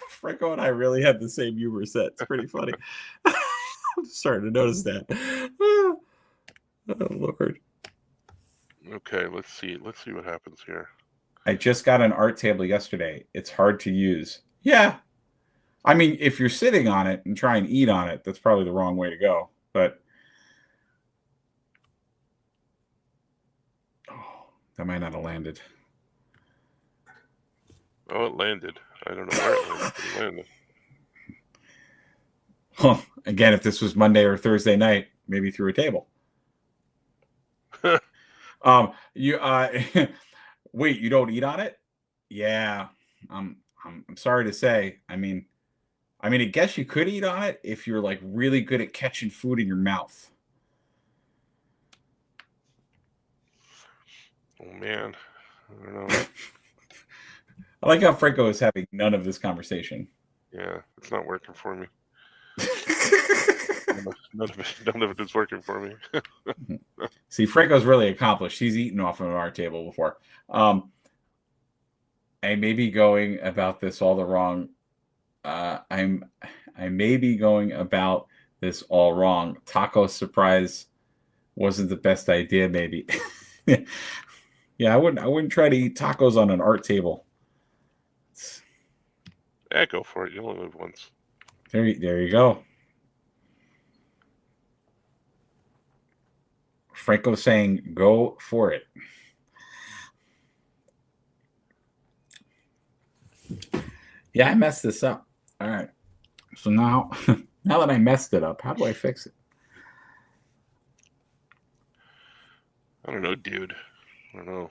Franco and I really have the same humor set. It's pretty funny. I'm starting to notice that. Oh, Lord. Okay, let's see. Let's see what happens here. I just got an art table yesterday. It's hard to use. Yeah. I mean, if you're sitting on it and try and eat on it, that's probably the wrong way to go. But that might not have landed. Oh, it landed. I don't know where it landed, but it landed. Huh. Again, if this was Monday or Thursday night, maybe through a table. You wait, you don't eat on it? Yeah. I'm sorry to say. I mean, I guess you could eat on it if you're like really good at catching food in your mouth. Oh man, I don't know. I like how Franco is having none of this conversation. Yeah, it's not working for me. None of it is working for me. See, Franco's really accomplished. He's eaten off of our table before. I may be going about this all the wrong. I may be going about this all wrong. Taco surprise wasn't the best idea, maybe. Yeah, I wouldn't try to eat tacos on an art table. Yeah, go for it. You only live once. There you go. Franco saying, "Go for it." Yeah, I messed this up. All right. So now that I messed it up, how do I fix it? I don't know, dude. I don't know.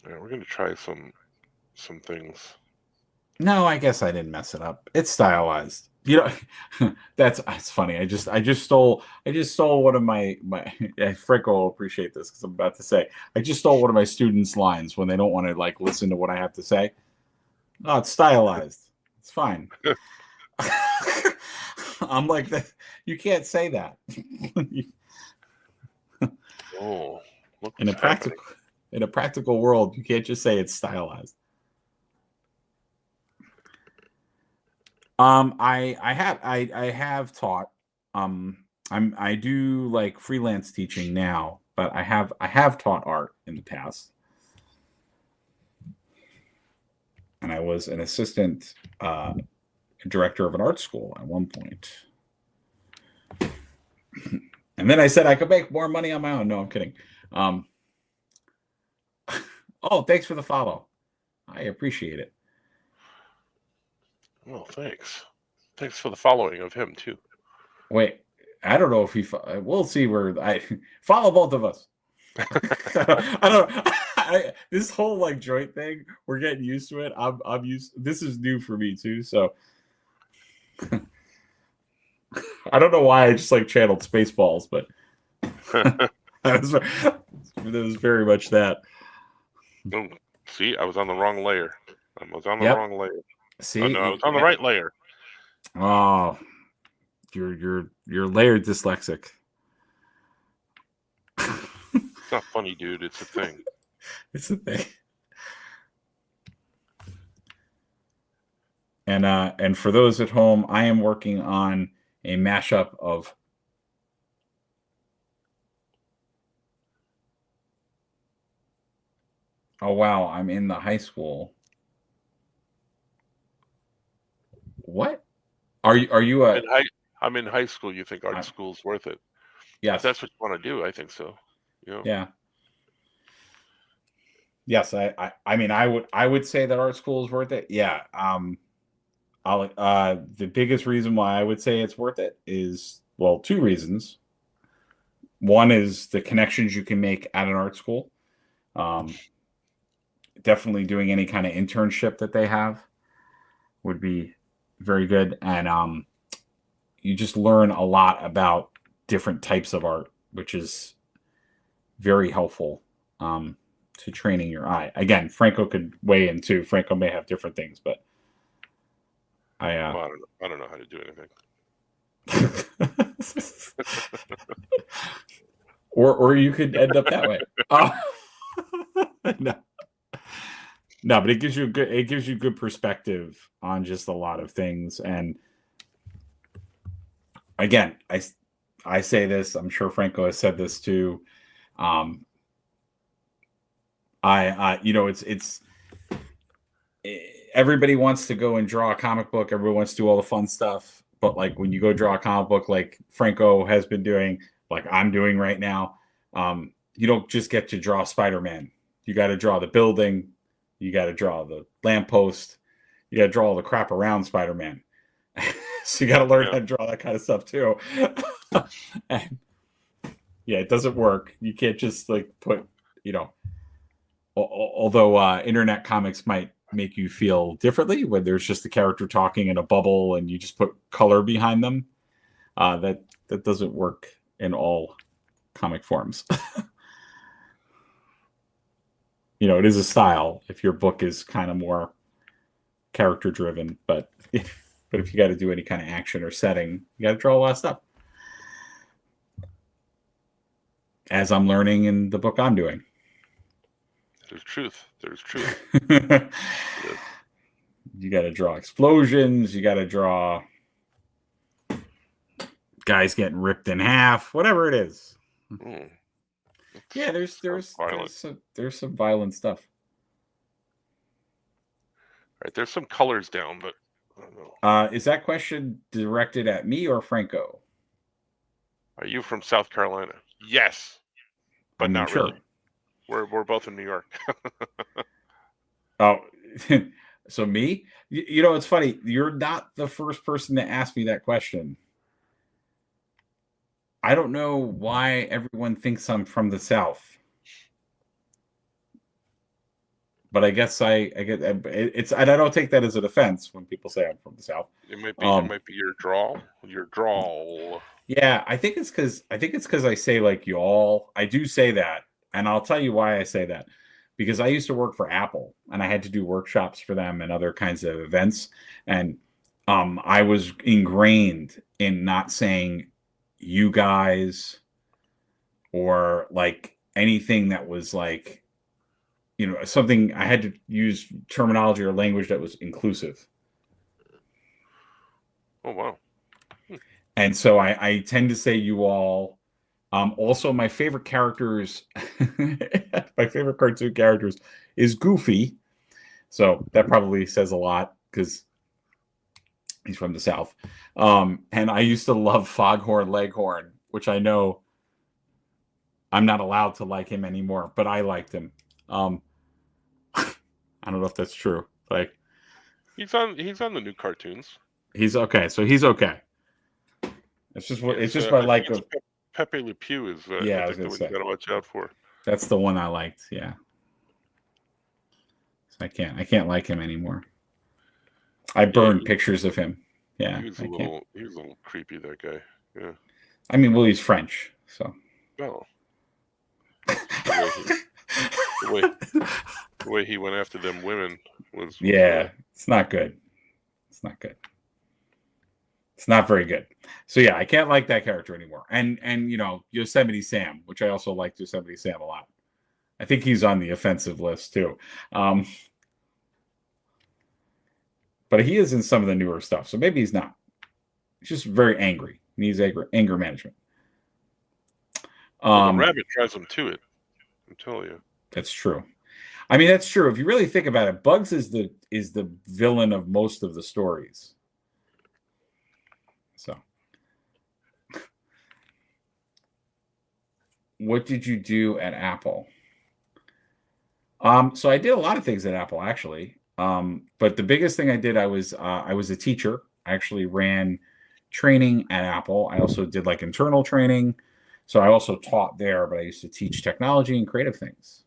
Yeah, we're gonna try some things. No, I guess I didn't mess it up. It's stylized. You know, that's funny. I just stole one of my Franco will appreciate this because I'm about to say I just stole one of my students' lines when they don't want to like listen to what I have to say. No, it's stylized. It's fine. I'm like that. You can't say that. Oh, look in a practical world, you can't just say it's stylized. I have taught. I do like freelance teaching now, but I have taught art in the past. was an assistant director of an art school at one point. And then I said I could make more money on my own. No, I'm kidding. Oh, thanks for the follow. I appreciate it. Well, thanks. Thanks for the following of him too. Wait, I don't know if he. We'll see where I follow both of us. I don't. This whole like joint thing, we're getting used to it. I'm used. This is new for me too. So I don't know why I just like channeled Spaceballs, but it was very much that. Oh, see, I was on the wrong layer. I was on the wrong layer. See, oh, no, I was on the right layer. Oh, you're layered dyslexic. It's not funny, dude. It's a thing. It's a thing. And for those at home, I am working on a mashup of oh wow, I'm in the high school. What? Are you I'm in high school. You think art school's worth it? Yes. If that's what you want to do, I think so. You know? Yeah. Yes, I mean I would say that art school is worth it. Yeah. The biggest reason why I would say it's worth it is, well, two reasons. One is the connections you can make at an art school. Definitely doing any kind of internship that they have would be very good. And you just learn a lot about different types of art, which is very helpful to training your eye. Again, Franco could weigh in too. Franco may have different things, but I don't know how to do anything. or you could end up that way. No, but it gives you good perspective on just a lot of things. And again, I say this, I'm sure Franco has said this too. It's everybody wants to go and draw a comic book. Everybody wants to do all the fun stuff. But like when you go draw a comic book, like Franco has been doing, like I'm doing right now, you don't just get to draw Spider-Man. You got to draw the building. You got to draw the lamppost. You got to draw all the crap around Spider-Man. So you got to learn how to draw that kind of stuff too. And yeah, it doesn't work. You can't just like put, although internet comics might make you feel differently when there's just the character talking in a bubble and you just put color behind them. That doesn't work in all comic forms. It is a style if your book is kind of more character driven, but if you got to do any kind of action or setting, you got to draw a lot of stuff. As I'm learning in the book I'm doing. There's truth. You got to draw explosions. You got to draw guys getting ripped in half, whatever it is. Yeah, there's some violent stuff. Right, there's some colors down, but I don't know. Is that question directed at me or Franco? Are you from South Carolina? Yes, but not sure. really. We're both in New York. Oh, so me? It's funny. You're not the first person to ask me that question. I don't know why everyone thinks I'm from the South, but I guess I get it's, and I don't take that as an offense when people say I'm from the South. It might be your drawl. Your drawl. Yeah, I think it's because I say like y'all. I do say that, and I'll tell you why I say that. Because I used to work for Apple, and I had to do workshops for them and other kinds of events, and I was ingrained in not saying you guys or like anything that was like, something. I had to use terminology or language that was inclusive. Oh, wow. And so I tend to say you all. Also, my favorite characters, my favorite cartoon characters is Goofy. So that probably says a lot because he's from the South. And I used to love Foghorn Leghorn, which I know I'm not allowed to like him anymore, but I liked him. I don't know if that's true. Like He's on the new cartoons. he's okay. So he's okay. It's just my I think like it's of Pepe Le Pew is yeah. I I was think gonna the one you say got to watch out for. that's the one I liked. Yeah. So I can't like him anymore. I Yeah, burned pictures of him. Yeah, I can't. he was a little creepy, that guy. Yeah. I mean, well, he's French, so. Oh, just the way the way he went after them women was Yeah, it's not good. It's not good. It's not very good. So yeah, I can't like that character anymore. And you know, Yosemite Sam, which I also like Yosemite Sam a lot. I think he's on the offensive list too. But he is in some of the newer stuff, so maybe he's not. He's just very angry. He needs anger management. well, the rabbit drives him to it. I'm telling you. That's true. I mean, that's true. If you really think about it, Bugs is the villain of most of the stories. So, what did you do at Apple? So I did a lot of things at Apple actually. But the biggest thing I did, I was a teacher. I actually ran training at Apple. I also did like internal training. So I also taught there, but I used to teach technology and creative things.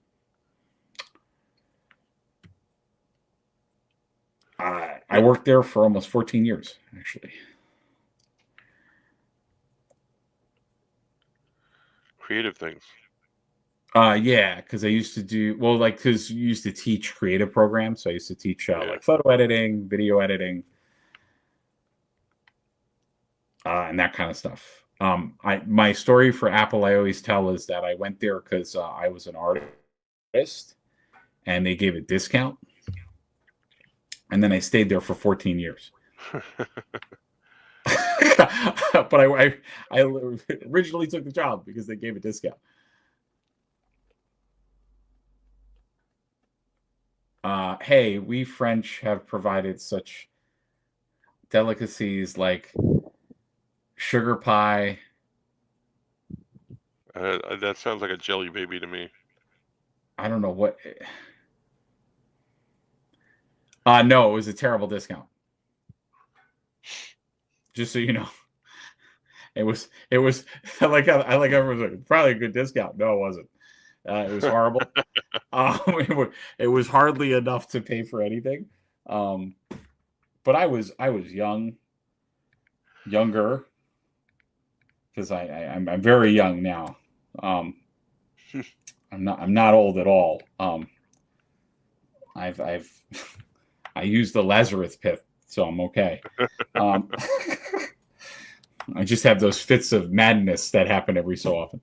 I worked there for almost 14 years, actually. Creative things. Yeah, because I used to do because you used to teach creative programs. So I used to teach like photo editing, video editing, and that kind of stuff. My story for Apple I always tell is that I went there because I was an artist, and they gave a discount, and then I stayed there for 14 years. But I originally took the job because they gave a discount. Hey, we French have provided such delicacies like sugar pie. That sounds like a jelly baby to me. I don't know what. No, it was a terrible discount. Just so you know, it was I like everyone's like probably a good discount. No, it wasn't. It was horrible. It was hardly enough to pay for anything. But I was younger, because I'm very young now. I'm not old at all. I've I used the Lazarus pit, so I'm okay. I just have those fits of madness that happen every so often.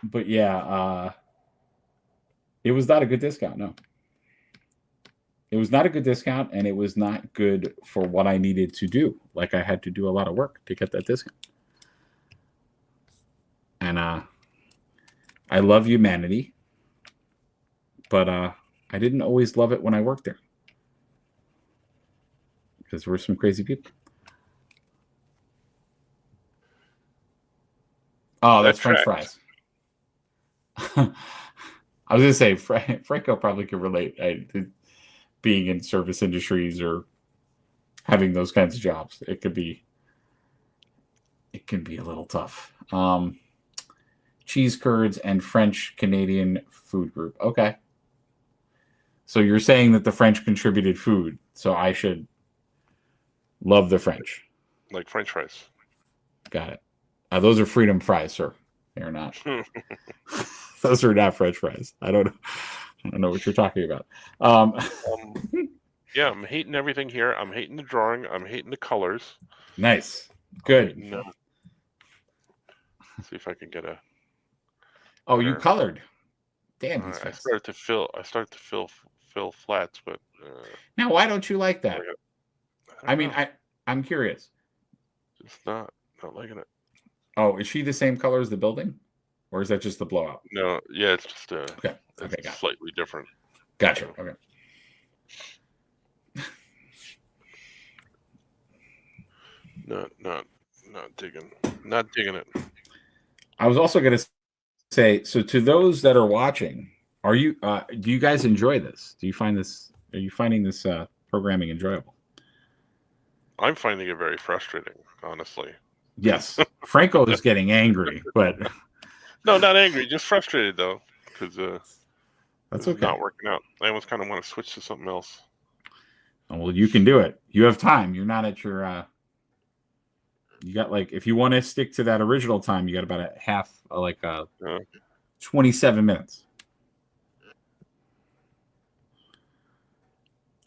But yeah, it was not a good discount. No, it was not a good discount, and it was not good for what I needed to do. Like I had to do a lot of work to get that discount. And I love humanity, but I didn't always love it when I worked there, because there were some crazy people. Oh, that's French fries. I was going to say, Franco probably could relate to being in service industries or having those kinds of jobs. It can be a little tough. Cheese curds and French Canadian food group. Okay. So you're saying that the French contributed food, so I should love the French. Like French fries. Got it. Those are freedom fries, sir. They're not. Those are not French fries. I don't know what you're talking about. Yeah, I'm hating everything here. I'm hating the drawing. I'm hating the colors. Nice. Good. See if I can get a. Oh, you colored. Damn, he's fast. I start to fill flats, but now why don't you like that? I mean, I'm curious. Just not liking it. Oh, is she the same color as the building? or is that just the blowout? No, yeah, it's just Okay. it's Okay, got it. slightly different. Gotcha. Okay. Not digging it. I was also going to say, so to those that are watching, are you do you guys enjoy this? Do you find this? Are you finding this programming enjoyable? I'm finding it very frustrating, honestly. Yes, Franco is getting angry, but No, not angry, just frustrated though, because that's this is okay. not working out. I almost kind of want to switch to something else. Well, you can do it. You have time. You're not at your. You got like if you want to stick to that original time, you got about a half, 27 minutes.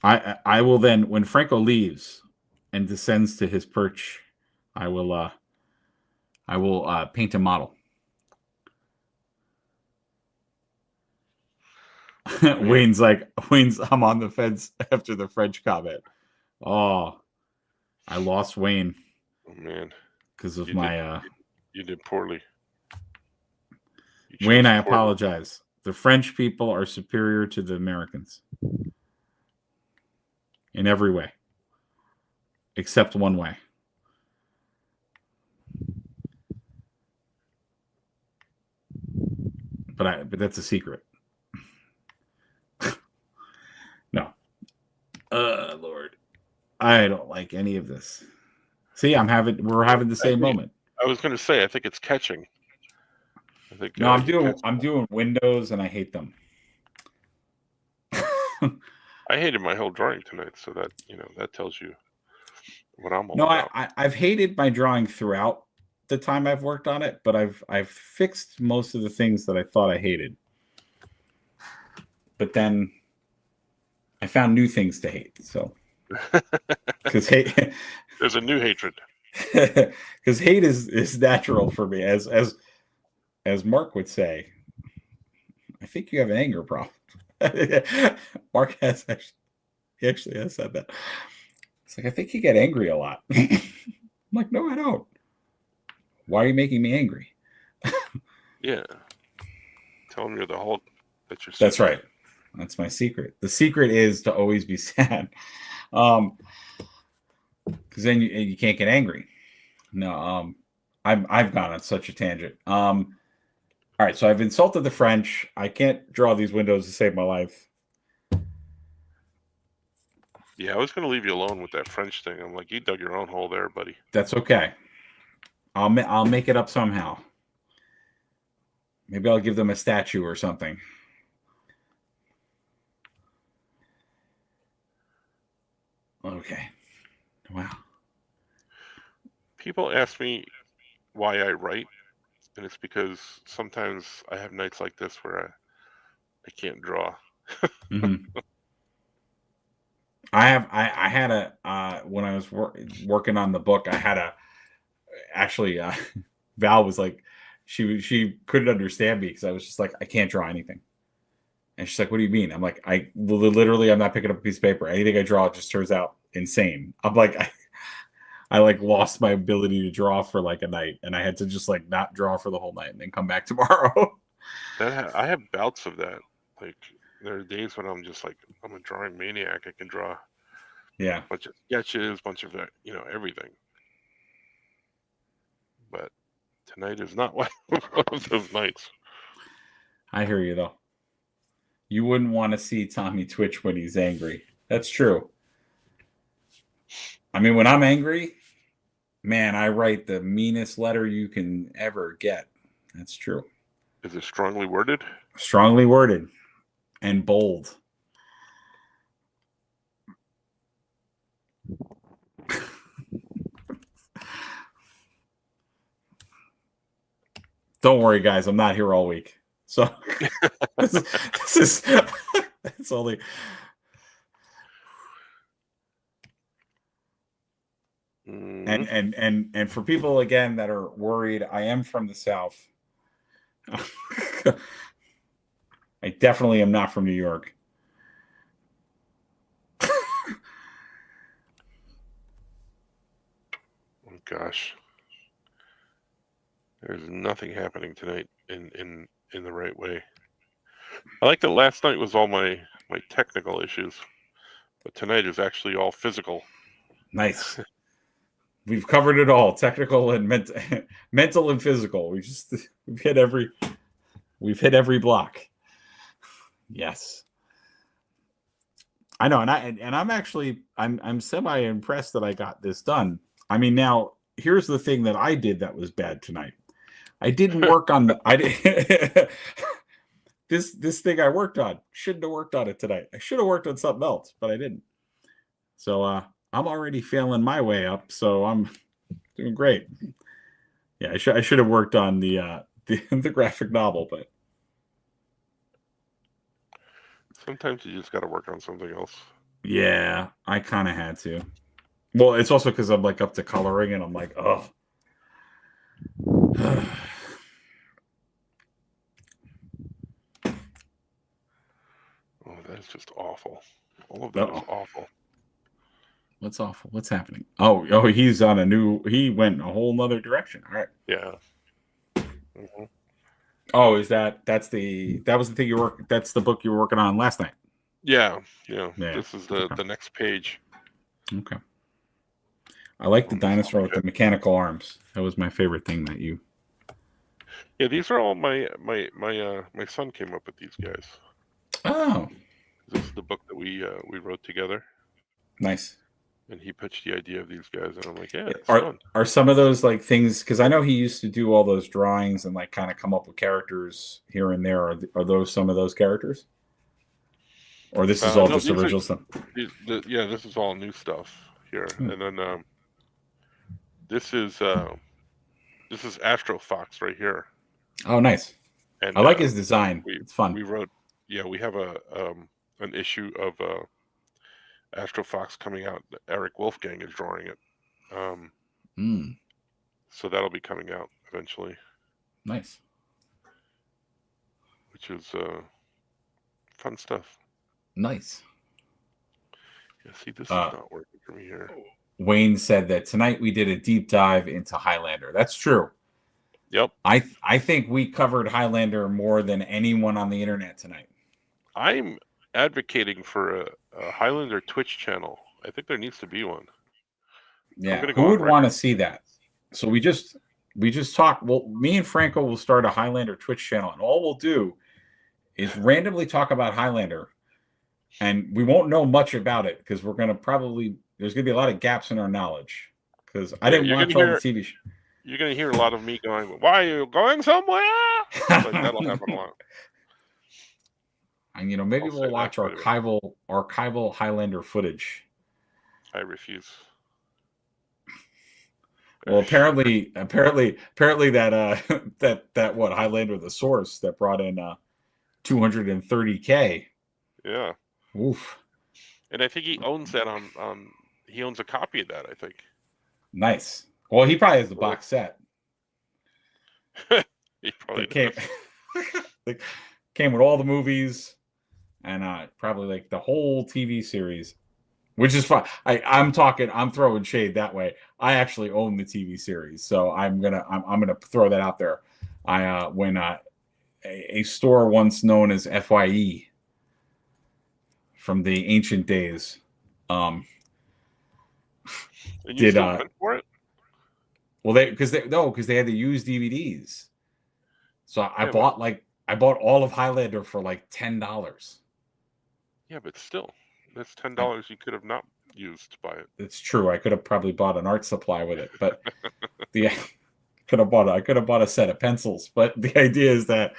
I will then when Franco leaves and descends to his perch, I will paint a model. Wayne's I'm on the fence after the French comment. Oh, I lost Wayne. Oh man, because of you did poorly. Wayne, I apologize. The French people are superior to the Americans in every way, except one way. But that's a secret. No. Lord. I don't like any of this. See, we're having the same moment. I was going to say, I think it's catching. I think no, I'm doing Windows and I hate them. I hated my whole drawing tonight, so that tells you what I'm all about. I've hated my drawing throughout the time I've worked on it, but I've fixed most of the things that I thought I hated. But then I found new things to hate. So because there's a new hatred. Because hate is natural for me, as Mark would say. I think you have an anger problem. Mark he actually has said that. It's like I think you get angry a lot. I'm like, no, I don't. Why are you making me angry? Yeah. Tell them you're the Hulk. That's right. That's my secret. The secret is to always be sad. Because then you can't get angry. No, I've gone on such a tangent. All right, so I've insulted the French. I can't draw these windows to save my life. Yeah, I was going to leave you alone with that French thing. I'm like, you dug your own hole there, buddy. That's okay. I'll make it up somehow. Maybe I'll give them a statue or something. Okay. Wow. People ask me why I write, and it's because sometimes I have nights like this where I can't draw. Mm-hmm. I had when I was working on the book, I had actually Val was like, she couldn't understand me because I was just like, I can't draw anything. And she's like, what do you mean? I'm like, I'm not picking up a piece of paper. Anything I draw just turns out insane. I'm like, I like lost my ability to draw for like a night, and I had to just like not draw for the whole night and then come back tomorrow. I have bouts of that. Like there are days when I'm just like, I'm a drawing maniac. I can draw a bunch of sketches, bunch of everything. But tonight is not one of those nights. I hear you though. You wouldn't want to see Tommy twitch when he's angry. That's true. I mean, when I'm angry, man, I write the meanest letter you can ever get. That's true. Is it strongly worded? Strongly worded and bold. Don't worry, guys. I'm not here all week. So this is it's only and for people again that are worried, I am from the South. I definitely am not from New York. Oh gosh. There's nothing happening tonight. in the right way. I like that last night was all my technical issues, but tonight is actually all physical. Nice. We've covered it all, technical and mental and physical. We've hit every block. Yes. I know, and I'm semi impressed that I got this done. I mean, now here's the thing that I did that was bad tonight. I didn't work on this thing I worked on. Shouldn't have worked on it tonight. I should have worked on something else, but I didn't. So I'm already failing my way up, so I'm doing great. Yeah, I should have worked on the graphic novel, but sometimes you just got to work on something else. Yeah, I kind of had to. Well, it's also because I'm like up to coloring, and I'm like, oh. Oh, that's just awful. All of that is awful. What's awful? What's happening? Oh, he's on he went a whole nother direction. All right. Yeah. Mm-hmm. Oh, that was the thing that's the book you were working on last night? Yeah. This is the next page. Okay. I like the dinosaur with the mechanical arms. That was my favorite thing that you. Yeah, these are all my son came up with these guys. Oh. This is the book that we wrote together. Nice. And he pitched the idea of these guys, and I'm like, yeah, it's fun. Are some of those like things? Because I know he used to do all those drawings and like kind of come up with characters here and there. Are those some of those characters? Or this is all just original stuff? Yeah, this is all new stuff here. And then this is Astro Fox right here. Oh, nice. And I like his design. It's fun. We have an issue of Astro Fox coming out. Eric Wolfgang is drawing it. So that'll be coming out eventually. Nice. Which is fun stuff. Nice. Yeah, see, this is not working for me here. Wayne said that tonight we did a deep dive into Highlander. That's true. Yep. I think we covered Highlander more than anyone on the internet tonight. I'm advocating for a Highlander Twitch channel. I think there needs to be one. Yeah, who would want to see that? So we just talk. Well, me and Franco will start a Highlander Twitch channel, and all we'll do is randomly talk about Highlander, and we won't know much about it because there's gonna be a lot of gaps in our knowledge because I didn't watch all the TV shows. You're gonna hear a lot of me going, "Why are you going somewhere?" Like, that'll happen a lot. And maybe we'll watch archival Highlander footage. I refuse. Well, apparently that what Highlander the Source that brought in $230K. Yeah. Oof. And I think he owns that on he owns a copy of that, I think. Nice. Well, he probably has the box set. He probably came with all the movies and probably like the whole TV series, which is fine. I'm throwing shade that way. I actually own the TV series, so I'm gonna throw that out there. When a store once known as FYE from the ancient days did for it? Well, because they had to use DVDs. So I bought all of Highlander for like $10. Yeah, but still, that's $10 you could have not used to buy it. It's true. I could have probably bought an art supply with it, but I could have bought a set of pencils. But the idea is that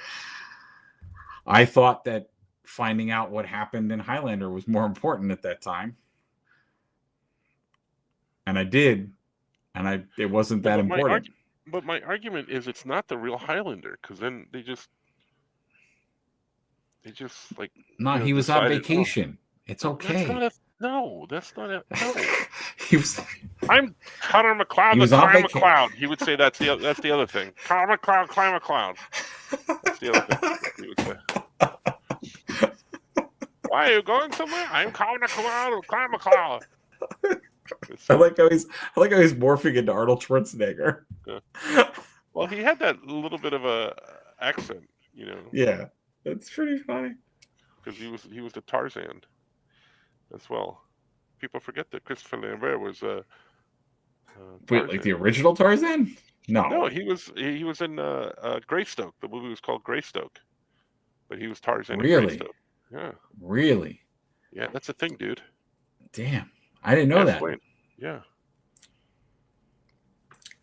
I thought that finding out what happened in Highlander was more important at that time, and I did. And it wasn't that important. But my argument is it's not the real Highlander, because then they just like. No, he was on vacation. It's okay. That's not it. No. He was. I'm Connor McLeod. The Climb McLeod. He would say that's the other thing. Connor McLeod, Climb McLeod. That's the other thing he would say. Why are you going somewhere? I'm Connor McLeod, Climb McLeod. I like how he's morphing into Arnold Schwarzenegger. Yeah. Well, he had that little bit of a accent, Yeah, that's pretty funny. because he was the Tarzan as well. People forget that Christopher Lambert was Wait, like the Tarzan. original Tarzan? No, No, he was in Greystoke. The movie was called Greystoke, but he was Tarzan in really, Greystoke. Yeah, really. yeah, that's a thing, dude. Damn, I didn't know Ask that. Wayne. Yeah,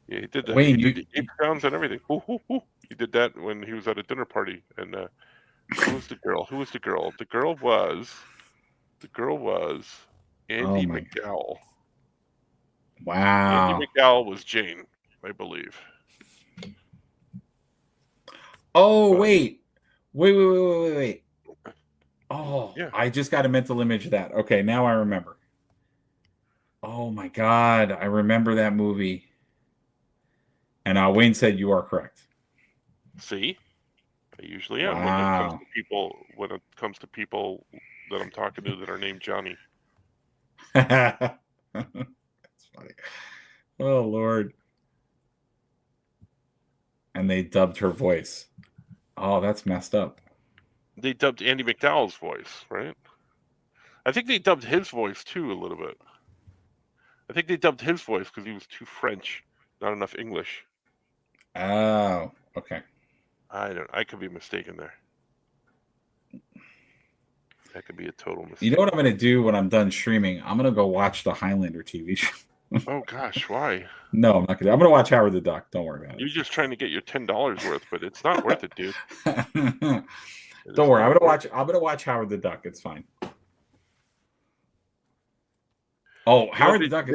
yeah, he did that. He Wayne, did the ape sounds and everything. Hoo, hoo, hoo. He did that when he was at a dinner party. And who was the girl? Who was the girl? The girl was oh Andy my, McDowell. Andy wow. McDowell was Jane, I believe. Oh But wait. Oh, yeah, I just got a mental image of that. Okay, now I remember. Oh my God, I remember that movie. And Wayne said you are correct. see, I usually am when it comes Wow. to people. When it comes to people that I'm talking to that are named Johnny. That's funny. Oh Lord. And they dubbed her voice. Oh, that's messed up. They dubbed Andy McDowell's voice, right? I think they dubbed his voice too a little bit. I think they dubbed his voice because he was too French, not enough English. Oh, okay. I could be mistaken there. That could be a total You know mistake. what I'm gonna do when I'm done streaming? I'm gonna go watch the Highlander TV show. Oh gosh, why? No, I'm not gonna. I'm gonna watch Howard the Duck. Don't worry about You're just trying to get your $10 worth, but it's not worth it, dude. it. It Don't is worry. not worth it. I'm gonna watch Howard the Duck. It's fine. Oh, You know, Howard the Duck.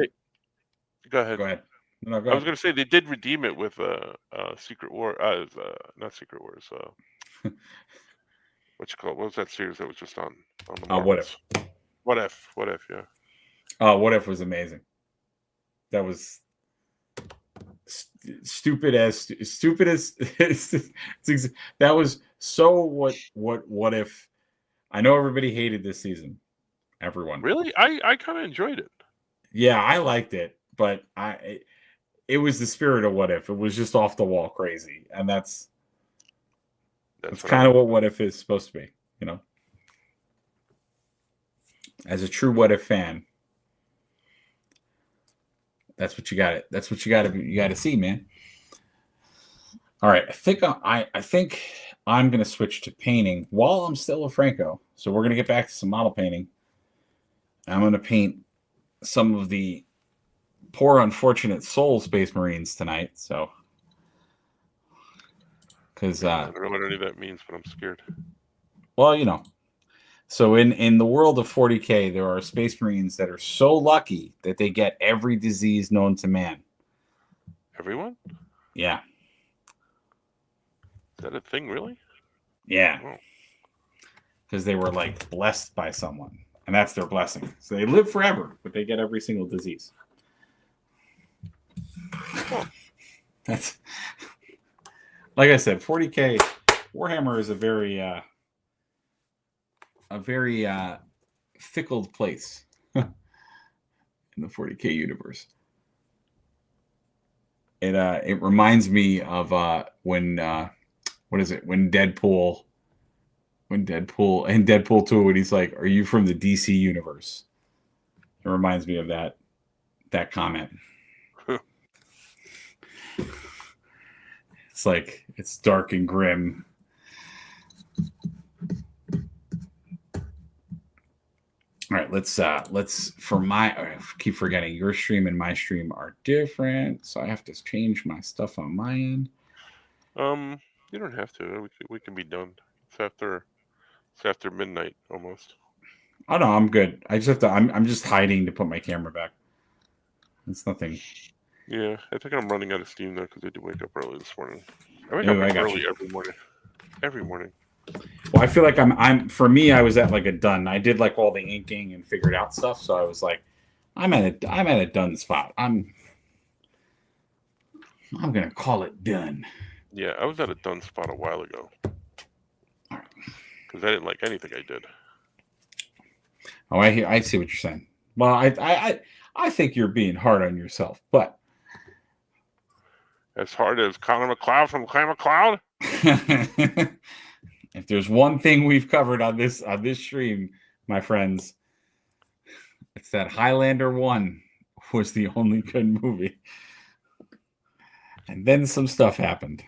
go ahead. Go ahead. No, go I was ahead. gonna say they did redeem it with Secret War. Not Secret Wars. What you call it? What was that series that was just on the What Marvels? if? What if? What if? Yeah. What if was amazing. That was stupid as that was so what if. I know everybody hated this season. Everyone. Really, I kind of enjoyed it. Yeah, I liked it, but it was the spirit of what if. It was just off the wall crazy, and that's kind of what if is supposed to be, as a true what if fan. That's what you got it. That's what you got to see, man. All right, I think I'm going to switch to painting while I'm still a Franco. So we're going to get back to some model painting. I'm going to paint some of the poor unfortunate soul Space Marines tonight. So, because I don't know what any of that means, but I'm scared. Well, so in the world of 40K, there are Space Marines that are so lucky that they get every disease known to man. Everyone? Yeah. Is that a thing, really? Yeah. Because they were like blessed by someone, and that's their blessing. So they live forever, but they get every single disease. Oh. That's like I said, 40K Warhammer is a very fickle place in the 40K universe. It reminds me of when Deadpool in Deadpool 2 when he's like, "Are you from the DC universe?" It reminds me of that comment. It's like it's dark and grim. All right, let's I keep forgetting your stream and my stream are different, so I have to change my stuff on my end. You don't have to. We can be done. It's after midnight almost. Oh no, I'm good. I just have to. I'm just hiding to put my camera back. It's nothing. Yeah, I think I'm running out of steam though because I did wake up early this morning. I wake up early every morning. Every morning. Well, I feel like for me, I was at like a done. I did like all the inking and figured out stuff, so I was like, I'm at a done spot. I'm gonna call it done. Yeah, I was at a done spot a while ago. Because I didn't like anything I did. Oh, I see what you're saying. Well, I think you're being hard on yourself, but as hard as Connor McLeod from Clan McLeod. If there's one thing we've covered on this stream, my friends, it's that Highlander 1 was the only good movie. And then some stuff happened.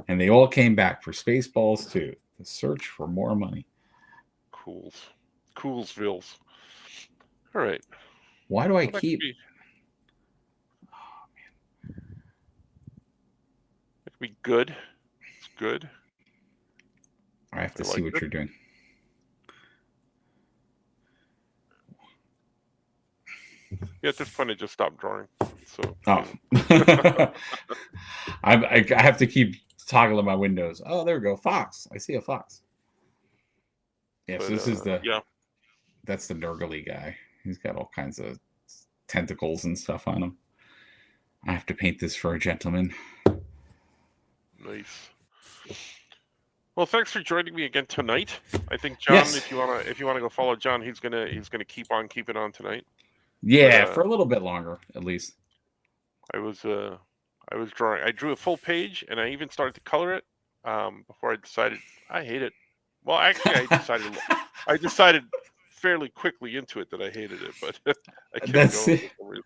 And they all came back for Spaceballs 2. The search for more money. Coolsvilles. All right. Why do I keep... Oh, man. It could be good. It's good. I have to see what you're doing. Yeah, at this point, I just stopped drawing. So. I have to keep toggling my windows. Oh, there we go. Fox. I see a fox. Yes, this is the... Yeah. That's the Nurgle guy. He's got all kinds of tentacles and stuff on him. I have to paint this for a gentleman. Nice. Well, thanks for joining me again tonight. I think John, yes. if you wanna go follow John, he's gonna keep on keeping on tonight. Yeah, but, for a little bit longer, at least. I was drawing. I drew a full page, and I even started to color it before I decided I hate it. Well, actually, I decided fairly quickly into it that I hated it, but I kept going for some reason.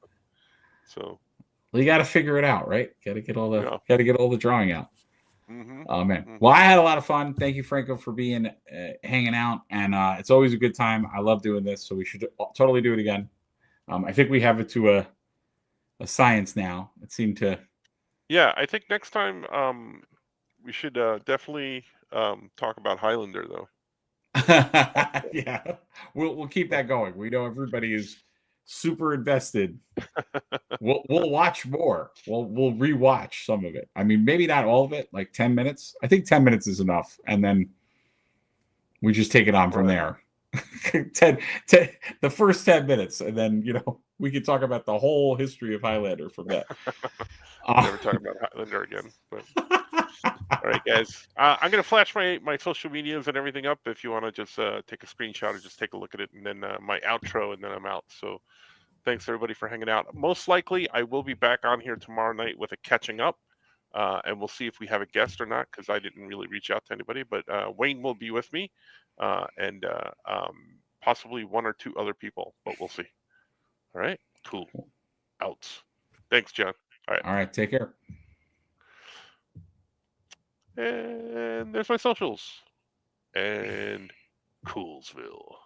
So. Well, you got to figure it out, right? Got to get all the drawing out. Mm-hmm. Oh man! Mm-hmm. Well, I had a lot of fun. Thank you, Franco, for being hanging out, and it's always a good time. I love doing this, so we should totally do it again. I think we have it to a science now. It seemed to. Yeah, I think next time we should definitely talk about Highlander, though. Yeah, we'll keep that going. We know everybody is super invested. We'll watch more. We'll rewatch some of it. I mean, maybe not all of it, like 10 minutes. I think 10 minutes is enough, and then we just take it on from there. 10, the first 10 minutes, and then we can talk about the whole history of Highlander from that. Never talk about Highlander again. But all right, guys, I'm gonna flash my social medias and everything up. If you want to just take a screenshot or just take a look at it, and then my outro, and then I'm out. So thanks everybody for hanging out. Most likely, I will be back on here tomorrow night with a catching up, and we'll see if we have a guest or not, because I didn't really reach out to anybody. But Wayne will be with me, and possibly one or two other people, but we'll see. All right, cool. Outs. Thanks, John. All right, take care. And there's my socials. And Coolsville.